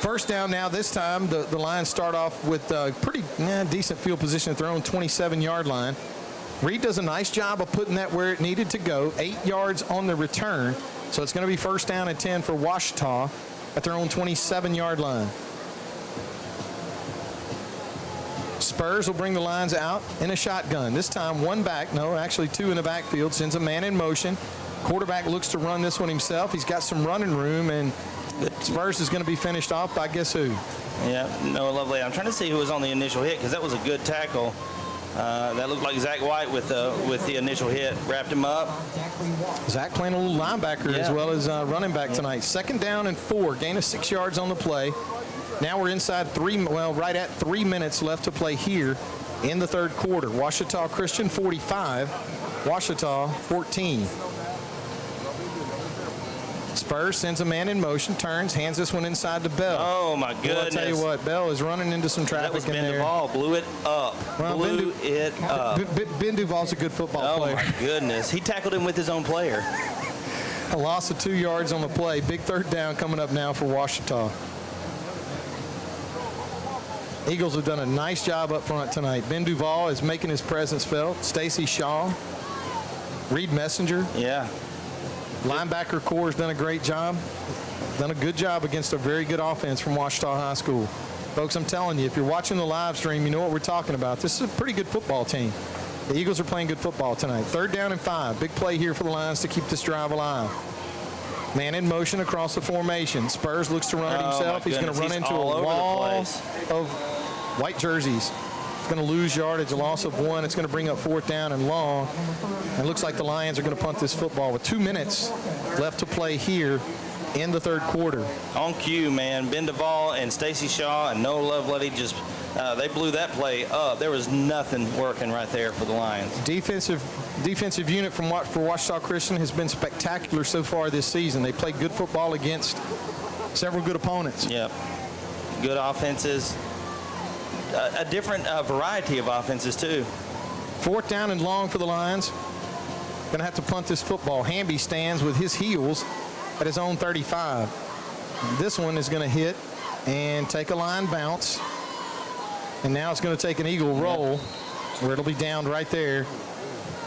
first down now. This time the Lions start off with a pretty decent field position at their own 27-yard line. Reed does a nice job of putting that where it needed to go. 8 yards on the return. So it's going to be first down and 10 for Ouachita at their own 27-yard line. Spurs will bring the Lions out in a shotgun. This time one back. No, actually two in the backfield. Sends a man in motion. Quarterback looks to run this one himself. He's got some running room, and Spurs is going to be finished off by guess who? Yeah, Noah Lovely. I'm trying to see who was on the initial hit because that was a good tackle. That looked like Zach White with the initial hit. Wrapped him up. Zach playing a little linebacker as well as running back tonight. Second down and 4. Gain of 6 yards on the play. Now we're inside right at 3 minutes left to play here in the third quarter. Ouachita Christian 45, Ouachita 14. Spurs sends a man in motion, turns, hands this one inside to Bell. Oh, my goodness. Well, I'll tell you what, Bell is running into some traffic in there. That was Ben Duval. Blew it up. Well, blew it up. Ben Duval's a good football player. Oh, my goodness. He tackled him with his own player. A loss of 2 yards on the play. Big third down coming up now for Ouachita. Eagles have done a nice job up front tonight. Ben Duval is making his presence felt. Stacy Shaw, Reed Messenger. Yeah. Linebacker core has done a great job. Done a good job against a very good offense from Ouachita High School. Folks, I'm telling you, if you're watching the live stream, you know what we're talking about. This is a pretty good football team. The Eagles are playing good football tonight. Third down and 5. Big play here for the Lions to keep this drive alive. Man in motion across the formation. Spurs looks to run it himself. He's going to run into a wall of white jerseys. It's going to lose yardage, a loss of 1. It's going to bring up fourth down and long. And it looks like the Lions are going to punt this football with 2 minutes left to play here in the third quarter. On cue, man. Ben Duval and Stacy Shaw and Noah Lovelady just they blew that play up. There was nothing working right there for the Lions. Defensive unit for Ouachita Christian has been spectacular so far this season. They played good football against several good opponents. Yep. Good offenses. A different variety of offenses, too. Fourth down and long for the Lions. Going to have to punt this football. Hamby stands with his heels at his own 35. This one is going to hit and take a line bounce. And now it's going to take an Eagle roll where it'll be downed right there.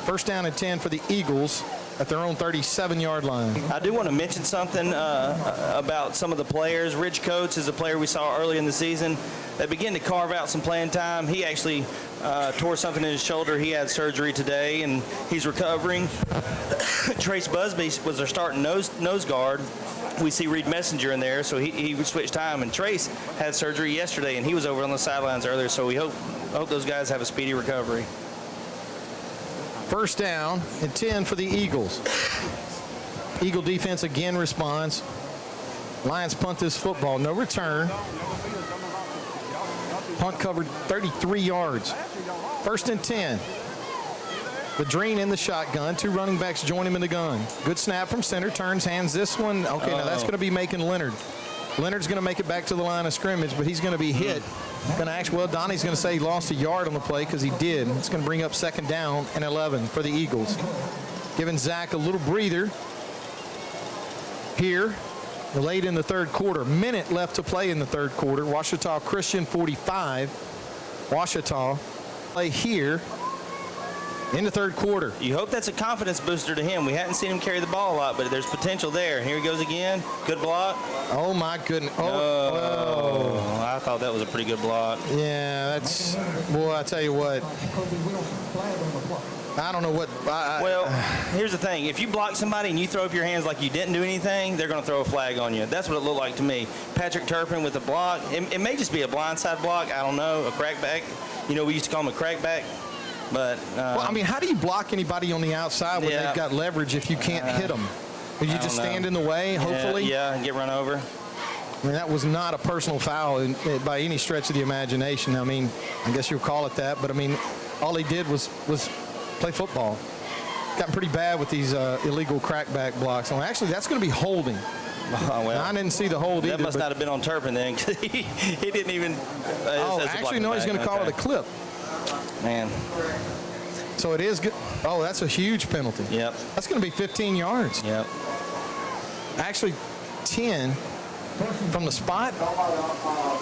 First down and 10 for the Eagles at their own 37-yard line. I do want to mention something about some of the players. Rich Coates is a player we saw early in the season that began to carve out some playing time. He actually tore something in his shoulder. He had surgery today, and he's recovering. Trace Busby was their starting nose guard. We see Reed Messenger in there, so he would switch time. And Trace had surgery yesterday, and he was over on the sidelines earlier, so we hope those guys have a speedy recovery. First down and 10 for the Eagles. Eagle defense again responds. Lions punt this football. No return. Punt covered 33 yards. First and 10. Ladrine in the shotgun. Two running backs join him in the gun. Good snap from center. Turns, hands this one. Okay, now that's going to be making Leonard. Leonard's going to make it back to the line of scrimmage, but he's going to be hit. Donnie's going to say he lost a yard on the play because he did. It's going to bring up second down and 11 for the Eagles. Giving Zach a little breather here late in the third quarter. Minute left to play in the third quarter. Ouachita Christian 45. Ouachita play here in the third quarter. You hope that's a confidence booster to him. We hadn't seen him carry the ball a lot, but there's potential there. Here he goes again. Good block. Oh, my goodness. I thought that was a pretty good block. Yeah, that's, boy, I tell you what. I don't know what. Well, here's the thing. If you block somebody and you throw up your hands like you didn't do anything, they're going to throw a flag on you. That's what it looked like to me. Patrick Turpin with the block. It may just be a blindside block. I don't know. A crackback. You know, we used to call him a crackback. But well, I mean, how do you block anybody on the outside when they've got leverage if you can't hit them? You just stand in the way, hopefully? Yeah, and get run over. I mean, that was not a personal foul by any stretch of the imagination. I mean, I guess you'll call it that. But, I mean, all he did was play football. Gotten pretty bad with these illegal crackback blocks. Well, actually, that's going to be holding. Well, I didn't see the hold either. That must not have been on Turpin then, because he didn't even. Actually, no, he's going to call it a clip. Man. So it is good. Oh, that's a huge penalty. Yep. That's going to be 15 yards. Yep. Actually, 10 from the spot.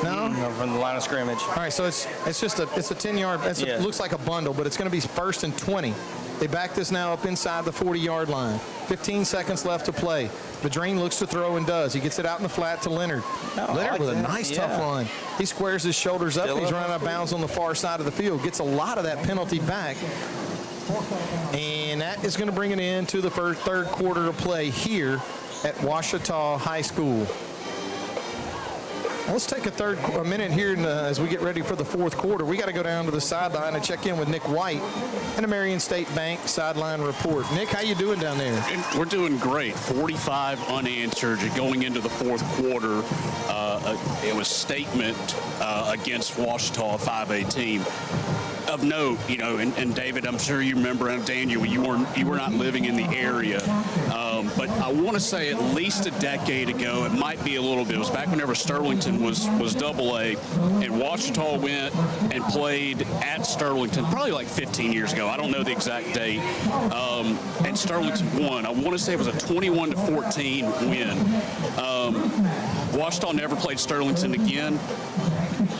No, from the line of scrimmage. All right, so it's just a 10-yard. It looks like a bundle, but it's going to be first and 20. They back this now up inside the 40-yard line. 15 seconds left to play. Ladrine looks to throw and does. He gets it out in the flat to Leonard. Leonard with a nice, tough run. He squares his shoulders up. He's running out of bounds on the far side of the field. Gets a lot of that penalty back. And that is going to bring it into the third quarter of play here at Ouachita High School. Let's take a minute here as we get ready for the fourth quarter. We got to go down to the sideline and check in with Nick White and a Marion State Bank sideline report. Nick, how you doing down there? We're doing great. 45 unanswered going into the fourth quarter. It was statement against Ouachita, 5A team. Of note, you know, and David, I'm sure you remember, and Daniel, you were not living in the area, but I want to say at least a decade ago, it might be a little bit. It was back whenever Sterlington was AA, and Ouachita went and played at Sterlington, probably like 15 years ago. I don't know the exact date, and Sterlington won. I want to say it was a 21-14 win. Ouachita never played Sterlington again.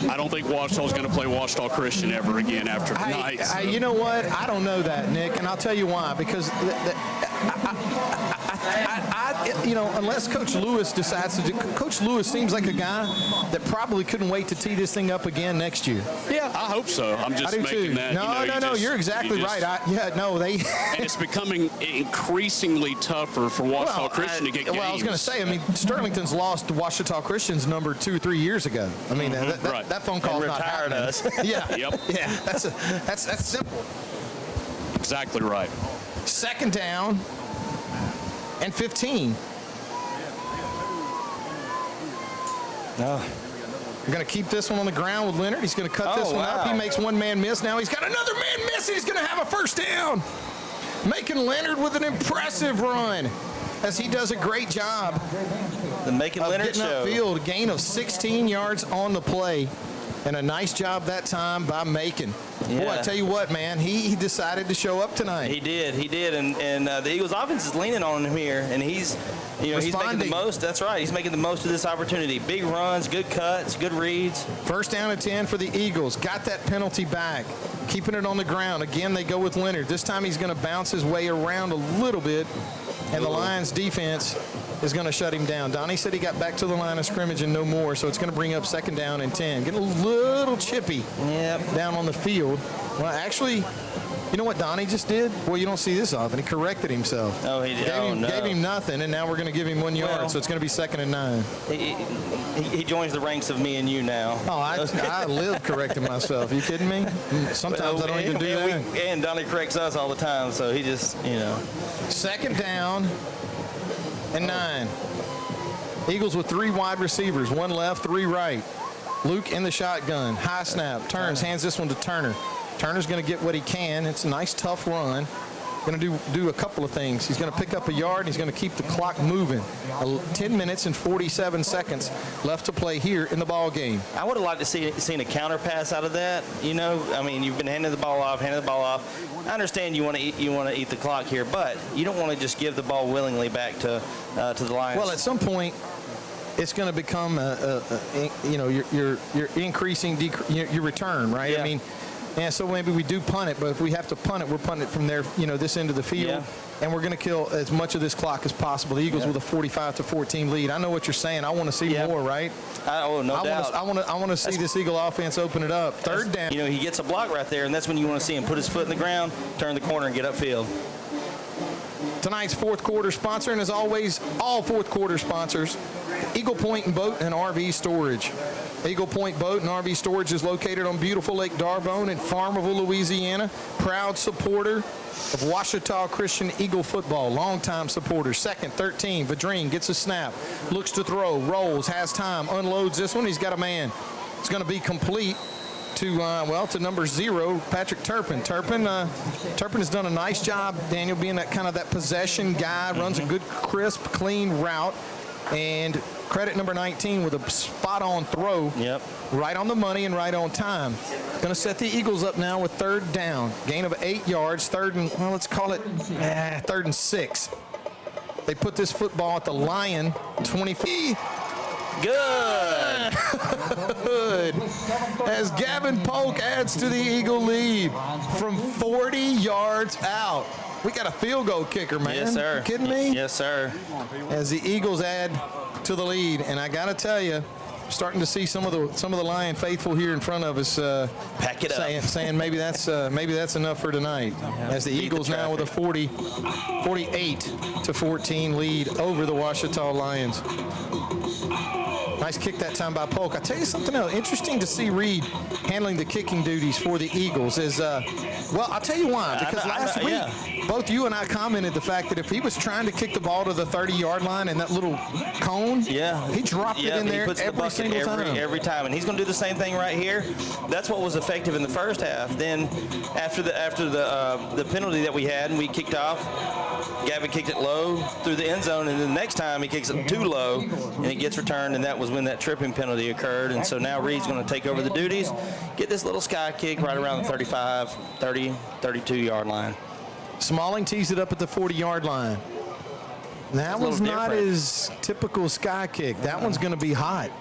I don't think Ouachita's going to play Ouachita Christian ever again after tonight. So. You know what? I don't know that, Nick, and I'll tell you why. Because unless Coach Lewis decides to do, Coach Lewis seems like a guy that probably couldn't wait to tee this thing up again next year. Yeah, I hope so. I'm just making that. No, you're exactly right. And it's becoming increasingly tougher for Ouachita Christian to get games. Well, I was going to say, Sterlington's lost to Ouachita Christian's number 2-3 years ago. I mean, that phone call's not happening. Us. Yeah. Yep. Yeah. That's simple. Exactly right. Second down and 15. We're going to keep this one on the ground with Leonard. He's going to cut this one up. He makes one man miss. Now he's got another man miss. He's going to have a first down. Making Leonard with an impressive run as he does a great job of getting upfield. A gain of 16 yards on the play. And a nice job that time by Macon. Yeah. Boy, I tell you what, man, he decided to show up tonight. He did, and the Eagles' offense is leaning on him here, and he's making the most. That's right, he's making the most of this opportunity. Big runs, good cuts, good reads. First down and 10 for the Eagles. Got that penalty back, keeping it on the ground. Again, they go with Leonard. This time he's going to bounce his way around a little bit, and the Lions' defense is going to shut him down. Donnie said he got back to the line of scrimmage and no more, so it's going to bring up second down and 10. Getting a little chippy down on the field. Well, actually, you know what Donnie just did? Well, you don't see this often. He corrected himself. Oh, he did. Gave him nothing, and now we're going to give him 1 yard, so it's going to be 2nd and 9. He joins the ranks of me and you now. Oh, I live correcting myself. Are you kidding me? Sometimes I don't even do that. And Donnie corrects us all the time, so he just, Second down and 9. Eagles with 3 wide receivers, 1 left, 3 right. Luke in the shotgun. High snap. Turns, hands this one to Turner. Turner's going to get what he can. It's a nice, tough run. Going to do a couple of things. He's going to pick up a yard, and he's going to keep the clock moving. 10 minutes and 47 seconds left to play here in the ball game. I would have liked to seen a counter pass out of that. I mean, you've been handing the ball off. I understand you want to eat the clock here, but you don't want to just give the ball willingly back to the Lions. Well, at some point, it's going to become you're increasing your return, right? Yeah. I mean. Yeah, so maybe we do punt it, but if we have to punt it, we're punting it from there, this end of the field, and we're going to kill as much of this clock as possible. The Eagles with a 45-14 lead. I know what you're saying. I want to see more, right? No doubt. I want to see this Eagle offense open it up. Third down. He gets a block right there, and that's when you want to see him put his foot in the ground, turn the corner, and get upfield. Tonight's fourth quarter sponsor, and as always, all fourth quarter sponsors, Eagle Point and Boat and RV Storage. Eagle Point Boat and RV Storage is located on beautiful Lake D'Arbonne in Farmerville, Louisiana. Proud supporter of Ouachita Christian Eagle football. Longtime supporter. 2nd, 13. Vadrine gets a snap. Looks to throw. Rolls. Has time. Unloads this one. He's got a man. It's going to be complete to number 0, Patrick Turpin. Turpin has done a nice job, Daniel, being that possession guy. Runs a good, crisp, clean route. And credit number 19 with a spot-on throw. Yep. Right on the money and right on time. Going to set the Eagles up now with 3rd down. Gain of 8 yards. 3rd and 6. They put this football at the Lion 20. Good. Good. As Gavin Polk adds to the Eagle lead from 40 yards out. We got a field goal kicker, man. Yes, sir. You kidding me? Yes, sir. As the Eagles add to the lead, and I got to tell you, starting to see some of the Lion faithful here in front of us pack it up, saying maybe that's enough for tonight. As the Eagles now with a 48-14 lead over the Ouachita Lions. Nice kick that time by Polk. I tell you something else interesting to see Reed handling the kicking duties for the Eagles is I'll tell you why, because last week both you and I commented the fact that if he was trying to kick the ball to the 30-yard line in that little cone, he dropped it in there every single time. Every time, and he's going to do the same thing right here. That's what was effective in the first half. Then after the penalty that we had and we kicked off, Gavin kicked it low through the end zone, and then the next time he kicks it too low and it gets returned, and that was when that tripping penalty occurred. And so now Reed's going to take over the duties, get this little sky kick right around the 35, 30, 32-yard line. Smalling tees it up at the 40-yard line. That one's not his typical sky kick. That one's going to be hot.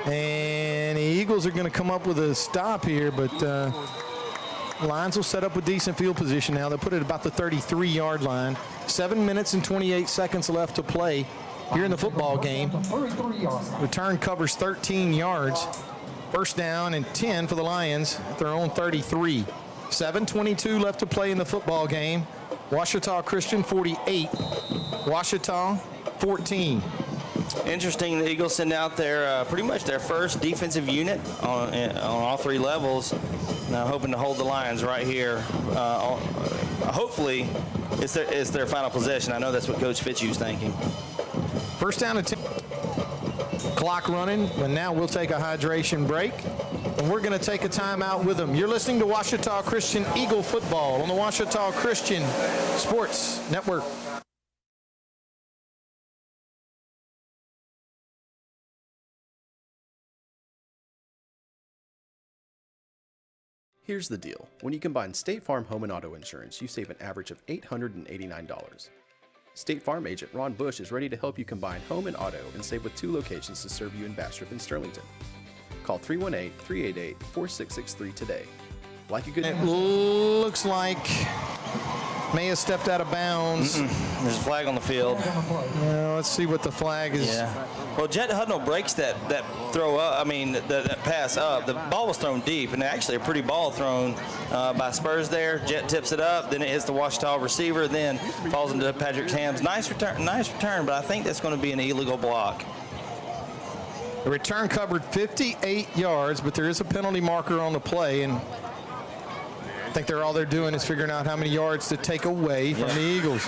And the Eagles are going to come up with a stop here, but Lions will set up with decent field position now. They'll put it about the 33-yard line. 7 minutes and 28 seconds left to play here in the football game. Return covers 13 yards. First down and 10 for the Lions at their own 33. 7:22 left to play in the football game. Ouachita Christian 48, Ouachita 14. Interesting, the Eagles send out their pretty much their first defensive unit on all 3 levels. Now hoping to hold the Lions right here. Hopefully, it's their final possession. I know that's what Coach Fitzhugh's thinking. First down and 10. Clock running, and now we'll take a hydration break. And we're going to take a timeout with them. You're listening to Ouachita Christian Eagle Football on the Ouachita Christian Sports Network. Here's the deal. When you combine State Farm home and auto insurance, you save an average of $889. State Farm agent Ron Bush is ready to help you combine home and auto and save with 2 locations to serve you in Bastrop and Sterlington. Call 318-388-4663 today. Like a good... It looks like may have stepped out of bounds. There's a flag on the field. Let's see what the flag is. Yeah. Well, Jet Hudnall breaks that throw up. I mean, that pass up. The ball was thrown deep, and actually a pretty ball thrown by Spurs there. Jet tips it up, then it hits the Ouachita receiver, then falls into Patrick's hands. Nice return, but I think that's going to be an illegal block. The return covered 58 yards, but there is a penalty marker on the play, and I think all they're doing is figuring out how many yards to take away from the Eagles.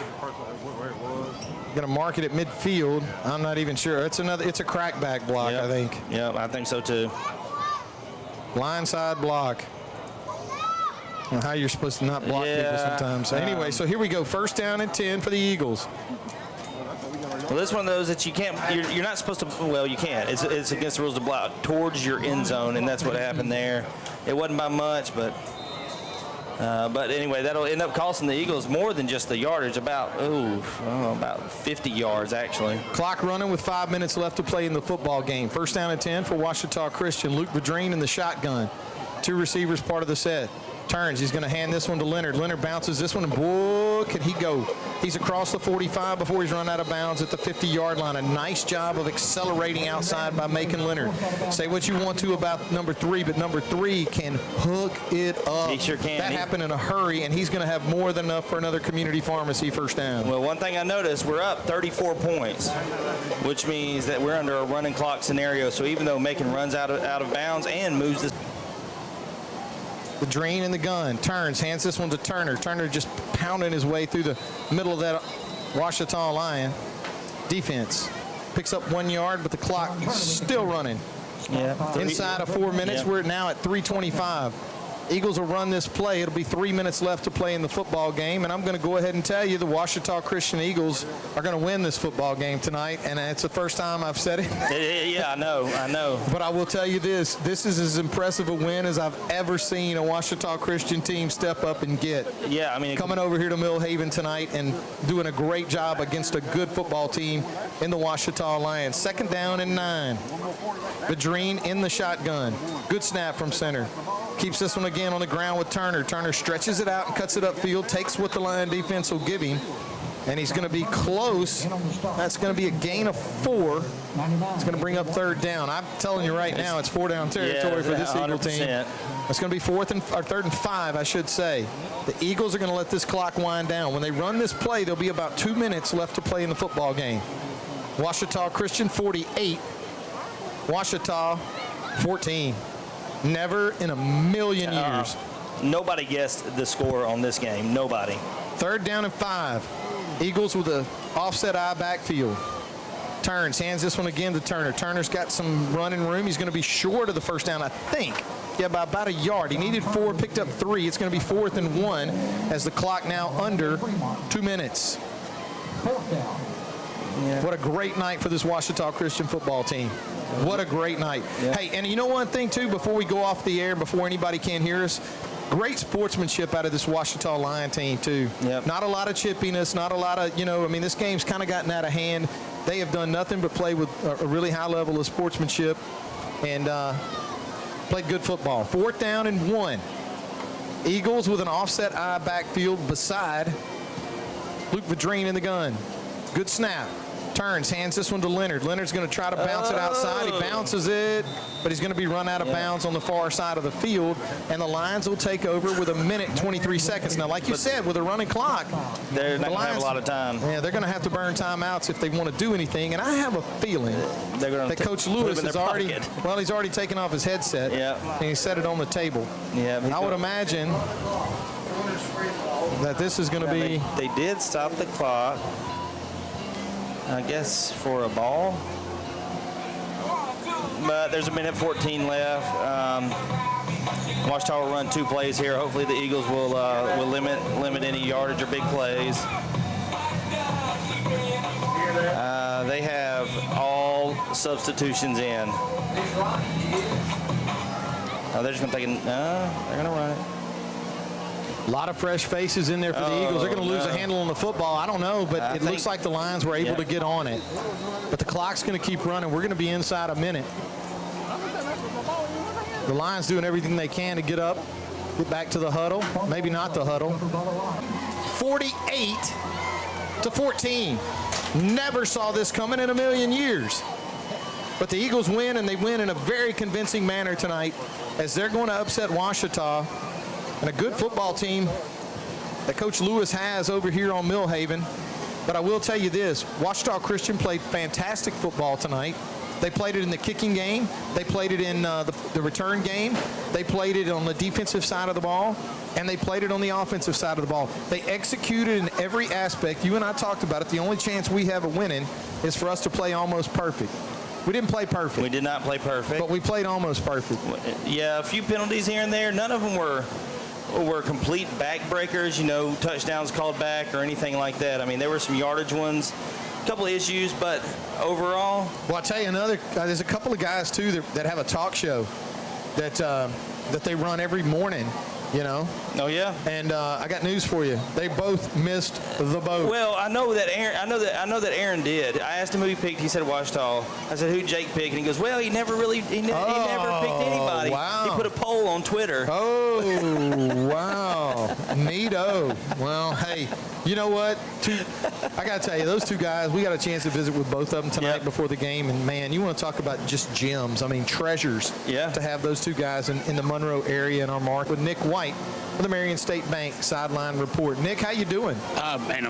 Going to mark it at midfield. I'm not even sure. It's a crackback block, I think. Yeah, I think so too. Blindside block. Well, how you're supposed to not block people sometimes. So anyway, so here we go. First down and 10 for the Eagles. Well, this is one of those that you can't. You're not supposed to. Well, you can't. It's against the rules to block towards your end zone, and that's what happened there. It wasn't by much, but anyway, that'll end up costing the Eagles more than just the yardage. About 50 yards actually. Clock running with 5 minutes left to play in the football game. First down and 10 for Ouachita Christian. Luke Vadrine in the shotgun. 2 receivers part of the set. Turns. He's going to hand this one to Leonard. Leonard bounces this one, and boy, can he go. He's across the 45 before he's run out of bounds at the 50-yard line. A nice job of accelerating outside by Macon Leonard. Say what you want to about number 3, but number 3 can hook it up. He sure can. That happened in a hurry, and he's going to have more than enough for another community pharmacy first down. Well, one thing I noticed, we're up 34 points, which means that we're under a running clock scenario. So even though Macon runs out of bounds and moves this. The drain in the gun. Turns, hands this one to Turner. Turner just pounding his way through the middle of that Ouachita line. Defense picks up 1 yard, but the clock still running. Yeah. Inside of 4 minutes, we're now at 3:25. Eagles will run this play. It'll be 3 minutes left to play in the football game, and I'm going to go ahead and tell you the Ouachita Christian Eagles are going to win this football game tonight, and it's the first time I've said it. Yeah, I know. But I will tell you this is as impressive a win as I've ever seen a Ouachita Christian team step up and get. Yeah, I mean, coming over here to Mill Haven tonight and doing a great job against a good football team in the Ouachita Lions. Second down and 9. Vadrine in the shotgun. Good snap from center. Keeps this one again on the ground with Turner. Turner stretches it out and cuts it upfield, takes what the Lion defense will give him, and he's going to be close. That's going to be a gain of 4. It's going to bring up third down. I'm telling you right now, it's 4-down territory for this Eagle team. It's going to be 3rd and 5, I should say. The Eagles are going to let this clock wind down. When they run this play, there'll be about 2 minutes left to play in the football game. Ouachita Christian 48, Ouachita 14. Never in a million years. Nobody guessed the score on this game. Nobody. 3rd down and 5. Eagles with a offset eye backfield. Turns, hands this one again to Turner. Turner's got some running room. He's going to be short of the first down, I think. Yeah, by about a yard. He needed 4, picked up 3. It's going to be 4th and 1 as the clock now under 2 minutes. 4th down. Yeah. What a great night for this Ouachita Christian football team. What a great night. Yeah. Hey, and you know one thing, too, before we go off the air, before anybody can hear us, great sportsmanship out of this Ouachita Lion team, too. Yep. Not a lot of chippiness, not a lot of, this game's kind of gotten out of hand. They have done nothing but play with a really high level of sportsmanship and played good football. 4th down and 1. Eagles with an offset eye backfield beside Luke Vadrine in the gun. Good snap. Turns, hands this one to Leonard. Leonard's going to try to bounce it outside. He bounces it, but he's going to be run out of bounds on the far side of the field, and the Lions will take over with 1:23 seconds. Now, like you said, with a running clock, they're not going to have a lot of time. Yeah, they're going to have to burn timeouts if they want to do anything, and I have a feeling that Coach Lewis has already, he's already taken off his headset, and he set it on the table. Yeah, I would imagine that this is going to be... They did stop the clock. I guess for a ball, but there's 1:14 left. Ouachita will run 2 plays here. Hopefully the Eagles will limit any yardage or big plays. They have all substitutions in. Oh, they're just going to take it. No, they're going to run it. A lot of fresh faces in there for the Eagles. They're going to lose a handle on the football. I don't know, but it looks like the Lions were able to get on it. But the clock's going to keep running. We're going to be inside a minute. The Lions doing everything they can to get up, get back to the huddle. Maybe not the huddle. 48-14. Never saw this coming in a million years. But the Eagles win, and they win in a very convincing manner tonight as they're going to upset Ouachita. And a good football team that Coach Lewis has over here on Millhaven. But I will tell you this, Ouachita Christian played fantastic football tonight. They played it in the kicking game. They played it in the return game. They played it on the defensive side of the ball. And they played it on the offensive side of the ball. They executed in every aspect. You and I talked about it. The only chance we have of winning is for us to play almost perfect. We didn't play perfect. We did not play perfect. But we played almost perfect. Yeah, a few penalties here and there. None of them were complete backbreakers, touchdowns called back or anything like that. I mean, there were some yardage ones, a couple of issues, but overall. Well, I'll tell you there's a couple of guys, too, that have a talk show that they run every morning. Oh yeah. And I got news for you. They both missed the boat. Well, I know that Aaron did. I asked him who he picked. He said Ouachita. I said, who Jake picked? And he goes, well, he never picked anybody. Wow. He put a poll on Twitter. Oh, wow. Neato. Well, hey, you know what? I got to tell you, those two guys, we got a chance to visit with both of them tonight before the game. And, man, you want to talk about just gems. I mean, treasures to have those two guys in the Monroe area in our market with Nick White for the Marion State Bank sideline report. Nick, how you doing? Man,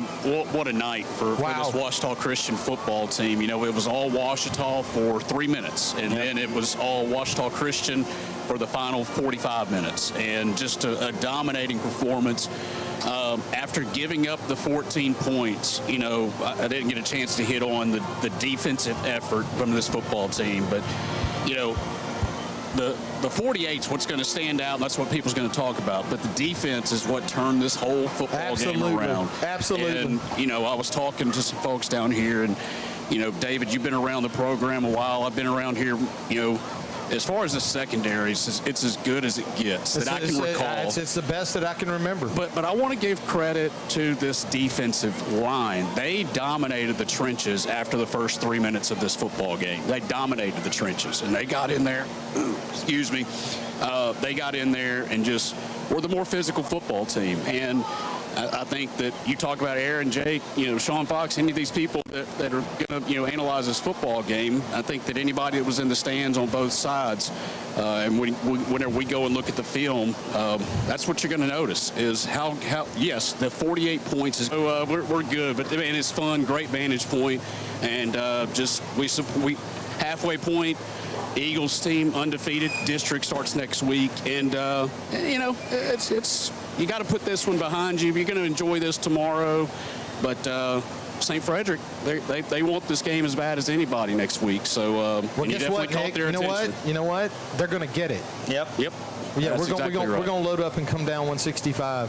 what a night for this Ouachita Christian football team. It was all Ouachita for 3 minutes, and then it was all Ouachita Christian for the final 45 minutes, and just a dominating performance. After giving up the 14 points, I didn't get a chance to hit on the defensive effort from this football team, but, the 48's what's going to stand out, and that's what people's going to talk about. But the defense is what turned this whole football game around. Absolutely. And, I was talking to some folks down here, and, David, you've been around the program a while. I've been around here, as far as the secondary, it's as good as it gets that I can recall. It's the best that I can remember. But I want to give credit to this defensive line. They dominated the trenches after the first 3 minutes of this football game. They dominated the trenches, and they got in there. Excuse me. They got in there and just were the more physical football team. And I think that you talk about Aaron, Jake, Sean Fox, any of these people that are going to, analyze this football game. I think that anybody that was in the stands on both sides, and whenever we go and look at the film, that's what you're going to notice is how yes, the 48 points is we're good, but man, it's fun, great vantage point, and we halfway point. Eagles team undefeated. District starts next week, and it's you got to put this one behind you. You're going to enjoy this tomorrow, but St. Frederick, they want this game as bad as anybody next week. So guess what, Nick? You know what? They're going to get it. Yep. Yeah, we're going to load up and come down 165.